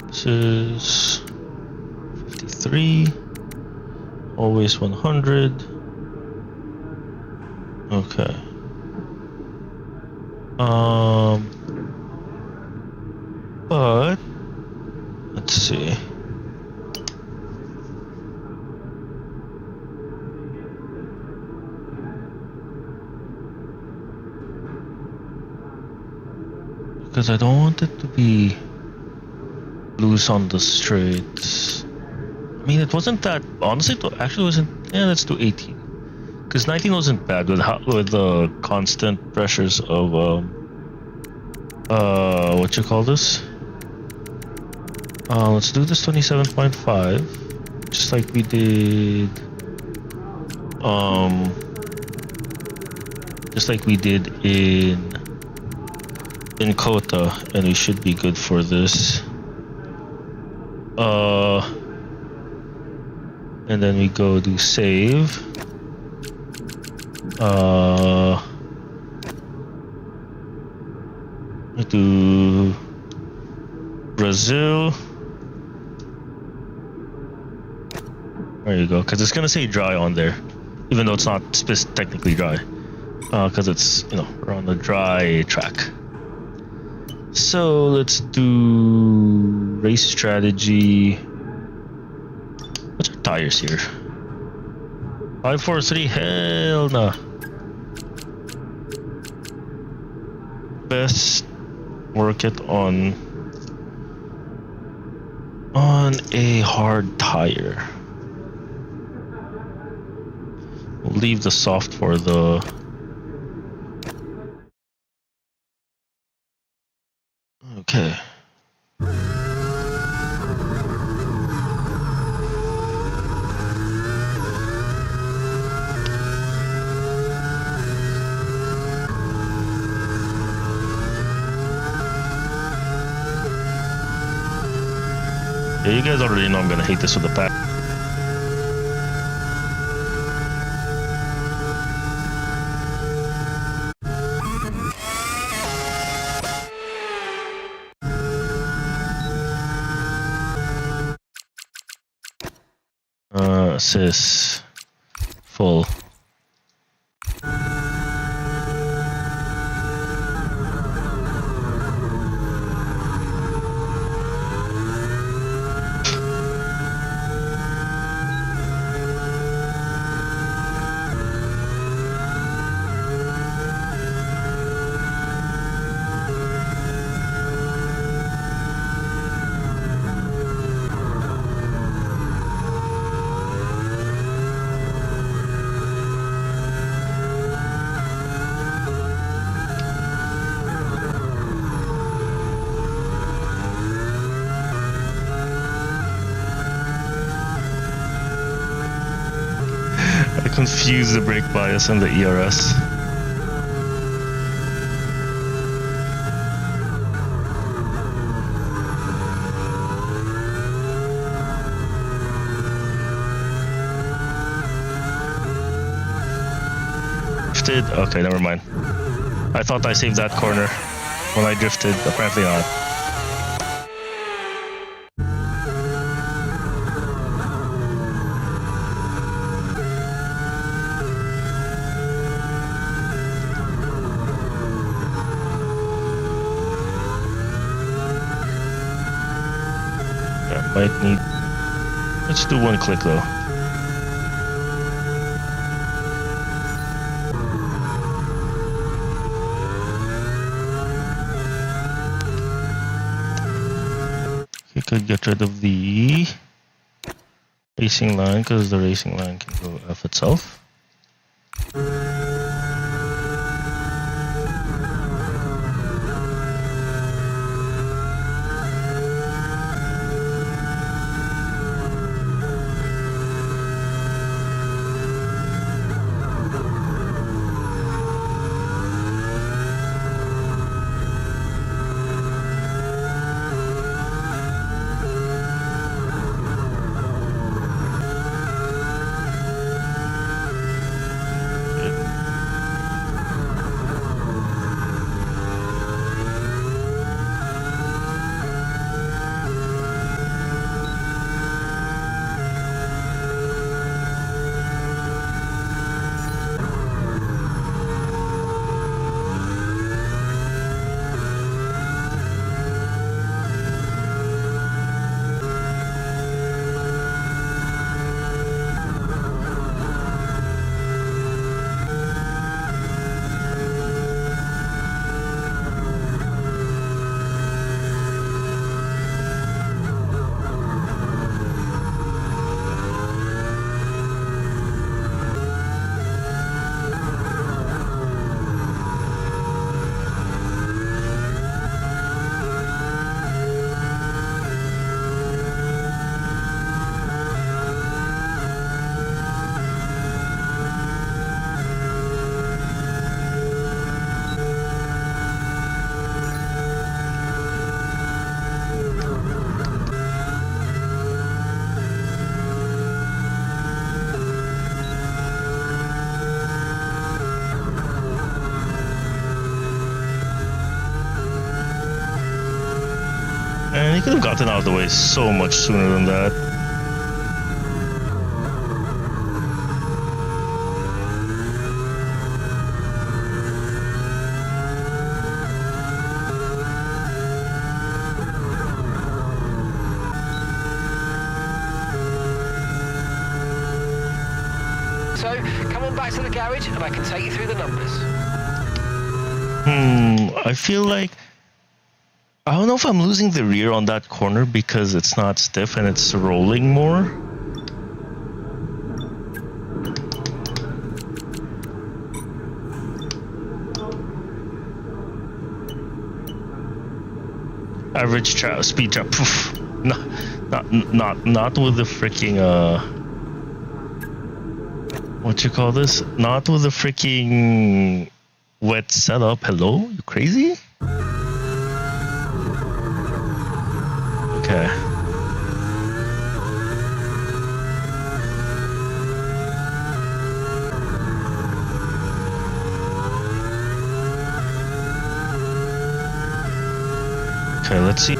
This is 53. Always 100. Okay. But let's see. Because I don't want it to be loose on the straights. I mean, it wasn't that. Honestly, it actually wasn't. Yeah, let's do 18. Because 19 wasn't bad with the constant pressures of what you call this? Let's do this 27.5, just like we did. Just like we did in Kota, and we should be good for this. And then we go do save. We do Brazil. There you go, because it's gonna say dry on there, even though it's not technically dry, because it's, you know, we're on the dry track. So let's do race strategy. What's our tires here? 543. Hell nah. Best work it on a hard tire. We'll leave the soft for the. Okay. Yeah, you guys already know I'm gonna hate this with the pack. Assist full. I confuse the brake bias and the ERS. Drifted? Okay, never mind. I thought I saved that corner when I drifted. Apparently not. Yeah, might need... Let's do one click though. You could get rid of the racing line because the racing line can go F itself. And he could have gotten out of the way so much sooner than that. So, come on back to the garage and I can take you through the numbers. I feel like... I don't know if I'm losing the rear on that corner because it's not stiff and it's rolling more. Average speed trap. Not with the freaking what you call this? Not with the freaking wet setup. Hello? You crazy? Okay. Okay, let's see.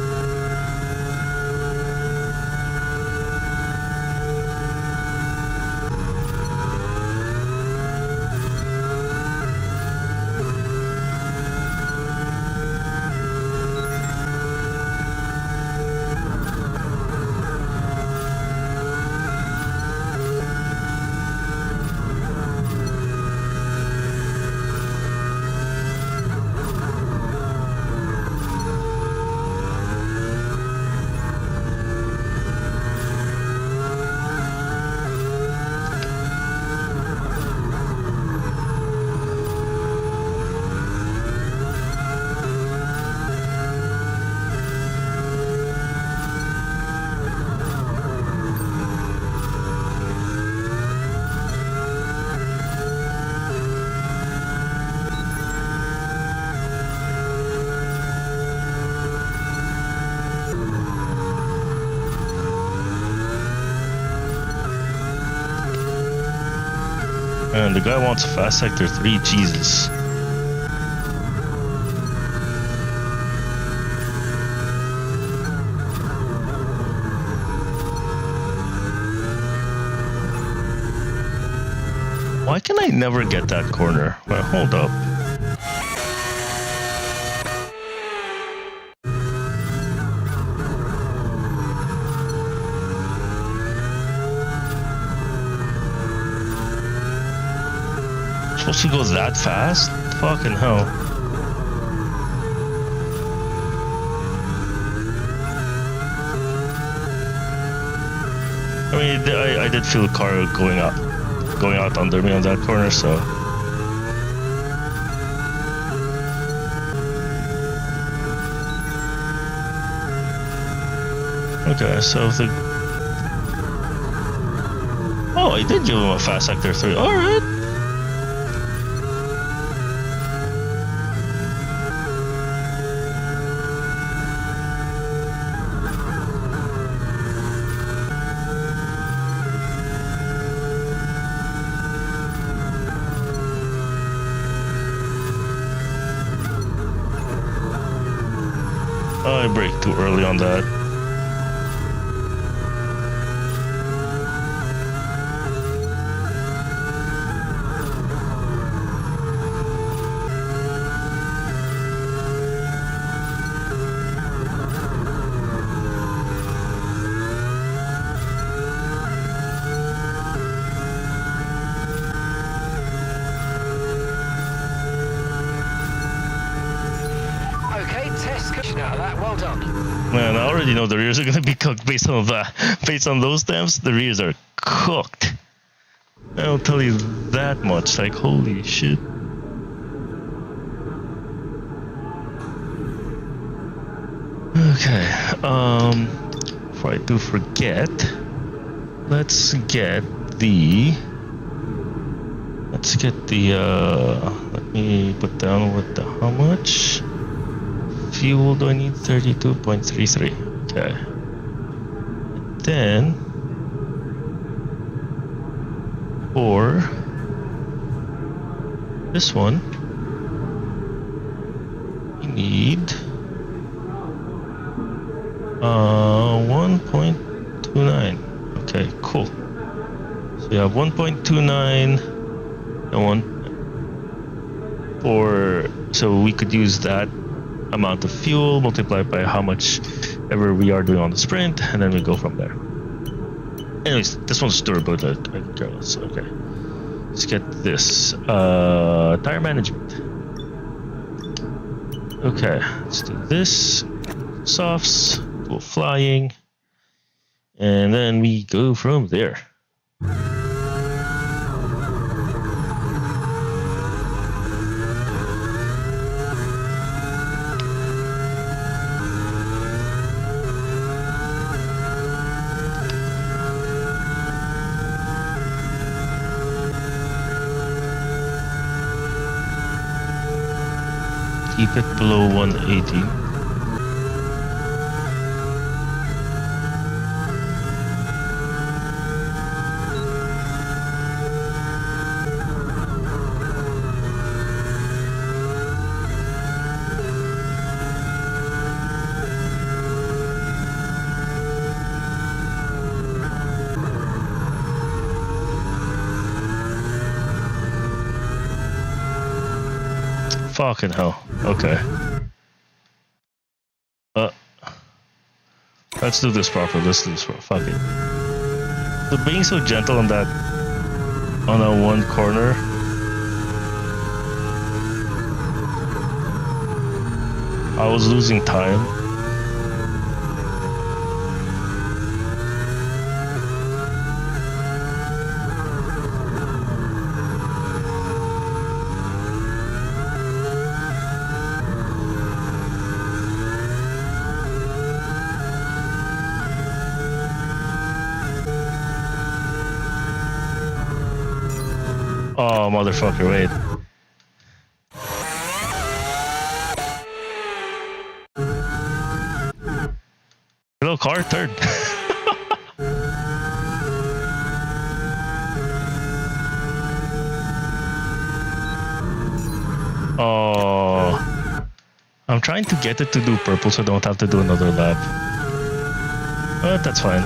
And the guy wants fast sector 3, Jesus. Why can I never get that corner? Well, hold up. Supposed to go that fast? Fucking hell. I mean, I did feel the car going out under me on that corner, so. Okay, so if the... Oh, I did give him a fast sector 3. Alright. I braked too early on that. Okay, test out of that. Well done. Man, I already know the rears are gonna be cooked based on that. Based on those temps, the rears are cooked. I'll tell you that much. Like, holy shit. Okay. Before I do forget, let's get the. Let me put down what the how much. Fuel do I need? 32.33. Okay. And then for this one, we need 1.29. Okay, cool. So you have 1.29 and one for, so we could use that amount of fuel multiplied by how much ever we are doing on the sprint, and then we go from there. Anyways, this one's durability. I can care less. Okay, let's get this tire management. Okay, let's do this. Softs, go flying, and then we go from there. Keep it below 180. Fucking hell. Okay. Let's do this proper. Let's do this proper. Fuck it. So being so gentle on that, on that one corner. I was losing time. Oh, motherfucker, wait. Hello, car, third. Oh, I'm trying to get it to do purple so I don't have to do another lap. But that's fine.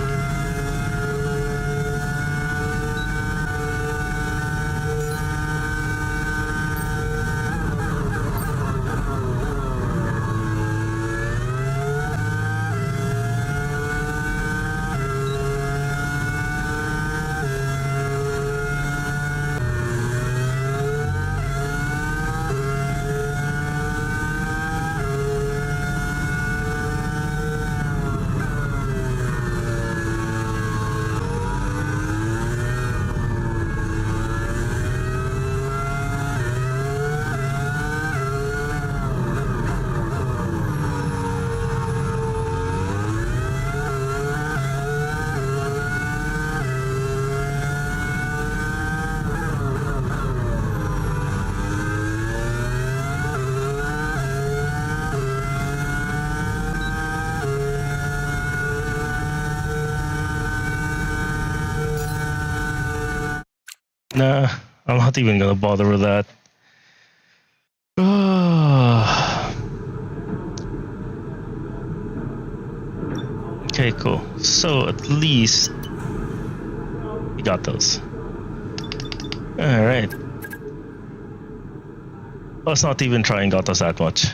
Nah, I'm not even gonna bother with that. Okay, cool. So at least we got those. Alright. Let's not even try and got us that much.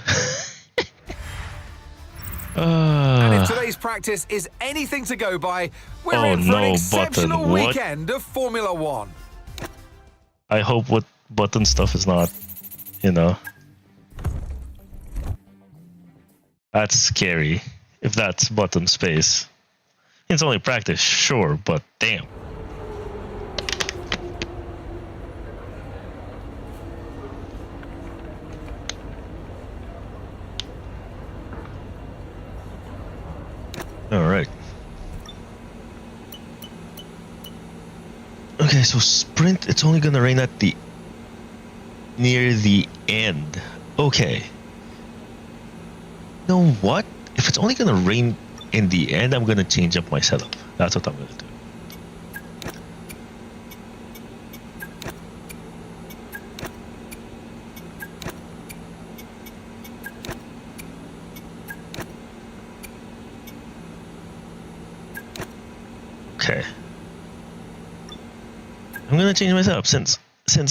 And if today's practice is anything to go by, we're in for an exceptional weekend of Formula One. I hope what button stuff is not, you know. That's scary. If that's button space. It's only practice, sure, but damn. Alright. Okay, so sprint, it's only gonna rain at the near the end. Okay. You know what? If it's only gonna rain in the end, I'm gonna change up my setup. That's what I'm gonna do. Okay. I'm gonna change my setup since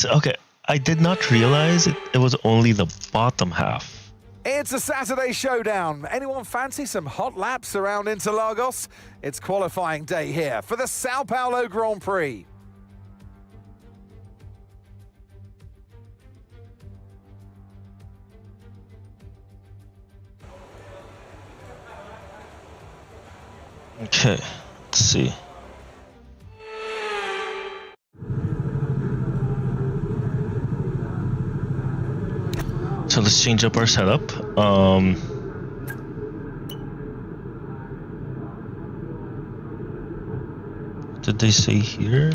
okay, I did not realize it was only the bottom half. It's a Saturday showdown. Anyone fancy some hot laps around Interlagos? It's qualifying day here for the Sao Paulo Grand Prix. Okay, let's see. So let's change up our setup. What did they say here?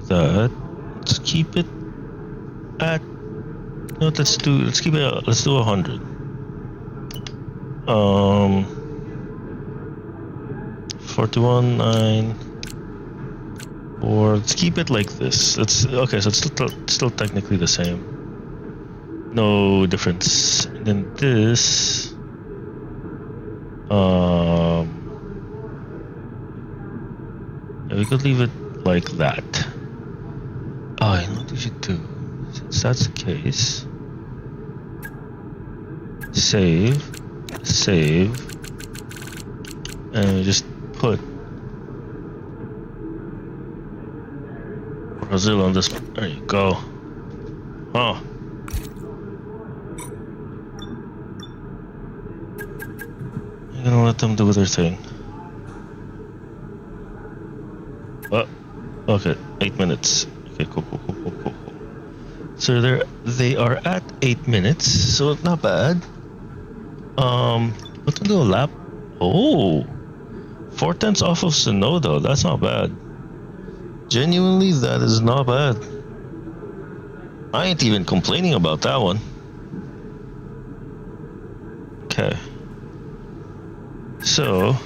That. Let's keep it at. No, let's do 100. 41.9. Or let's keep it like this. It's okay, so it's still technically the same. No difference. And then this. Yeah, we could leave it like that. Oh, you know what we should do? Since that's the case, save, and we just put Brazil on this. There you go. Oh. I'm gonna let them do their thing. Oh, okay, 8 minutes. Okay, cool. So they are at 8 minutes, so not bad. Let them do a lap. Oh, 4/10 off of Sonoda. That's not bad. Genuinely, that is not bad. I ain't even complaining about that one. Okay. So,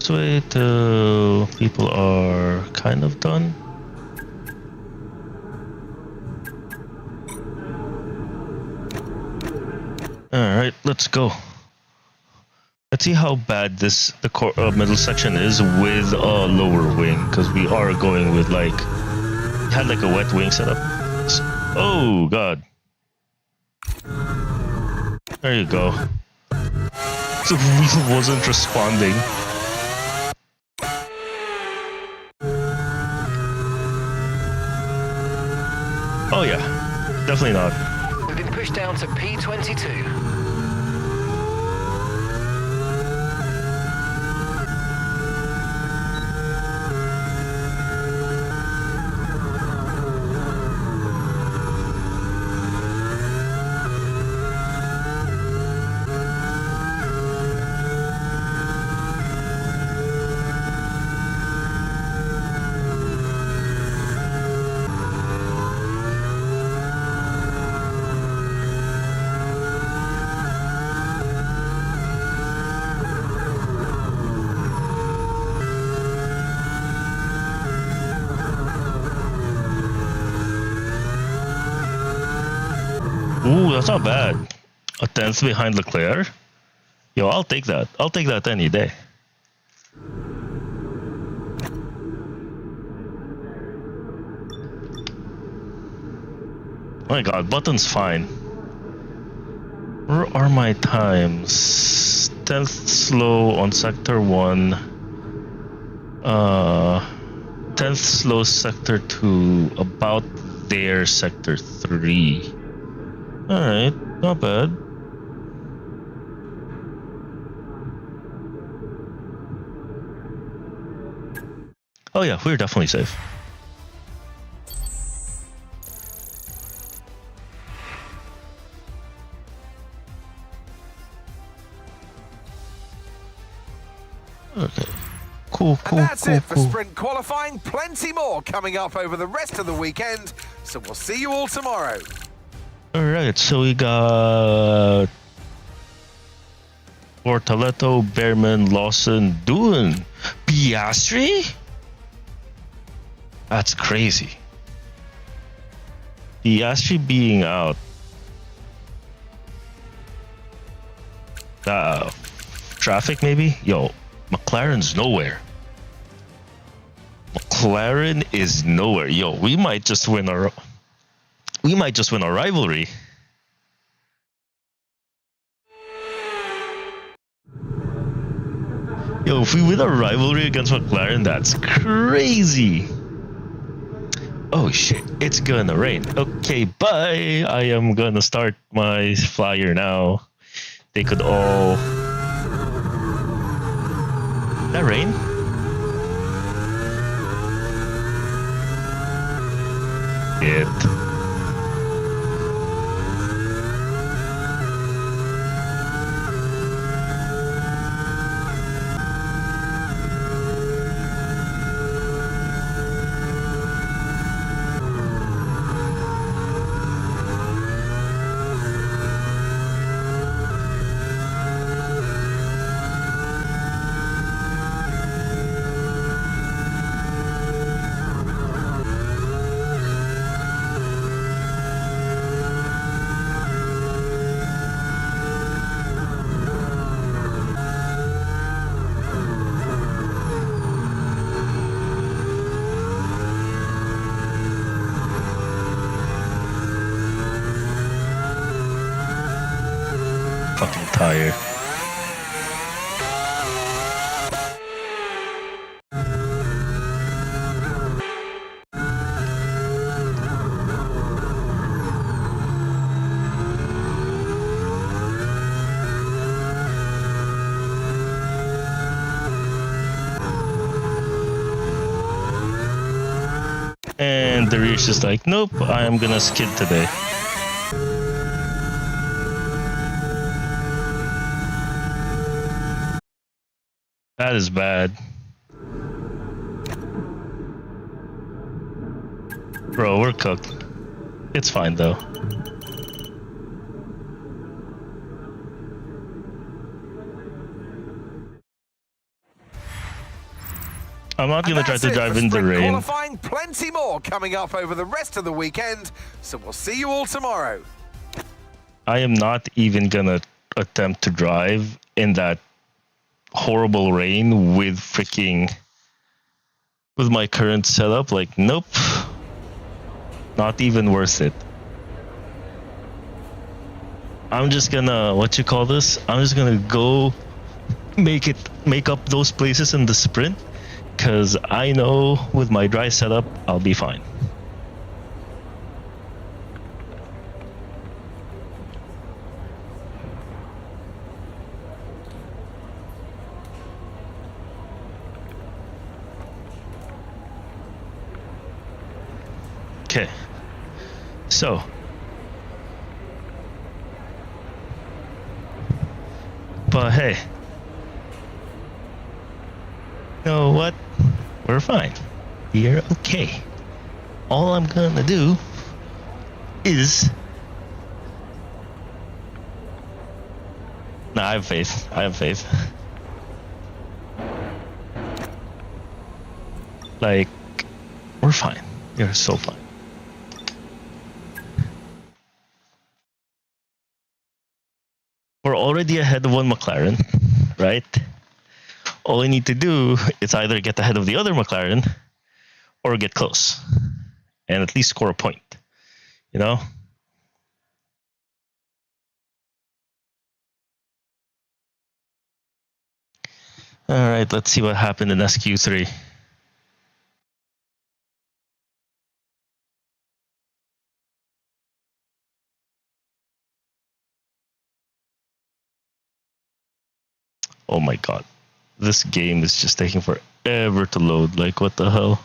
let's wait till people are kind of done. Alright, let's go. Let's see how bad the middle section is with a lower wing, because we are going with like, had like a wet wing setup. Oh god. There you go. The wheel wasn't responding. Oh yeah, definitely not. We've been pushed down to P22. Ooh, that's not bad. A 10th behind Leclerc? Yo, I'll take that. I'll take that any day. My god, Button's fine. Where are my times? 10th slow on sector 1. 10th slow sector 2. About there, sector 3. Alright, not bad. Oh yeah, we're definitely safe. Okay. Cool. And that's it for sprint qualifying. Plenty more coming up over the rest of the weekend. So we'll see you all tomorrow. Alright, so we got Bortoleto, Behrman, Lawson, Doohan, Piastri? That's crazy. Piastri being out. Traffic maybe? Yo, McLaren's nowhere. McLaren is nowhere. Yo, we might just win our rivalry. Yo, if we win a rivalry against McLaren, that's crazy. Oh shit, it's gonna rain. Okay, bye. I am gonna start my flyer now. They could all... That rain? It... fucking tired. And the Reach is like, nope, I am gonna skid today. That is bad. Bro, we're cooked. It's fine though. I'm not going to try that's to it drive for in the sprint rain. qualifying. Plenty more coming up over the rest of the weekend. So we'll see you all tomorrow. I am not even going to attempt to drive in that horrible rain with my current setup. Like, nope. Not even worth it. I'm just gonna, I'm just gonna go make up those places in the sprint, because I know with my dry setup, I'll be fine. Okay, so but hey, you know what? We're fine. We're okay. All I'm gonna do is I have faith. Like, we're fine. We're so fine. We're already ahead of one McLaren, right? All I need to do is either get ahead of the other McLaren or get close and at least score a point, you know? All right, let's see what happened in SQ3. Oh my god. This game is just taking forever to load. Like, what the hell?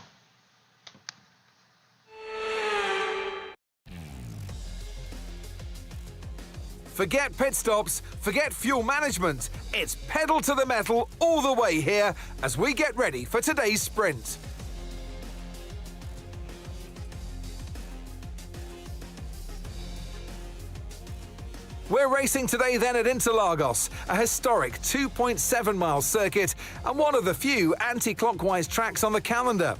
Forget pit stops, forget fuel management. It's pedal to the metal all the way here as we get ready for today's sprint. We're racing today then at Interlagos, a historic 2.7-mile circuit and one of the few anti-clockwise tracks on the calendar.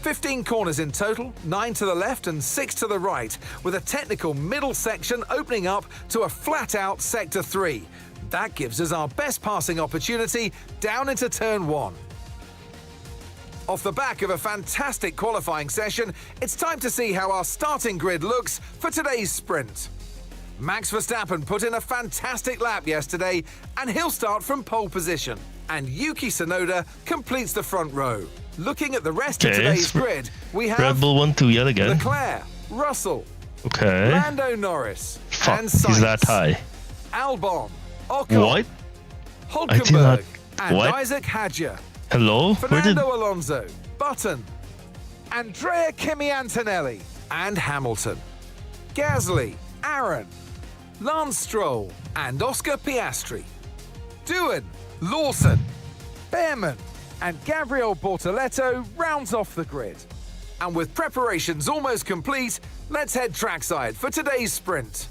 15 corners in total, 9 to the left and 6 to the right, with a technical middle section opening up to a flat-out Sector 3. That gives us our best passing opportunity down into Turn 1. Off the back of a fantastic qualifying session, it's time to see how our starting grid looks for today's sprint. Max Verstappen put in a fantastic lap yesterday, and he'll start from pole position. And Yuki Tsunoda completes the front row. Looking at the rest of today's grid, we have Red Bull 1-2 yet again. Leclerc, Russell, Okay. Lando Norris, Fuck, and he's Sainz, that high. Albon, Ocon, What? Hulkenberg, and what? Isaac Hadjar, Hello? Fernando Alonso, Button, Andrea Kimi Antonelli, and Hamilton, Gasly, Aaron, Lance Stroll, and Oscar Piastri, Doohan, Lawson, Behrman, and Gabriel Bortoletto rounds off the grid. And with preparations almost complete, let's head trackside for today's sprint.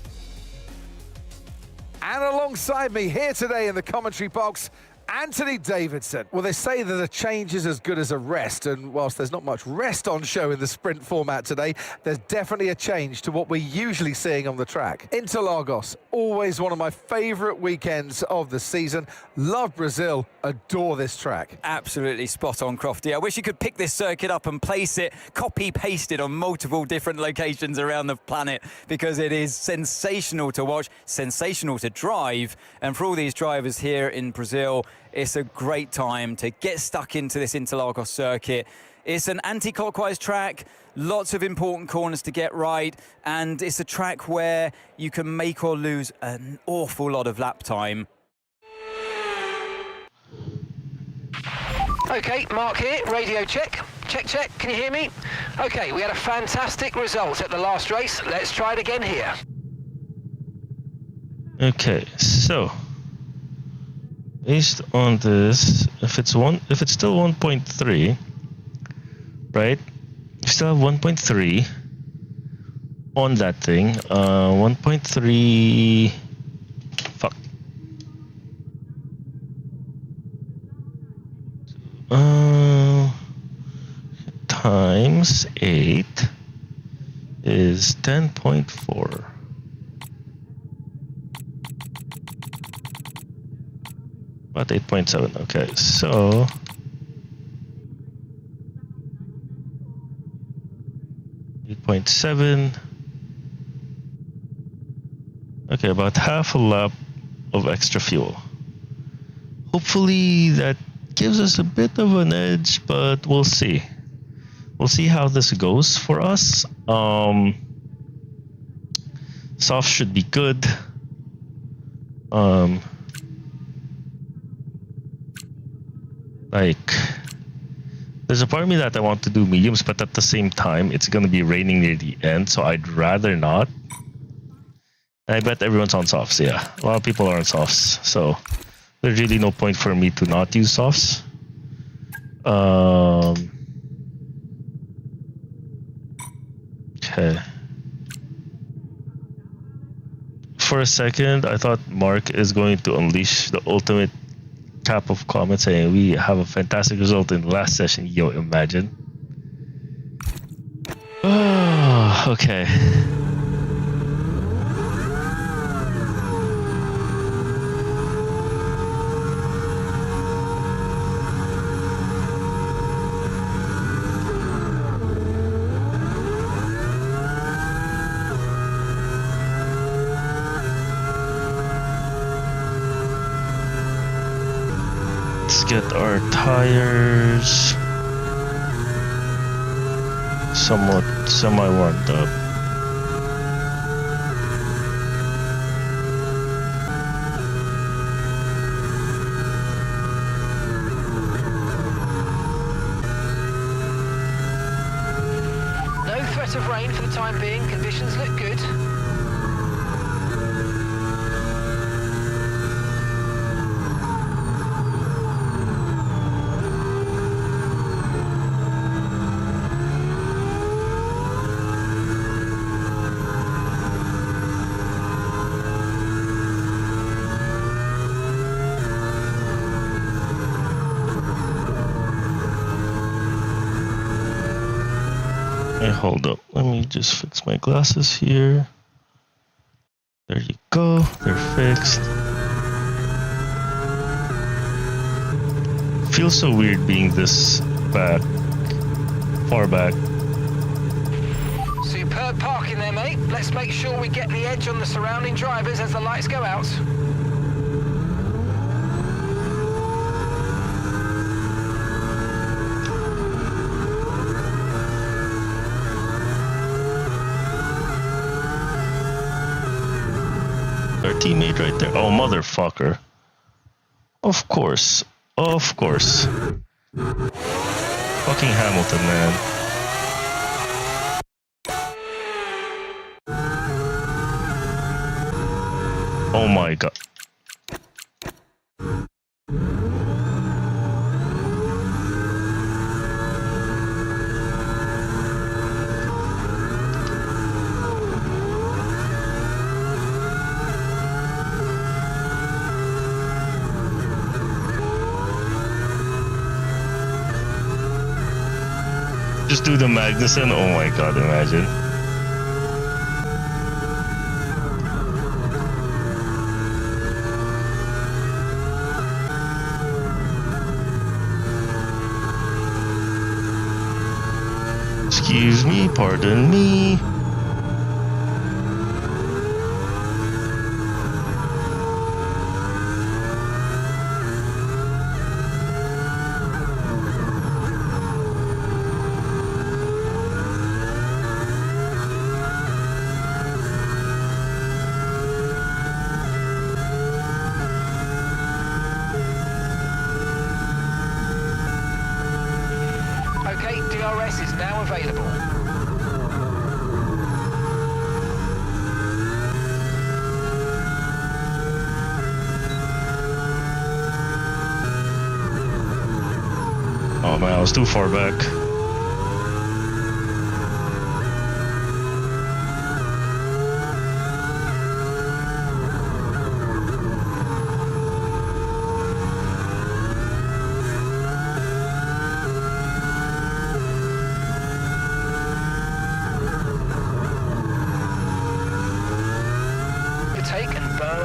And alongside me here today in the commentary box, Anthony Davidson. Well, they say that a change is as good as a rest, and whilst there's not much rest on show in the sprint format today, there's definitely a change to what we're usually seeing on the track. Interlagos, always one of my favourite weekends of the season. Love Brazil, adore this track. Absolutely spot on, Crofty. I wish you could pick this circuit up and place it, copy-paste it on multiple different locations around the planet, because it is sensational to watch, sensational to drive, and for all these drivers here in Brazil, it's a great time to get stuck into this Interlagos circuit. It's an anti-clockwise track, lots of important corners to get right, and it's a track where you can make or lose an awful lot of lap time. Okay, Mark here, radio check. Check, can you hear me? Okay, we had a fantastic result at the last race. Let's try it again here. Okay, so based on this, if it's still 1.3, right? You still have 1.3 on that thing. 1.3. Fuck. times 8 is 10.4. About 8.7. Okay, so 8.7. Okay, about half a lap of extra fuel. Hopefully that gives us a bit of an edge, but we'll see. We'll see how this goes for us. Soft should be good. Like, there's a part of me that I want to do mediums, but at the same time, it's gonna be raining near the end, so I'd rather not. I bet everyone's on softs, yeah. A lot of people are on softs, so there's really no point for me to not use softs. Okay. For a second, I thought Mark is going to unleash the ultimate cap of comments saying we have a fantastic result in the last session. Yo, imagine. Oh, okay. Let's get our tires somewhat semi-warmed up. No threat of rain for the time being. Conditions look good. Hey, hold up. Let me just fix my glasses here. There you go. They're fixed. Feels so weird being this back, far back. Superb parking there, mate. Let's make sure we get the edge on the surrounding drivers as the lights go out. Our teammate right there. Oh, motherfucker. Of course. Of course. Fucking Hamilton, man. Oh my god. Just do the Magnuson. Oh my god, imagine. Excuse me, pardon me. Okay, DRS is now available. Oh man, I was too far back.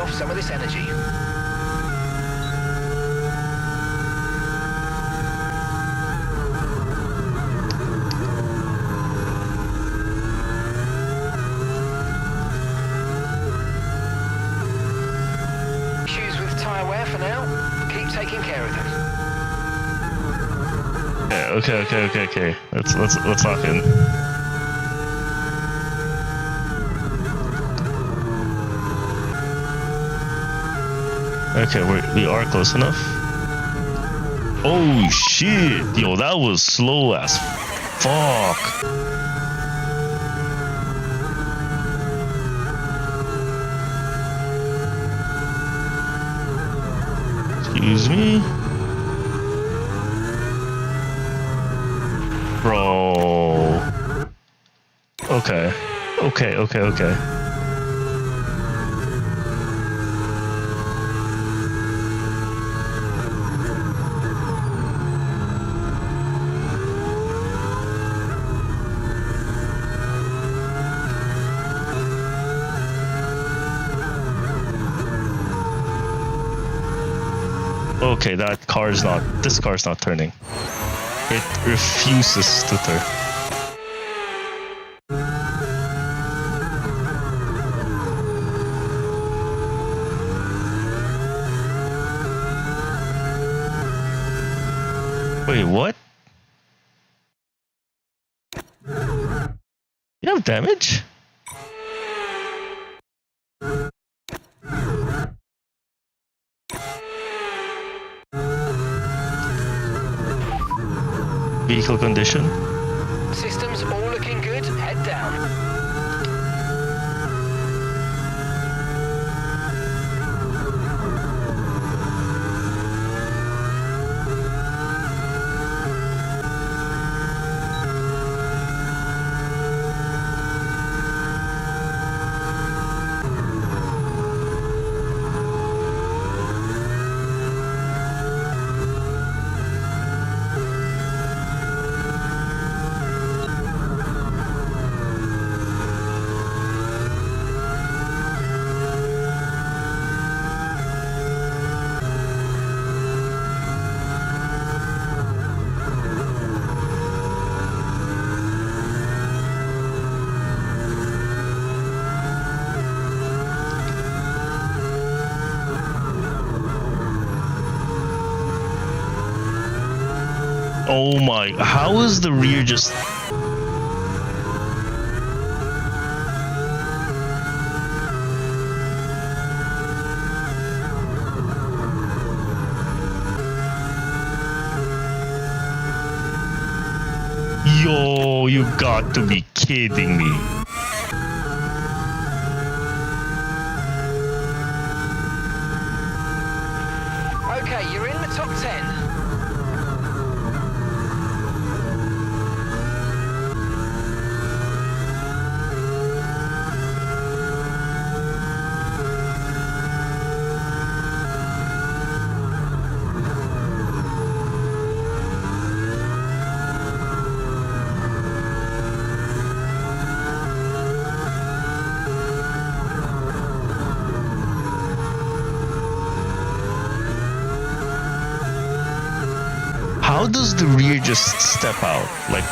yourself some of this energy. Issues with tyre wear for now. Keep taking care of them. Okay. Let's lock in. Okay, we are close enough. Oh shit! Yo, that was slow as fuck. Excuse me. Bro. Okay. Okay, this car's not turning. It refuses to turn. Wait, what? You have damage? Vehicle condition? Systems all looking good. Head down. Oh my, how is the rear just... Yo, you got to be kidding me. Okay, you're in the top 10. How does the rear just step out? Like...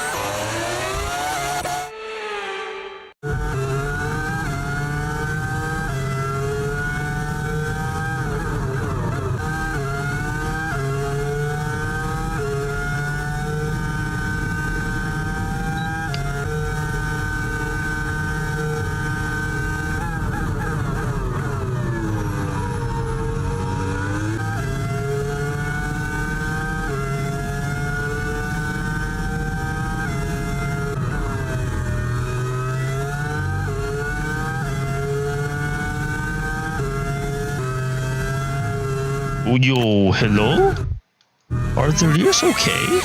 Yo, hello? Are the rears okay?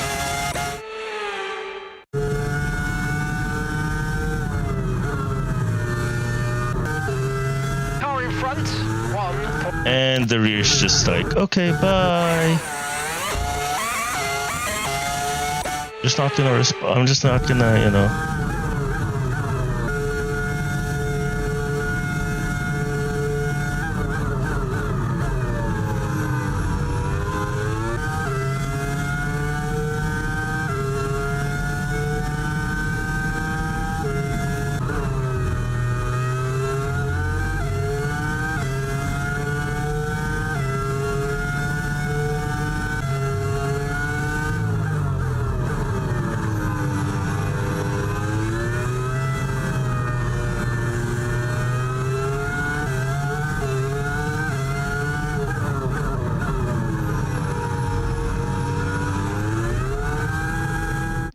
Car in front. One. And the rear's just like, okay, bye. Just not gonna respond. I'm just not gonna, you know.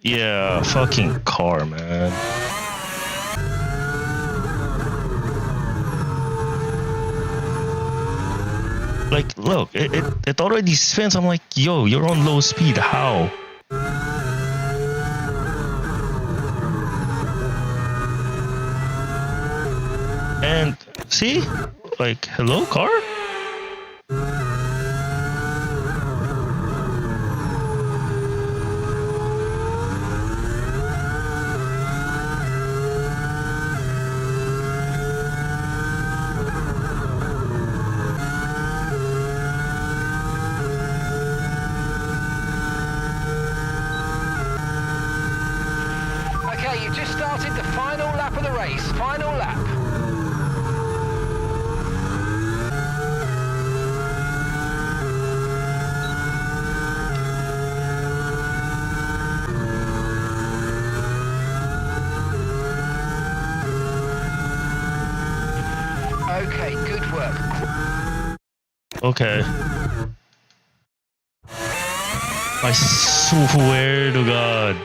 Yeah, fucking car, man. Like, look, it already spins. I'm like, yo, you're on low speed. How? And see, like, hello, car. Okay, you've just started the final lap of the race. Final lap. Okay, good work. Okay. I swear to God.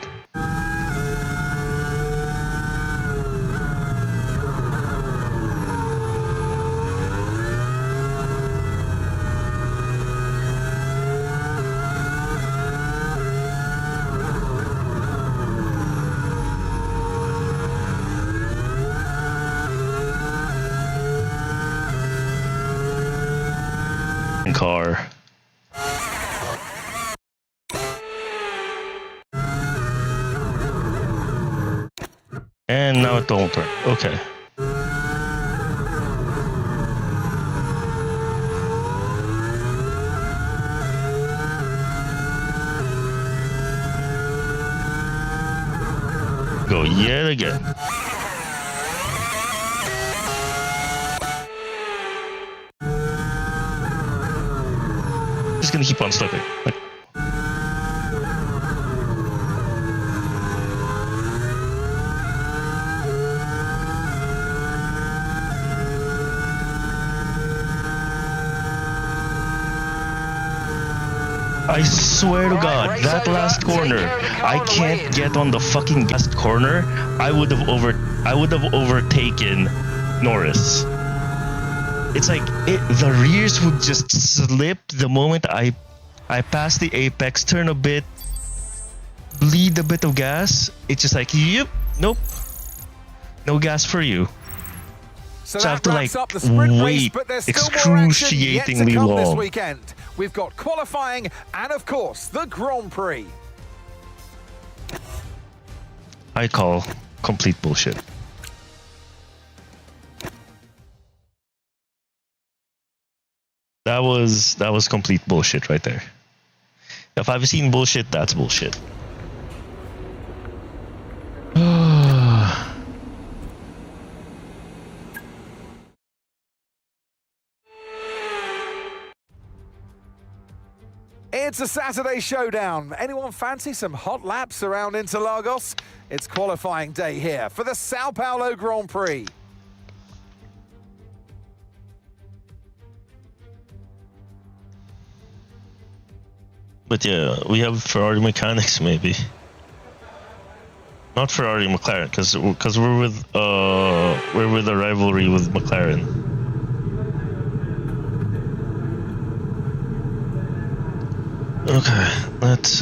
Car. And now it don't turn. Okay. Go yet again. Just gonna keep on slipping. Like, I swear to God, that last corner, I can't get on the fucking last corner. I would have overtaken Norris. It's like the rears would just slip the moment I pass the apex, turn a bit, bleed a bit of gas. It's just like, yep, nope, no gas for you. So I have that to wraps like up the sprint race, wait but there's still more action yet to excruciatingly come this long. weekend. We've got qualifying and, of course, the Grand Prix. I call complete bullshit. That was complete bullshit right there. If I've seen bullshit, that's bullshit. It's a Saturday showdown. Anyone fancy some hot laps around Interlagos? It's qualifying day here for the Sao Paulo Grand Prix. But yeah, we have Ferrari mechanics maybe. Not Ferrari McLaren, because we're with a rivalry with McLaren. Okay, let's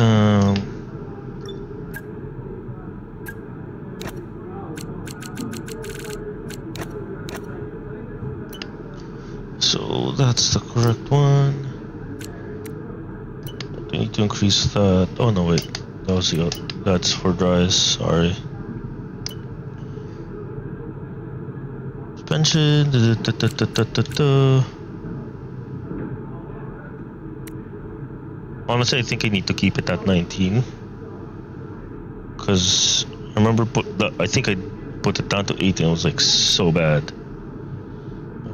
so that's the correct one. I need to increase that. Oh no, wait, that was that's for dries. Sorry. Suspension. Honestly, I think I need to keep it at 19, because I remember I think I put it down to 18. It was like so bad.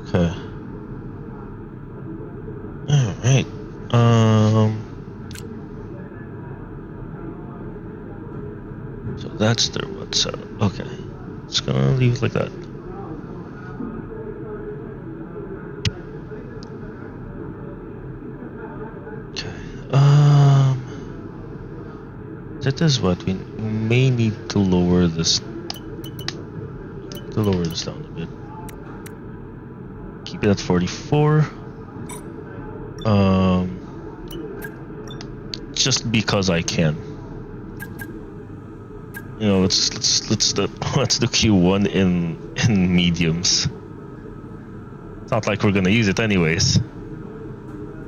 Okay. All right. So that's their what's up. Okay. Just gonna leave it like that. That is what we may need to lower this down a bit. Keep it at 44. Just because I can. You know, let's do Q1 in mediums. It's not like we're gonna use it anyways.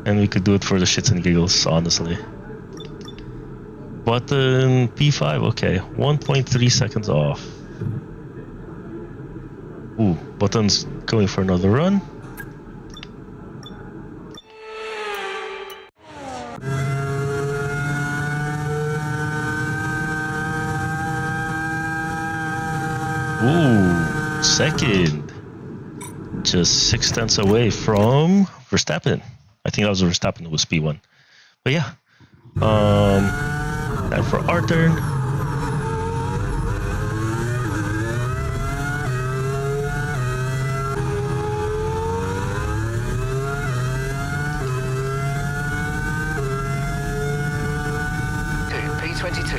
And we could do it for the shits and giggles, honestly. Button P5, okay. 1.3 seconds off. Ooh, button's going for another run. Ooh, second. Just 6 tenths away from Verstappen. I think that was Verstappen who was P1. But yeah. Time for our turn. P22.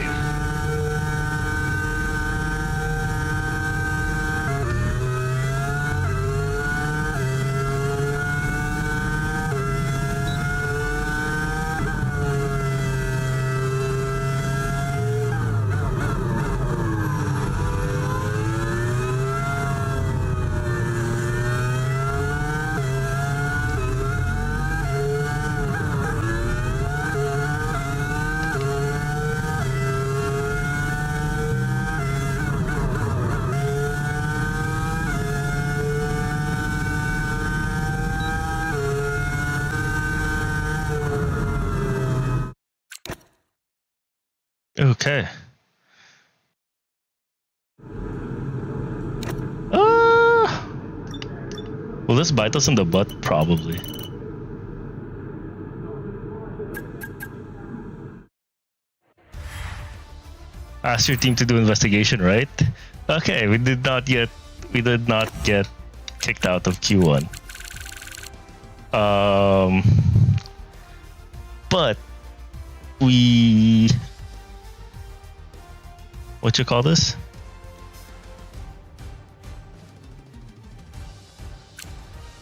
Okay. Will this bite us in the butt? Probably. Ask your team to do investigation, right? Okay, we did not get kicked out of Q1. But we, what you call this?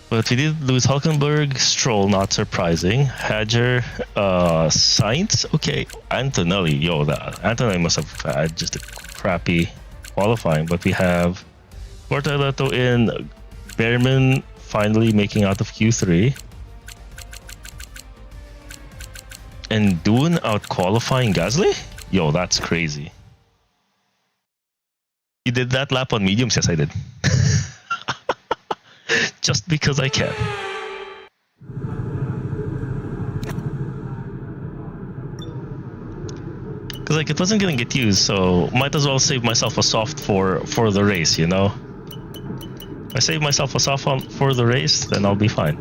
But we did lose Hulkenberg, Stroll, not surprising. Hadger, Sainz, okay. Antonelli, Antonelli must have had just a crappy qualifying. But we have Bortoletto in, Behrman finally making out of Q3. And Dune out qualifying Gasly? Yo, that's crazy. You did that lap on mediums? Yes, I did. Just because I can. Because like it wasn't gonna get used, so might as well save myself a soft for the race, you know? If I save myself a soft for the race, then I'll be fine.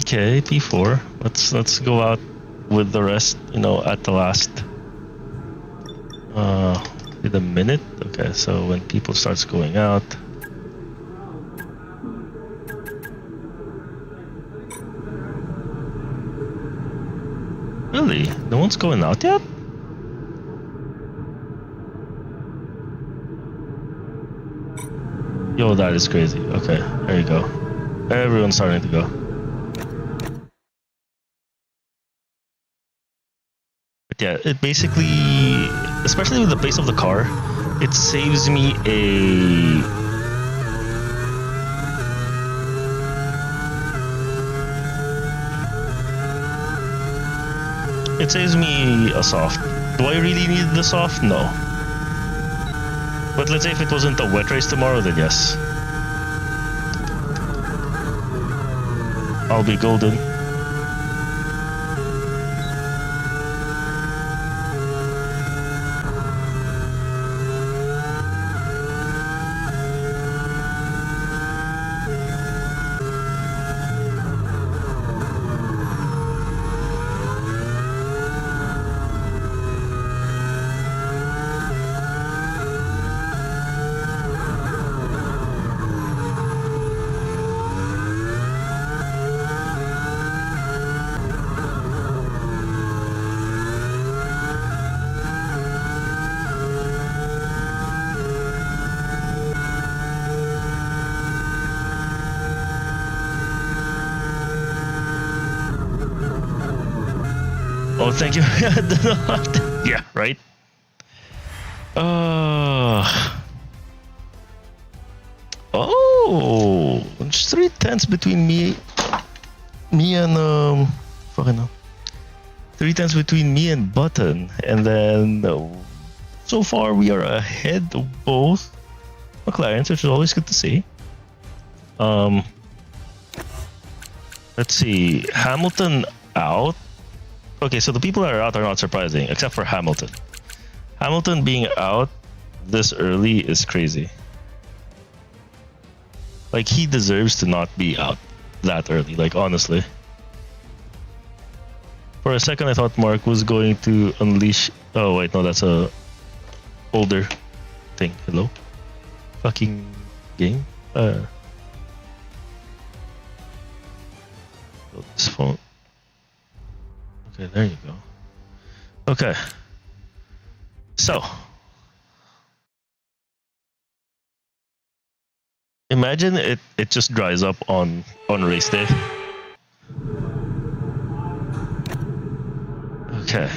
Okay, P4. Let's go out with the rest, you know, at the last with a minute. Okay, so when people starts going out. Really? No one's going out yet? Yo, that is crazy. Okay, there you go. Everyone's starting to go. Yeah, it basically, especially with the pace of the car, it saves me a soft. Do I really need the soft? No. But let's say if it wasn't a wet race tomorrow, then yes. I'll be golden. Oh, thank you. Yeah, right. Oh, it's 3/10 between me and fucking hell. 3/10 between me and Button, and then so far we are ahead of both McLarens, which is always good to see. Let's see, Hamilton out. Okay, so the people that are out are not surprising, except for Hamilton. Hamilton being out this early is crazy. Like, he deserves to not be out that early, like, honestly. For a second, I thought Mark was going to unleash... Oh, wait, no, that's a older thing. Hello? Fucking game? This phone. Okay, there you go. Okay. So. Imagine it just dries up on race day. Okay.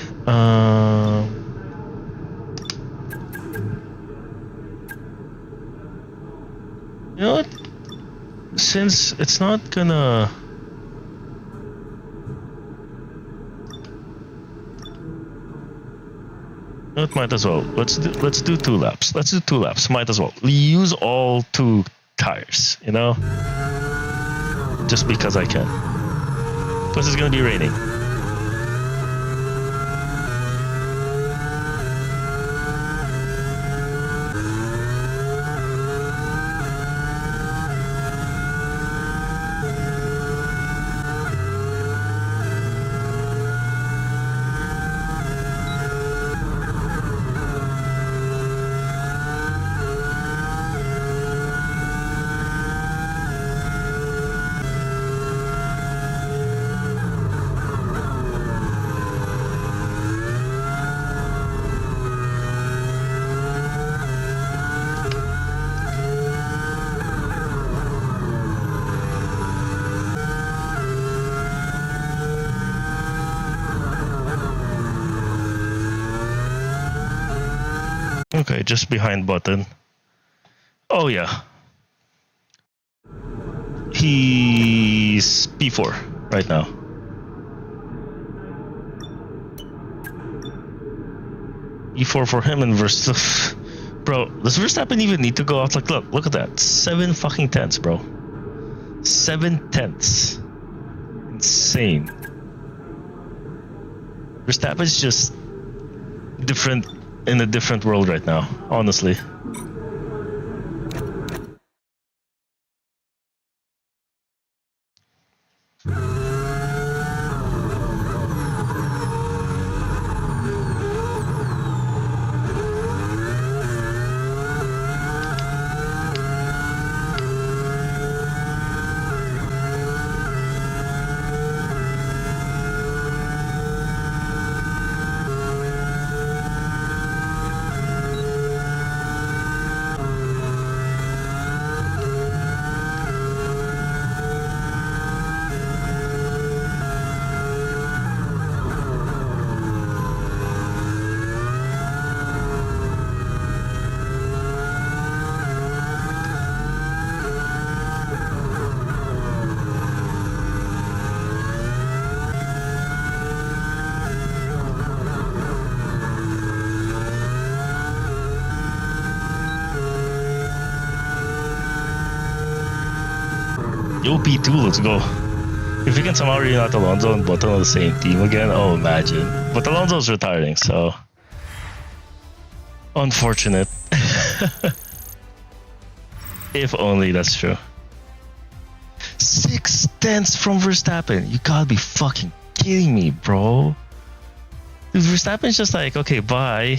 You know what? Since it's not gonna... It might as well. Let's do 2 laps. Let's do 2 laps. Might as well. We use all 2 tires, you know? Just because I can. Plus it's gonna be raining. Okay, just behind Button. Oh yeah. He's P4 right now. P4 for him and Verstappen. Bro, does Verstappen even need to go out? Like, look at that. 7 fucking tenths, bro. 7 tenths. Insane. Verstappen's just different, in a different world right now, honestly. Yo, P2, let's go. If we can somehow reunite Alonso and Button on the same team again, oh, imagine. But Alonso's retiring, so... Unfortunate. If only that's true. 6 tenths from Verstappen. You gotta be fucking kidding me, bro. Dude, Verstappen's just like, okay, bye.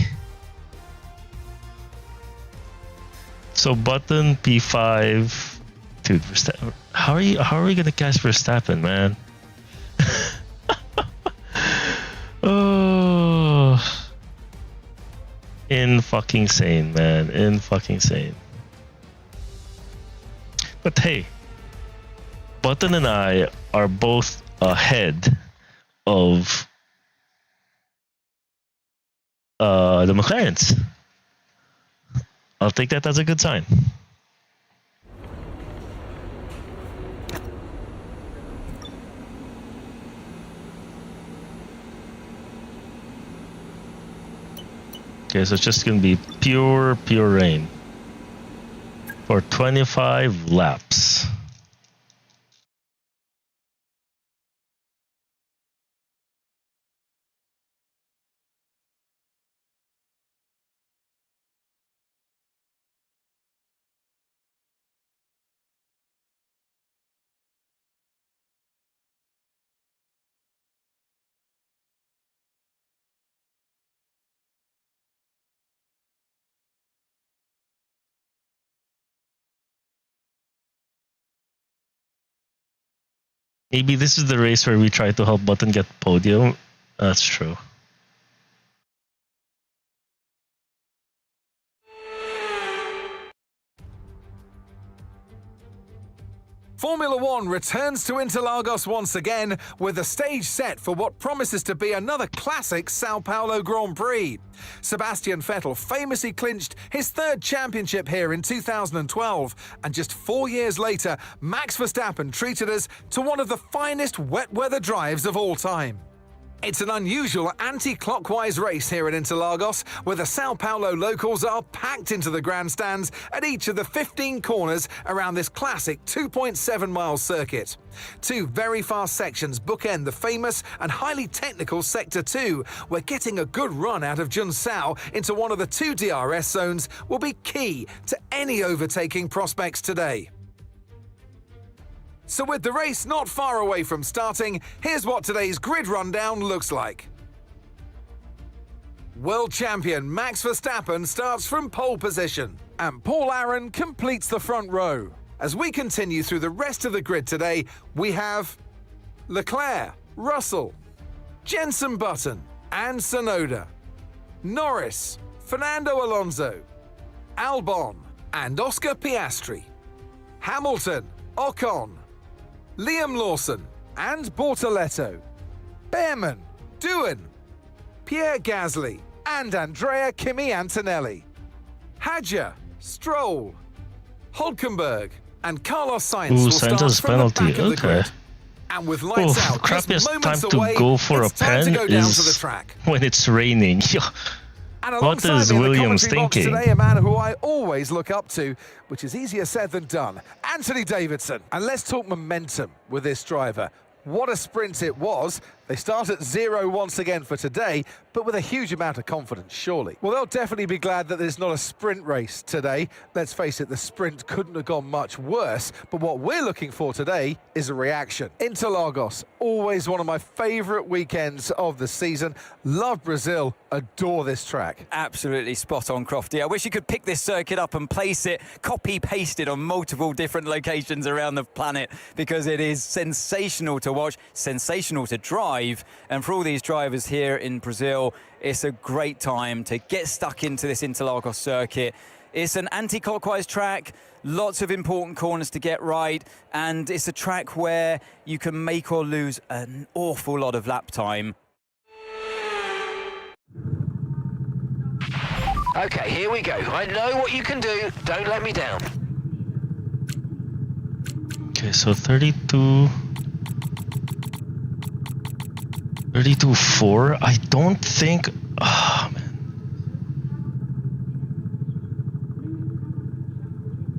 So Button, P5... Dude, Verstappen, how are we gonna catch Verstappen, man? Oh, in fucking sane, man, in fucking sane. But hey, Button and I are both ahead of the McLarens. I'll take that as a good sign. Okay, so it's just gonna be pure rain for 25 laps. Maybe this is the race where we try to help Button get podium. That's true. Formula One returns to Interlagos once again with the stage set for what promises to be another classic Sao Paulo Grand Prix. Sebastian Vettel famously clinched his third championship here in 2012, and just 4 years later, Max Verstappen treated us to one of the finest wet weather drives of all time. It's an unusual anti-clockwise race here at Interlagos, where the Sao Paulo locals are packed into the grandstands at each of the 15 corners around this classic 2.7-mile circuit. Two very fast sections bookend the famous and highly technical Sector 2, where getting a good run out of Junsao into one of the two DRS zones will be key to any overtaking prospects today. So with the race not far away from starting, here's what today's grid rundown looks like. World champion Max Verstappen starts from pole position, and Paul Aaron completes the front row. As we continue through the rest of the grid today, we have Leclerc, Russell, Jenson Button, and Tsunoda, Norris, Fernando Alonso, Albon, and Oscar Piastri, Hamilton, Ocon, Liam Lawson and Bortoletto, Behrman, Doohan, Pierre Gasly and Andrea Kimi Antonelli, Hadjar, Stroll, Hulkenberg and Carlos Sainz will start from the back of the grid. And with lights out, just moments away, go for it's a time to pen go down to the is track. when it's raining. And What alongside is me in the Williams commentary box thinking? today, a man who I always look up to, which is easier said than done, Anthony Davidson. And let's talk momentum with this driver. What a sprint it was. They start at 0 once again for today, but with a huge amount of confidence, surely. Well, they'll definitely be glad that there's not a sprint race today. Let's face it, the sprint couldn't have gone much worse, but what we're looking for today is a reaction. Interlagos, always one of my favourite weekends of the season. Love Brazil, adore this track. Absolutely spot on, Crofty. I wish you could pick this circuit up and place it, copy-paste it on multiple different locations around the planet, because it is sensational to watch, sensational to drive. And for all these drivers here in Brazil, it's a great time to get stuck into this Interlagos circuit. It's an anti-clockwise track, lots of important corners to get right, and it's a track where you can make or lose an awful lot of lap time. Okay, here we go. I know what you can do. Don't let me down. Okay, so 32.4. I don't think. Ah, man.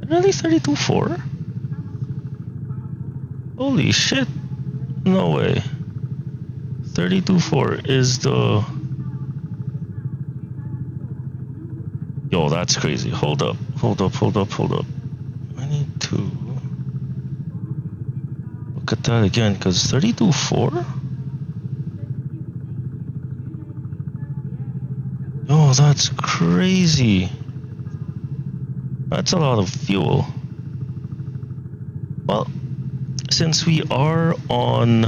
Really, 32.4? Holy shit! No way. 32.4 is the. Yo, that's crazy. Hold up. I need to look at that again, because 32.4. Oh, that's crazy. That's a lot of fuel. Well, since we are on...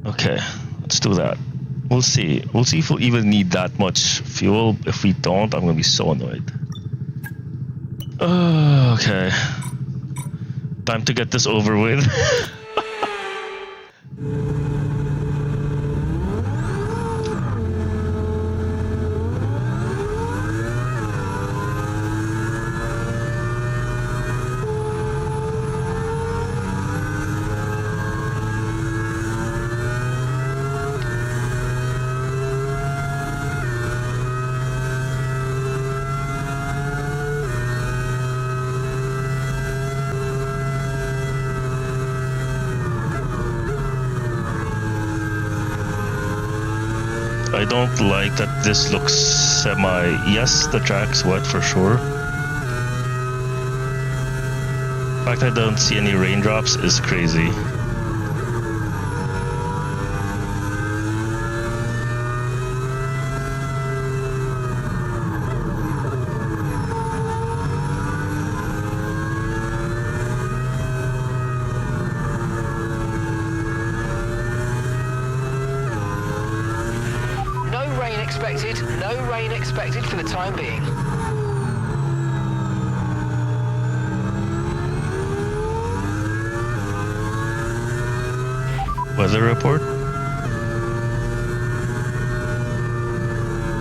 Okay, let's do that. We'll see. We'll see if we'll even need that much fuel. If we don't, I'm gonna be so annoyed. Okay. Time to get this over with. I don't like that this looks semi... Yes, the track's wet for sure. The fact I don't see any raindrops is crazy. No rain expected for the time being. Weather report?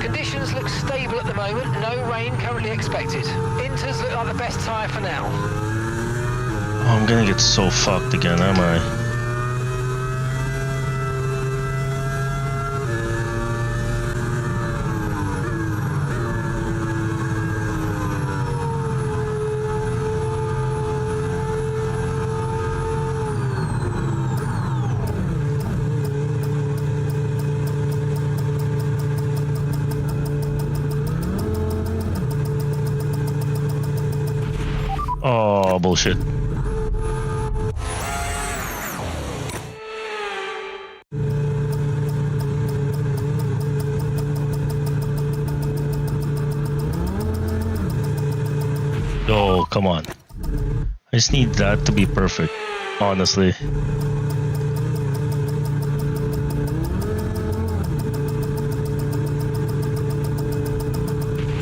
Conditions look stable at the moment. No rain currently expected. Inters look like the best tyre for now. Oh, I'm gonna get so fucked again, am I? Oh, bullshit. Oh, come on. I just need that to be perfect, honestly.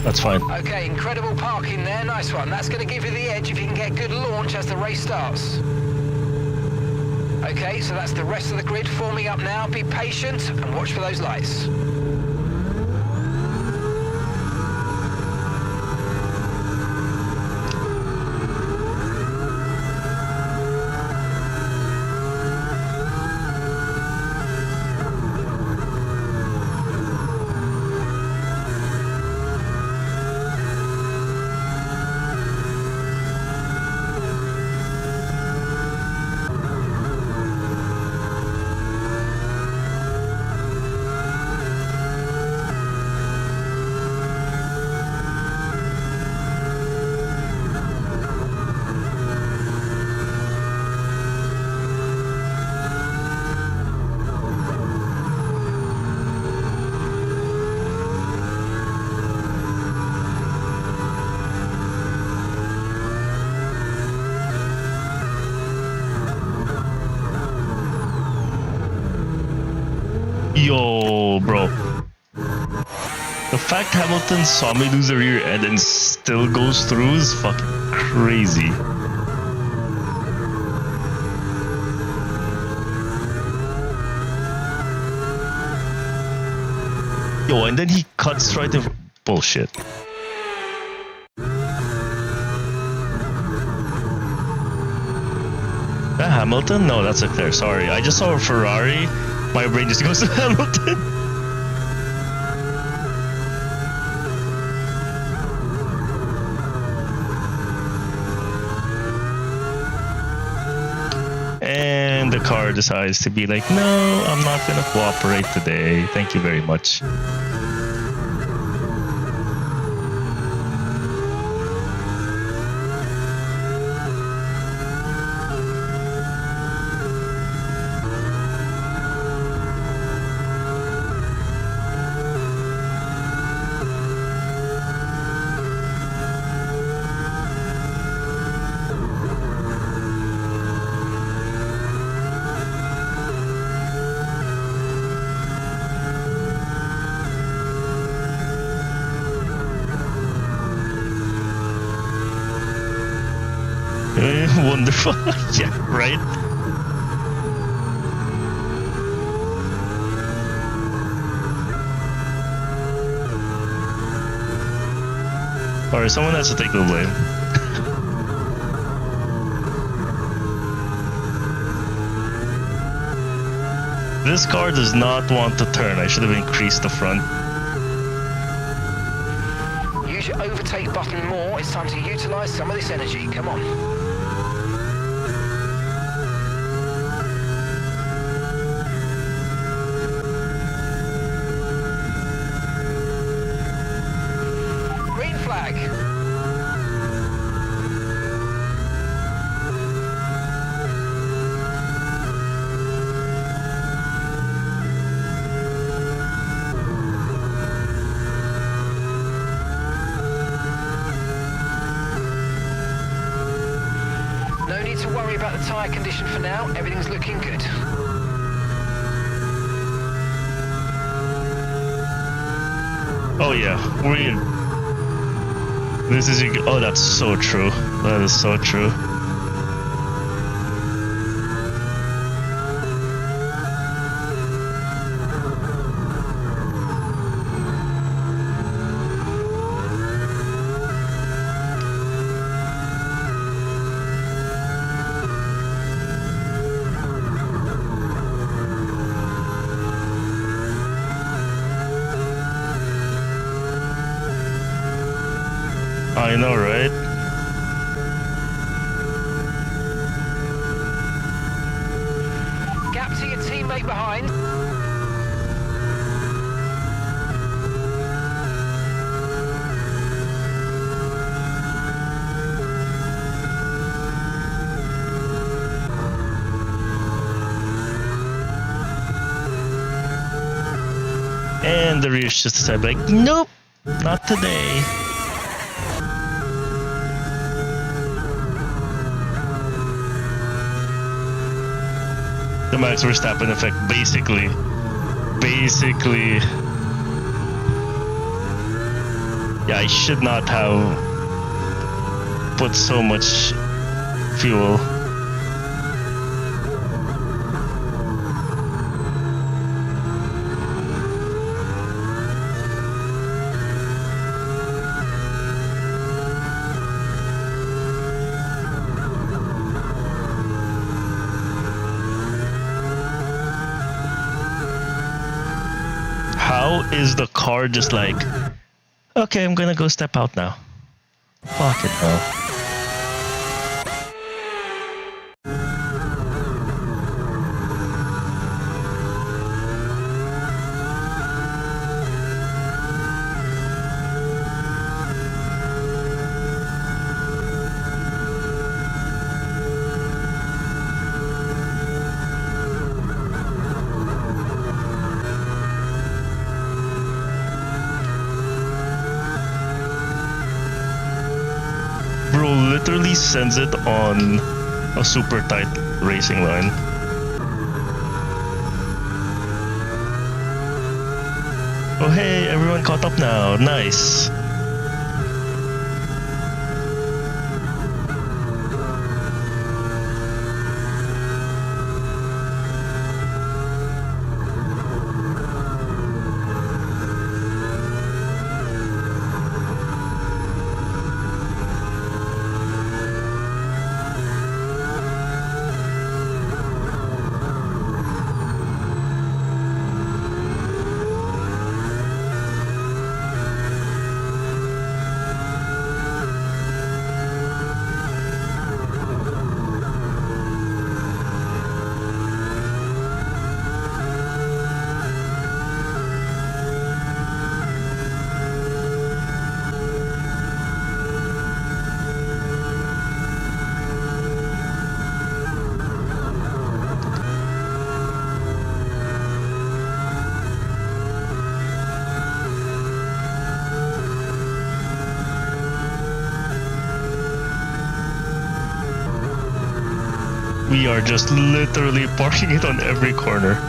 That's fine. Okay, incredible parking there. Nice one. That's going to give you the edge if you can get good launch as the race starts. Okay, so that's the rest of the grid forming up now. Be patient and watch for those lights. Yo, bro. The fact Hamilton saw me lose the rear end and still goes through is fucking crazy. Yo, and then he cuts right in... Bullshit. That Hamilton? No, that's Leclerc. Sorry. I just saw a Ferrari. My brain just goes to Hamilton. And the car decides to be like, no, I'm not going to cooperate today. Thank you very much. Wonderful. Yeah, right? Alright, someone has to take the blame. This car does not want to turn. I should have increased the front. Use your overtake button more. It's time to utilize some of this energy. Come on. No need to worry about the tyre condition for now. Everything's looking good. Oh yeah, we're in. This is. Oh, that's so true. That is so true. I know, right? Gap to your teammate behind. And the rear's just decided, like, nope, not today. The Max Verstappen effect, basically. Yeah, I should not have put so much fuel. How is the car just like, okay, I'm gonna go step out now. Fuck it, no. Bro literally sends it on a super tight racing line. Oh hey, everyone caught up now. Nice. We are just literally parking it on every corner.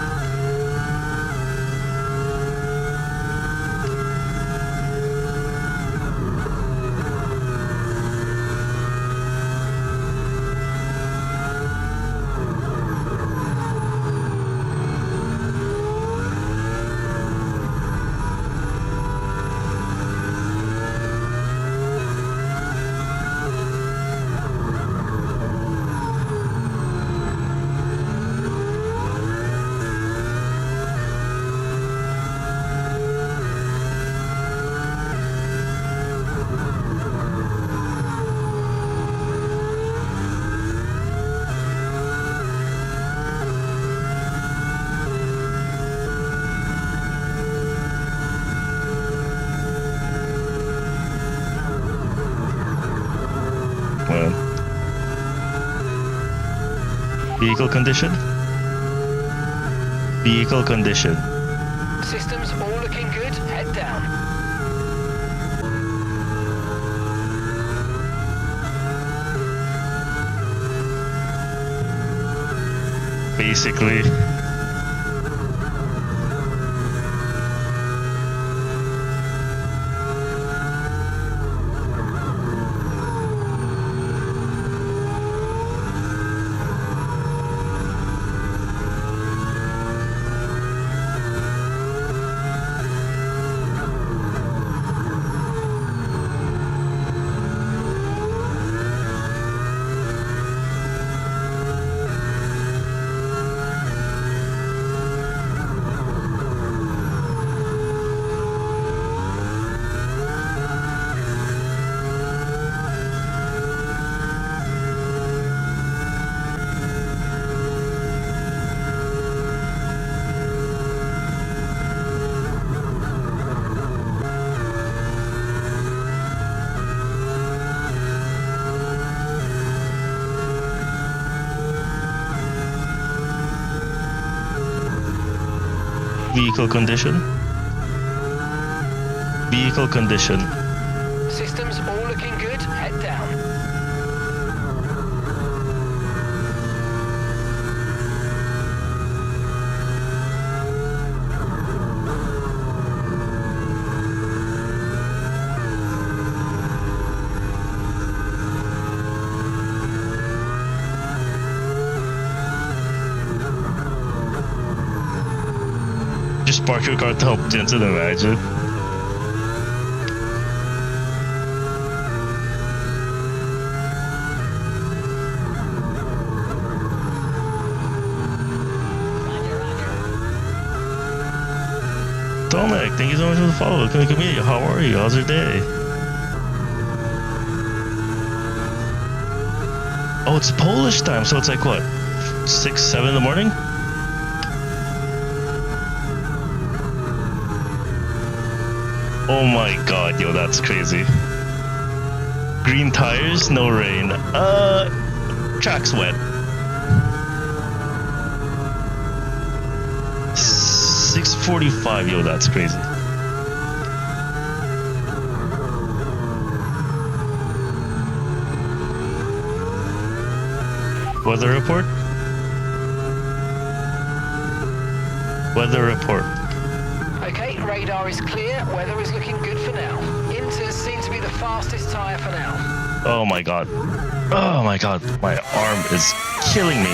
Vehicle condition? Vehicle condition. Systems all looking good. Head down. basically. Vehicle condition. Vehicle condition. Systems all looking good. Head down. Just park your car to help Jensen, imagine. Tomek, thank you so much for the follow. Come here. How are you? How's your day? Oh, it's Polish time, so it's like what? 6, 7 in the morning? Oh my god, yo, that's crazy. Green tires, no rain. Track's wet. 6:45, yo, that's crazy. Weather report? Weather report. Okay, radar is clear. Weather is looking good for now. Inters seem to be the fastest tyre for now. Oh my god. Oh my god. My arm is killing me.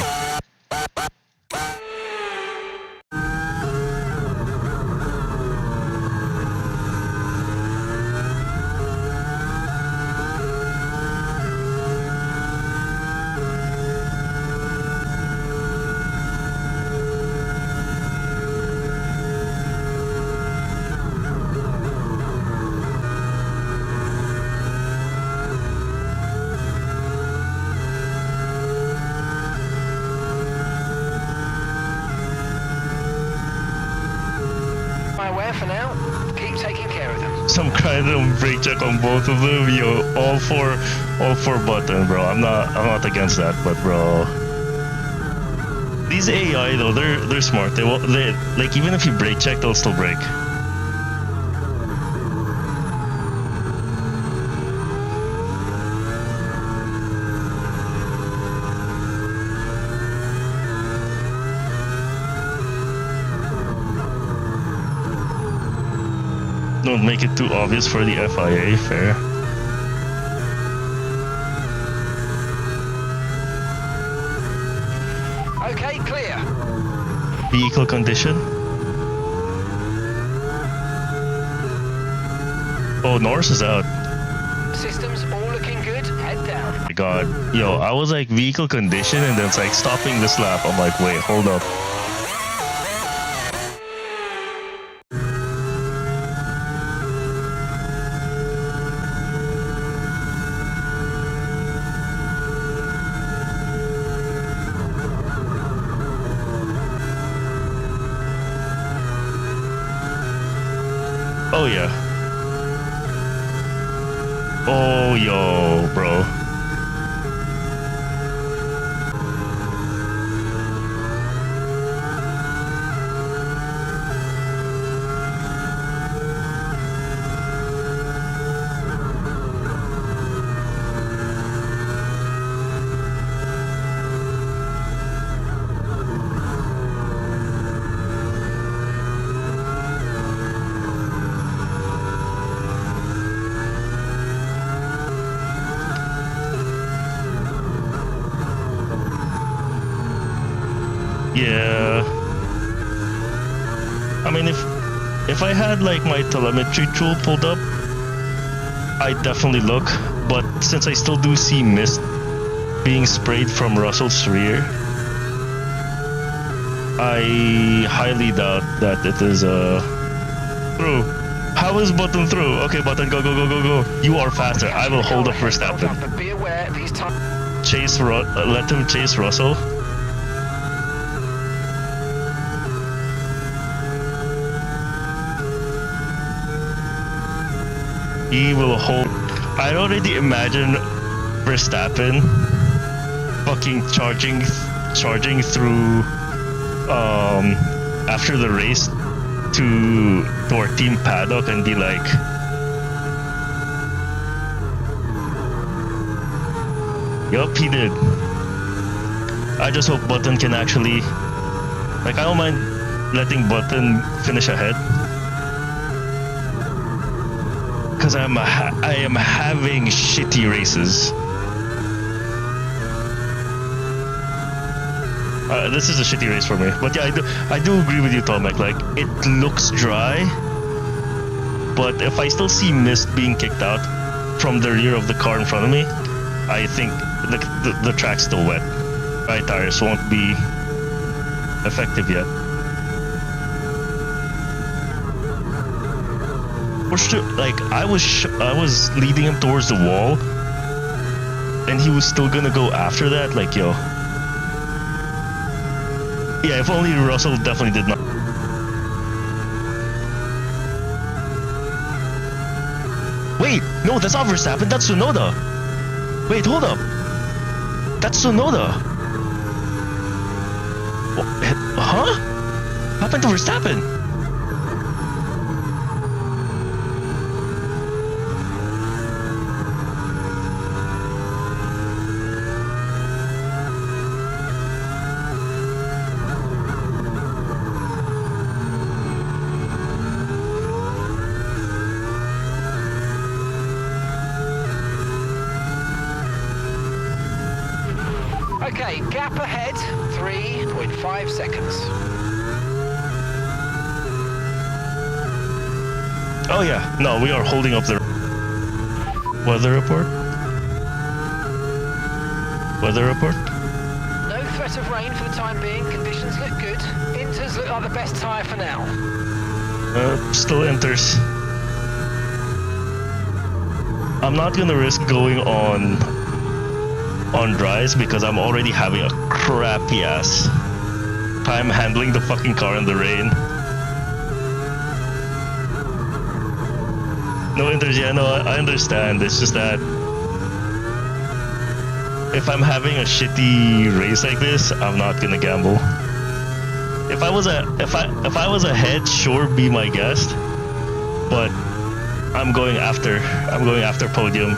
Where for now? Keep taking care of them. Some kind of brake check on both of them, yo. All four button, bro. I'm not against that, but bro. These AI though, they're smart. They like even if you brake check, they'll still brake. Don't make it too obvious for the FIA, fair. Okay, clear. Vehicle condition. Oh, Norris is out. Systems all looking good. Head down. My god. Yo, I was like vehicle condition and then it's like stopping this lap. I'm like, wait, hold up. Oh yeah. Oh yo, bro. Yeah. I mean, if I had like my telemetry tool pulled up, I'd definitely look. But since I still do see mist being sprayed from Russell's rear, I highly doubt that it is through. How is Button through? Okay, Button, go, go, go, go, go. You are faster. I will hold up Verstappen. But be aware, these times. Let him chase Russell. He will hold. I already imagine Verstappen fucking charging through after the race to our team paddock and be like, yup, he did. I just hope Button can actually, like, I don't mind letting Button finish ahead, because I am having shitty races. This is a shitty race for me, but yeah, I do agree with you, Tomek. Like, it looks dry, but if I still see mist being kicked out from the rear of the car in front of me, I think the track's still wet. My tires won't be effective yet. Like, I was leading him towards the wall, and he was still gonna go after that. Like, yo. Yeah, if only Russell definitely did not. Wait, no, that's not Verstappen, that's Tsunoda. Wait, hold up. That's Tsunoda. Huh? What happened to Verstappen? Okay, gap ahead, 3.5 seconds. Oh yeah, no, we are holding up the weather report. Weather report. No threat of rain for the time being. Conditions look good. Inters look like the best tyre for now. Still Inters. I'm not gonna risk going on dries because I'm already having a crappy ass time handling the fucking car in the rain. No Inters, yeah, no, I understand. It's just that if I'm having a shitty race like this, I'm not gonna gamble. If I was ahead, sure, be my guest. But I'm going after podium.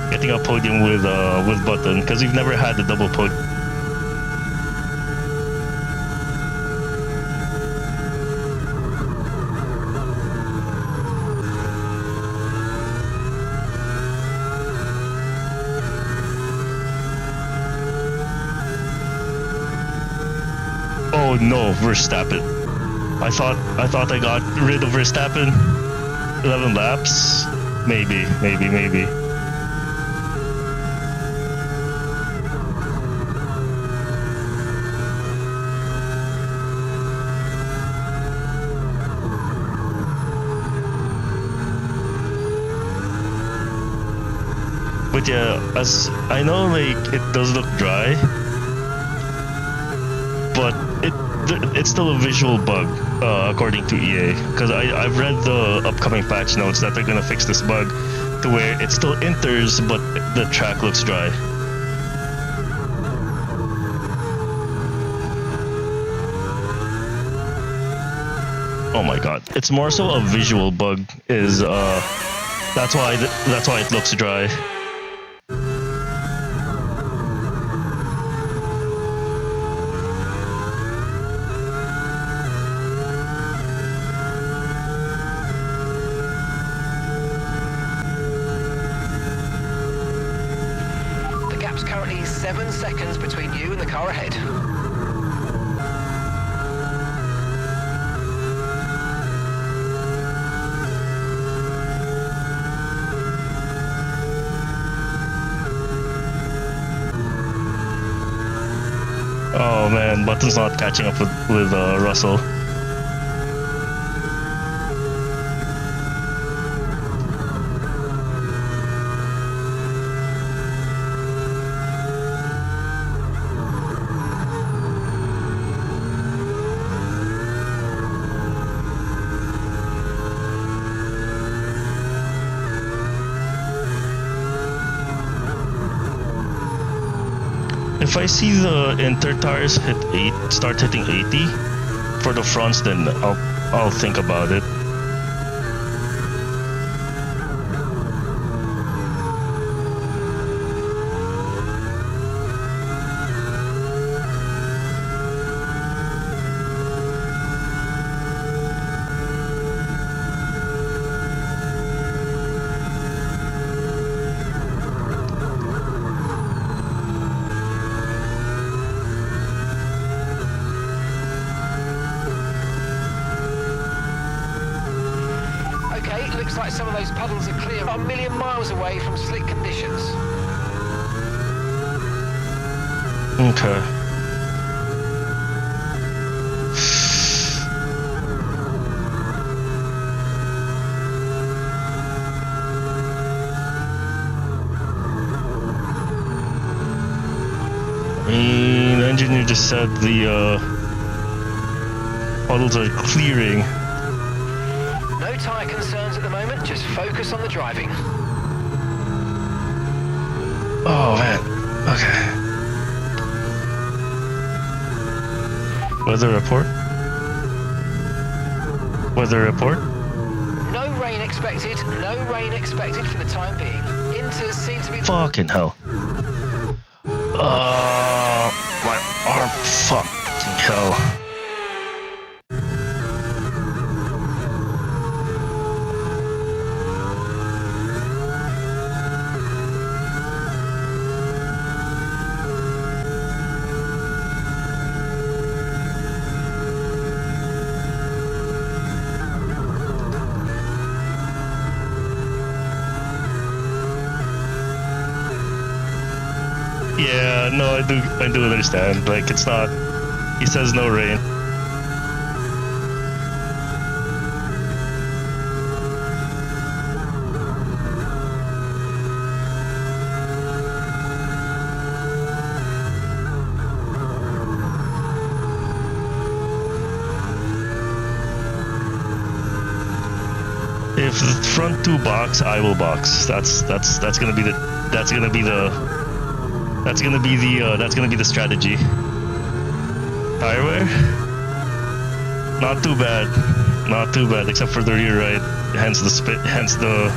Getting a podium with Button, because we've never had the double podium. Oh no, Verstappen. I thought I got rid of Verstappen. 11 laps? Maybe. But yeah, as I know, like, it does look dry, but it's still a visual bug, according to EA. Because I've read the upcoming patch notes that they're gonna fix this bug to where it still enters, but the track looks dry. Oh my god, it's more so a visual bug. That's why it looks dry. The gap's currently 7 seconds between you and the car ahead. Oh man, Button's not catching up with Russell. If I see the inter tires start hitting 80 for the fronts, then I'll think about it. Looks like some of those puddles are clear, a million miles away from slick conditions. Okay. I mean, the engineer just said the puddles are clearing. No tyre concerns at the moment, just focus on the driving. Oh man, okay. Weather report? Weather report? No rain expected for the time being. Inters seem to be... Fucking hell. My arm, fucking hell. Yeah, no, I do understand. Like, it's not. He says no rain. If the front two box, I will box. That's gonna be the strategy. Tire wear? Not too bad, except for the rear right. Hence the spit, hence the...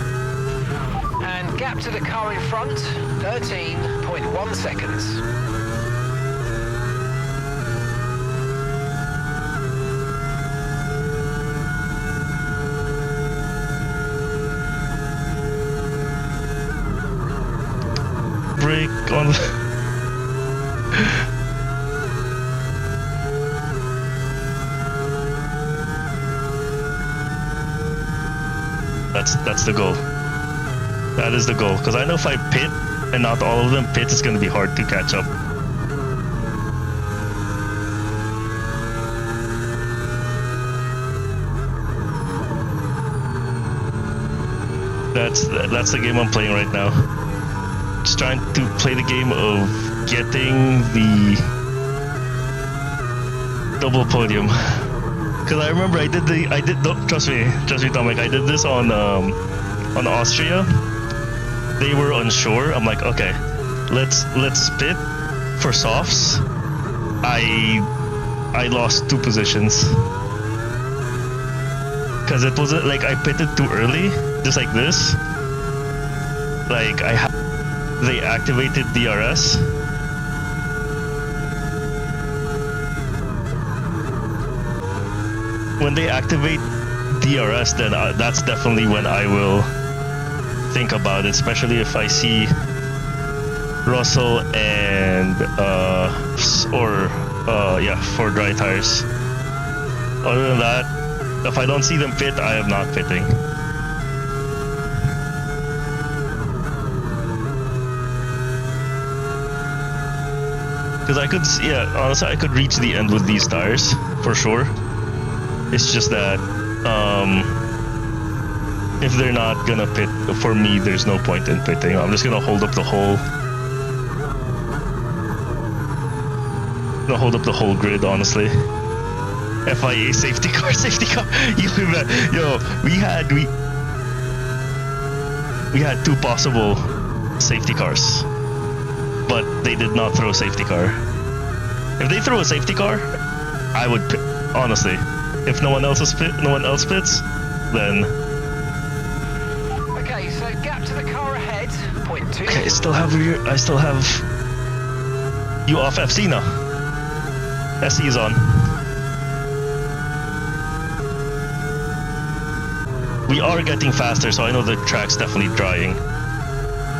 And gap to the car in front, 13.1 seconds. Brake on the... That's the goal. That is the goal. Because I know if I pit and not all of them pit, it's going to be hard to catch up. That's the game I'm playing right now. Just trying to play the game of getting the double podium. Because I remember trust me, Dominic, I did this on Austria. They were unsure. I'm like, okay, let's pit for softs. I lost 2 positions. Because it wasn't like I pitted too early, just like this. Like they activated DRS. When they activate DRS, then that's definitely when I will think about it, especially if I see Russell and for dry tires. Other than that, if I don't see them pit, I am not pitting. Because I could, yeah, honestly, I could reach the end with these tires for sure. It's just that if they're not gonna pit, for me, there's no point in pitting. I'm just gonna hold up the whole. Hold up the whole grid, honestly. FIA safety car. Yo, we had two possible safety cars, but they did not throw a safety car. If they throw a safety car, I would pit, honestly. If no one else pits, then. Okay, so gap to the car ahead. 0.2. Okay, I still have you off FC now. SE is on. We are getting faster, so I know the track's definitely drying.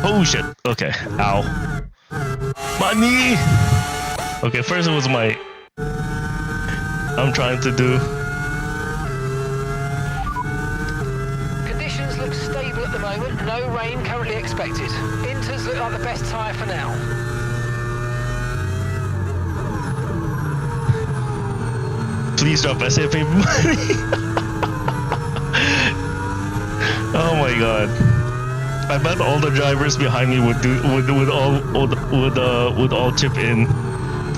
Oh shit. Okay. Ow. My knee! Okay, first it was my... I'm trying to do... Conditions look stable at the moment. No rain currently expected. Inters look like the best tyre for now. Please drop SAP money. Oh my god. I bet all the drivers behind me would all chip in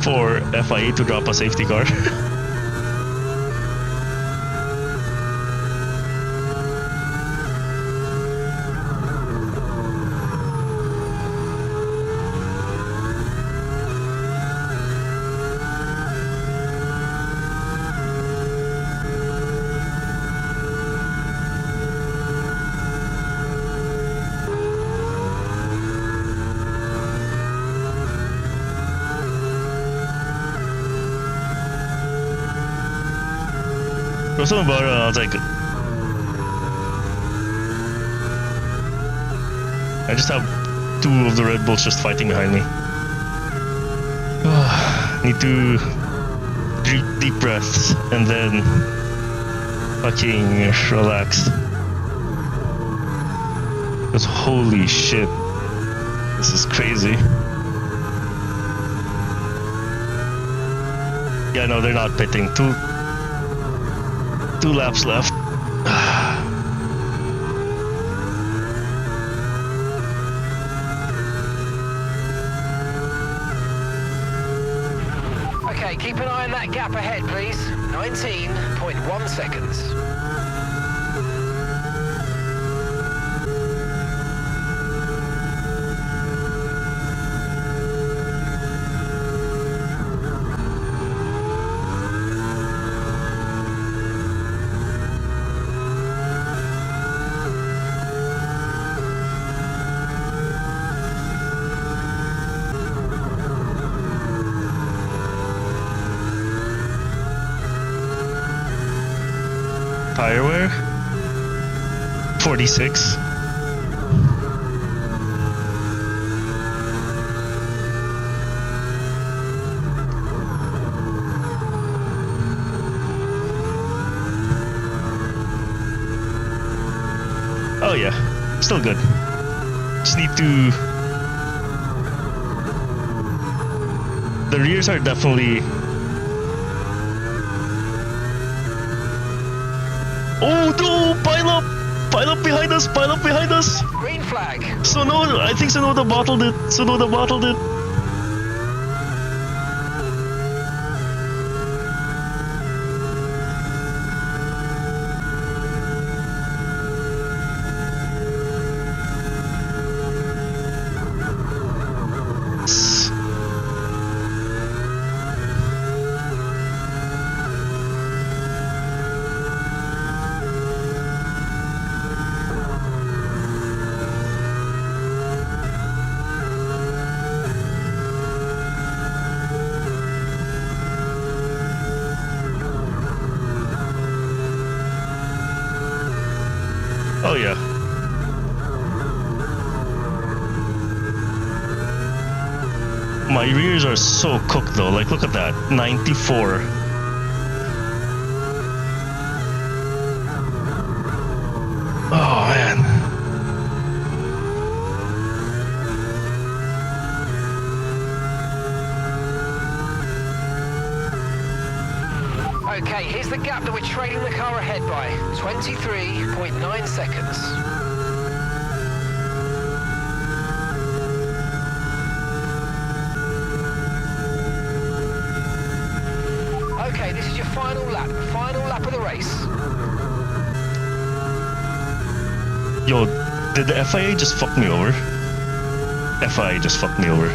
for FIA to drop a safety car. There was something about it, and I was like, I just have two of the Red Bulls just fighting behind me. Need to deep breaths and then fucking relax. Because holy shit, this is crazy. Yeah, no, they're not pitting. Two laps left. Okay, keep an eye on that gap ahead, please. 19.1 seconds. Tire wear? 46. Oh yeah, still good. Just need to... The rears are definitely... Oh no! Pile up! Pile up behind us! Pile up behind us! Green flag. Sonoda, I think Sonoda bottled it. Sonoda bottled it. Oh yeah. My rears are so cooked though, like look at that, 94. Oh man. Okay, here's the gap that we're trailing the car ahead by. 23.9 seconds. Okay, this is your final lap of the race. Yo, did the FIA just fuck me over? FIA just fucked me over.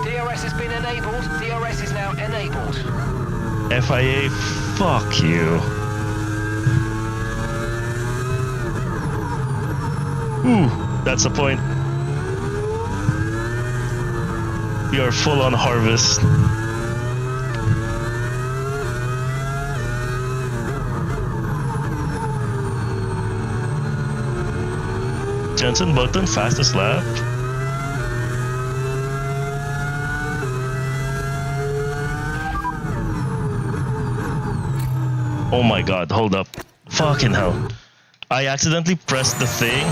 DRS has been enabled. DRS is now enabled. FIA, fuck you. Ooh, that's the point. We are full on harvest. Jensen Button, fastest lap. Oh my god, hold up. Fucking hell. I accidentally pressed the thing.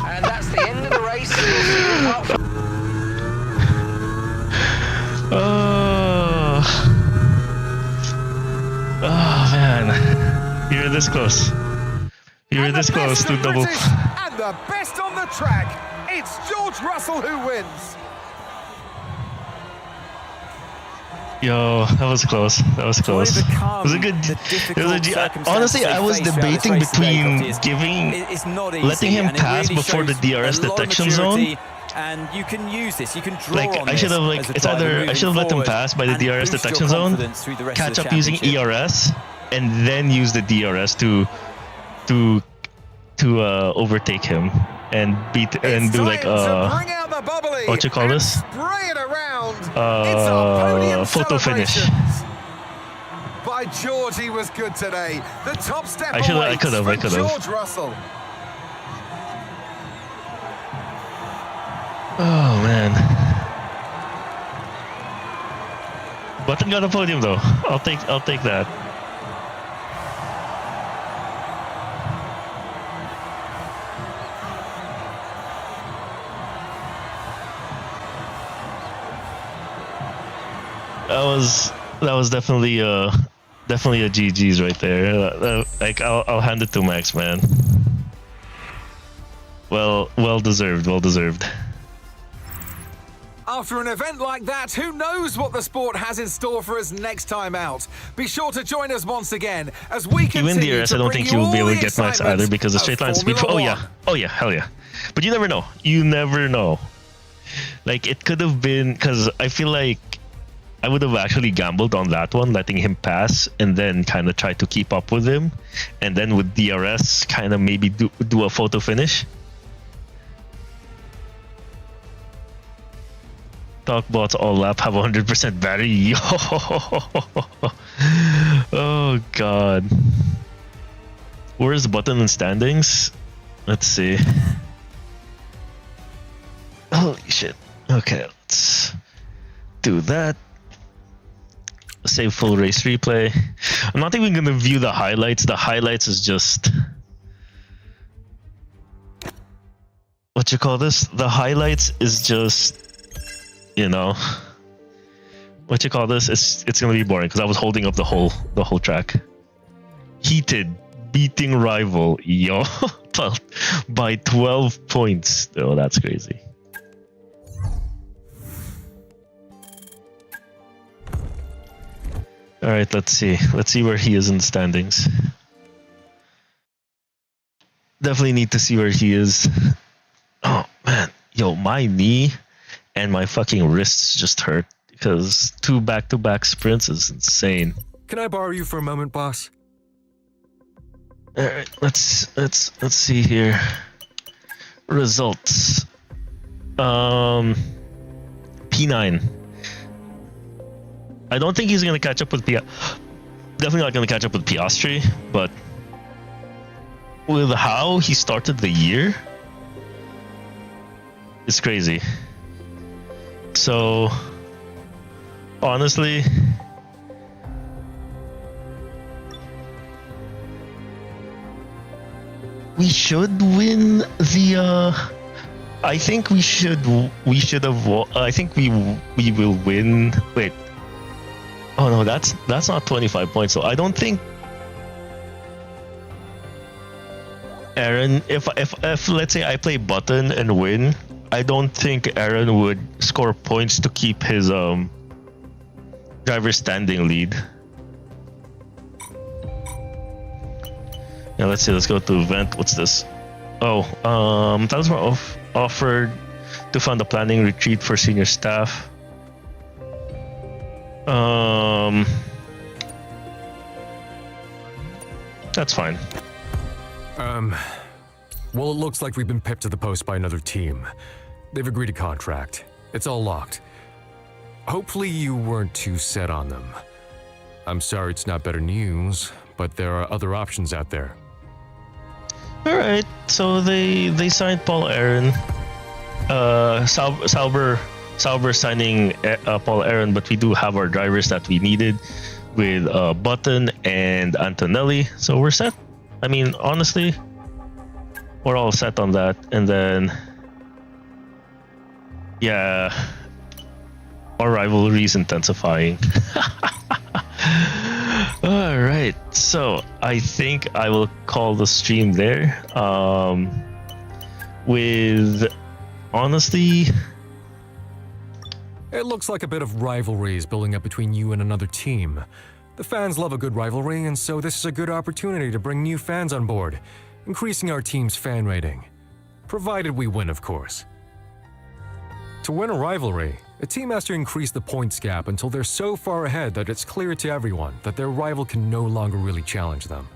And that's the end of the race. We'll see you apart from Oh man, you're this close. You're this close to double. And the best on the track, it's George Russell who wins. Yo, that was close. That was close. It was a good. It was honestly, I was debating between letting him pass before the DRS detection zone. And you can use this. You can draw like on I should have it's either I should have let him pass by the DRS detection zone, catch up using ERS, and then use the DRS to overtake him and beat and do like what you call this? Photo finish. By George, he was good today. The top step I could have. George Russell. Oh man. Button got a podium though. I'll take that. That was definitely a GG's right there. Like I'll hand it to Max, man. Well deserved. After an event like that, who knows what the sport has in store for us next time out? Be sure to join us once again as we continue Even DRS, I don't think you'll be able to get Max either because the straight line speed. Oh yeah, hell yeah. But you never know. Like it could have been, because I feel like I would have actually gambled on that one, letting him pass and then kind of try to keep up with him, and then with DRS kind of maybe do a photo finish. Talkbots all lap have 100% battery. Oh god. Where's the button in standings? Let's see. Holy shit. Okay, let's do that. Save full race replay. I'm not even gonna view the highlights. The highlights is just what you call this? The highlights is just, you know, what you call this? It's gonna be boring because I was holding up the whole track. Heated, beating rival, yo, by 12 points. Oh, that's crazy. All right, let's see where he is in the standings. Definitely need to see where he is. Oh man, yo, my knee and my fucking wrists just hurt because 2 back-to-back sprints is insane. Can I borrow you for a moment, boss? All right, let's see here. Results. P9. I don't think he's gonna catch up with definitely not gonna catch up with Piastri, but with how he started the year, it's crazy. So honestly, we should win the I think we should have I think we will win. Wait. Oh no, that's not 25 points. So I don't think Aaron, if let's say I play Button and win, I don't think Aaron would score points to keep his driver standing lead. Yeah, let's see. Let's go to event. What's this? Oh, titles were offered to fund a planning retreat for senior staff. That's fine. Well, it looks like we've been pipped to the post by another team. They've agreed a contract. It's all locked. Hopefully you weren't too set on them. I'm sorry it's not better news, but there are other options out there. All right, so they signed Paul Aaron. Sauber signing Paul Aaron, but we do have our drivers that we needed with Button and Antonelli, so we're set. I mean, honestly, we're all set on that. And then, yeah, our rivalry is intensifying. All right, so I think I will call the stream there. With honestly, it looks like a bit of rivalry is building up between you and another team. The fans love a good rivalry, and so this is a good opportunity to bring new fans on board, increasing our team's fan rating. Provided we win, of course. To win a rivalry, a team has to increase the points gap until they're so far ahead that it's clear to everyone that their rival can no longer really challenge them.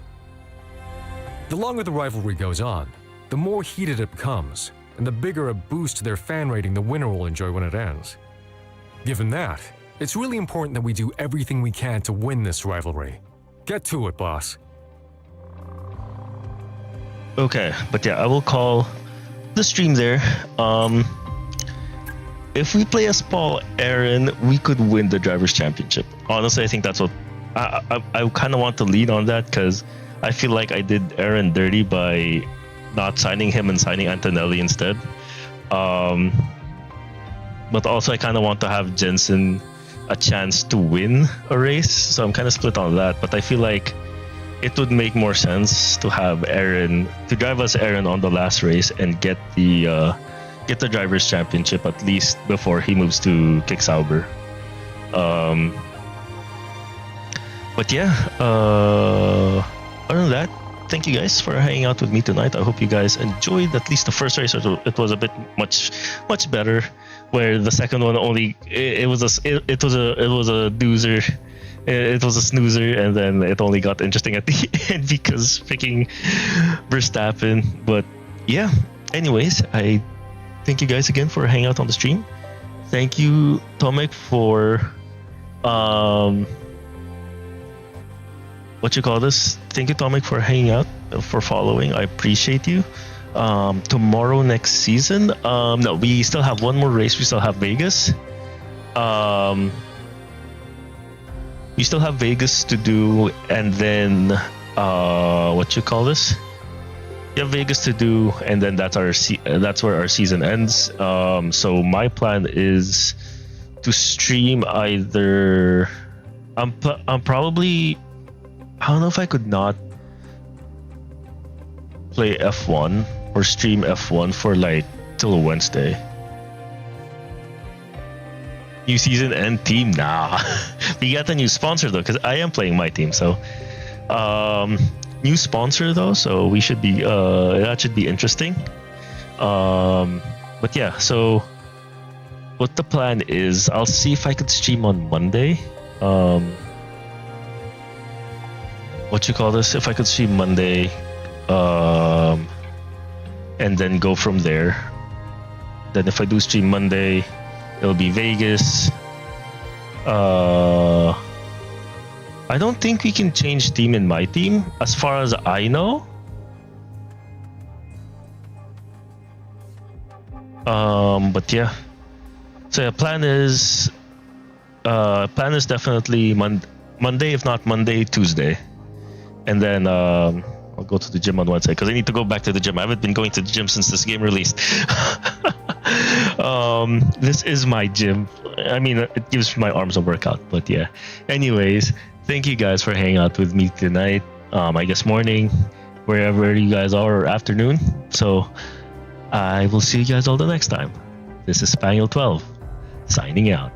The longer the rivalry goes on, the more heated it becomes, and the bigger a boost to their fan rating the winner will enjoy when it ends. Given that, it's really important that we do everything we can to win this rivalry. Get to it, boss. Okay, but yeah, I will call the stream there. If we play as Paul Aaron, we could win the Drivers' Championship. Honestly, I think that's what I kind of want to lead on that, because I feel like I did Aaron dirty by not signing him and signing Antonelli instead. But also I kind of want to have Jensen a chance to win a race, so I'm kind of split on that. But I feel like it would make more sense to have Aaron, to drive as Aaron on the last race and get the Drivers' Championship at least before he moves to Kick Sauber. But yeah, other than that, thank you guys for hanging out with me tonight. I hope you guys enjoyed at least the first race. It was a bit much better, where the second one only it was a doozer. It was a snoozer, and then it only got interesting at the end because freaking Verstappen. But yeah, anyways, I thank you guys again for hanging out on the stream. Thank you, Tomek, for what you call this? Thank you, Tomek, for hanging out, for following. I appreciate you. Tomorrow, next season. No, we still have one more race. We still have Vegas. We still have Vegas to do, and then what you call this? We have Vegas to do, and then that's where our season ends. So my plan is to stream either. I'm probably. I don't know if I could not play F1 or stream F1 for like till Wednesday. New season and team, nah. We got a new sponsor though, because I am playing MyTeam. So new sponsor though, so we should be that should be interesting. But yeah, so what the plan is, I'll see if I could stream on Monday. What you call this? If I could stream Monday, and then go from there. Then if I do stream Monday, it'll be Vegas. I don't think we can change team in my team, as far as I know. But yeah. So yeah, plan is definitely Monday, if not Monday, Tuesday, and then I'll go to the gym on Wednesday because I need to go back to the gym. I haven't been going to the gym since this game released. This is my gym. I mean, it gives my arms a workout, but yeah. Anyways, thank you guys for hanging out with me tonight. I guess morning, wherever you guys are, or afternoon. So I will see you guys all the next time. This is Spaniel 12, signing out.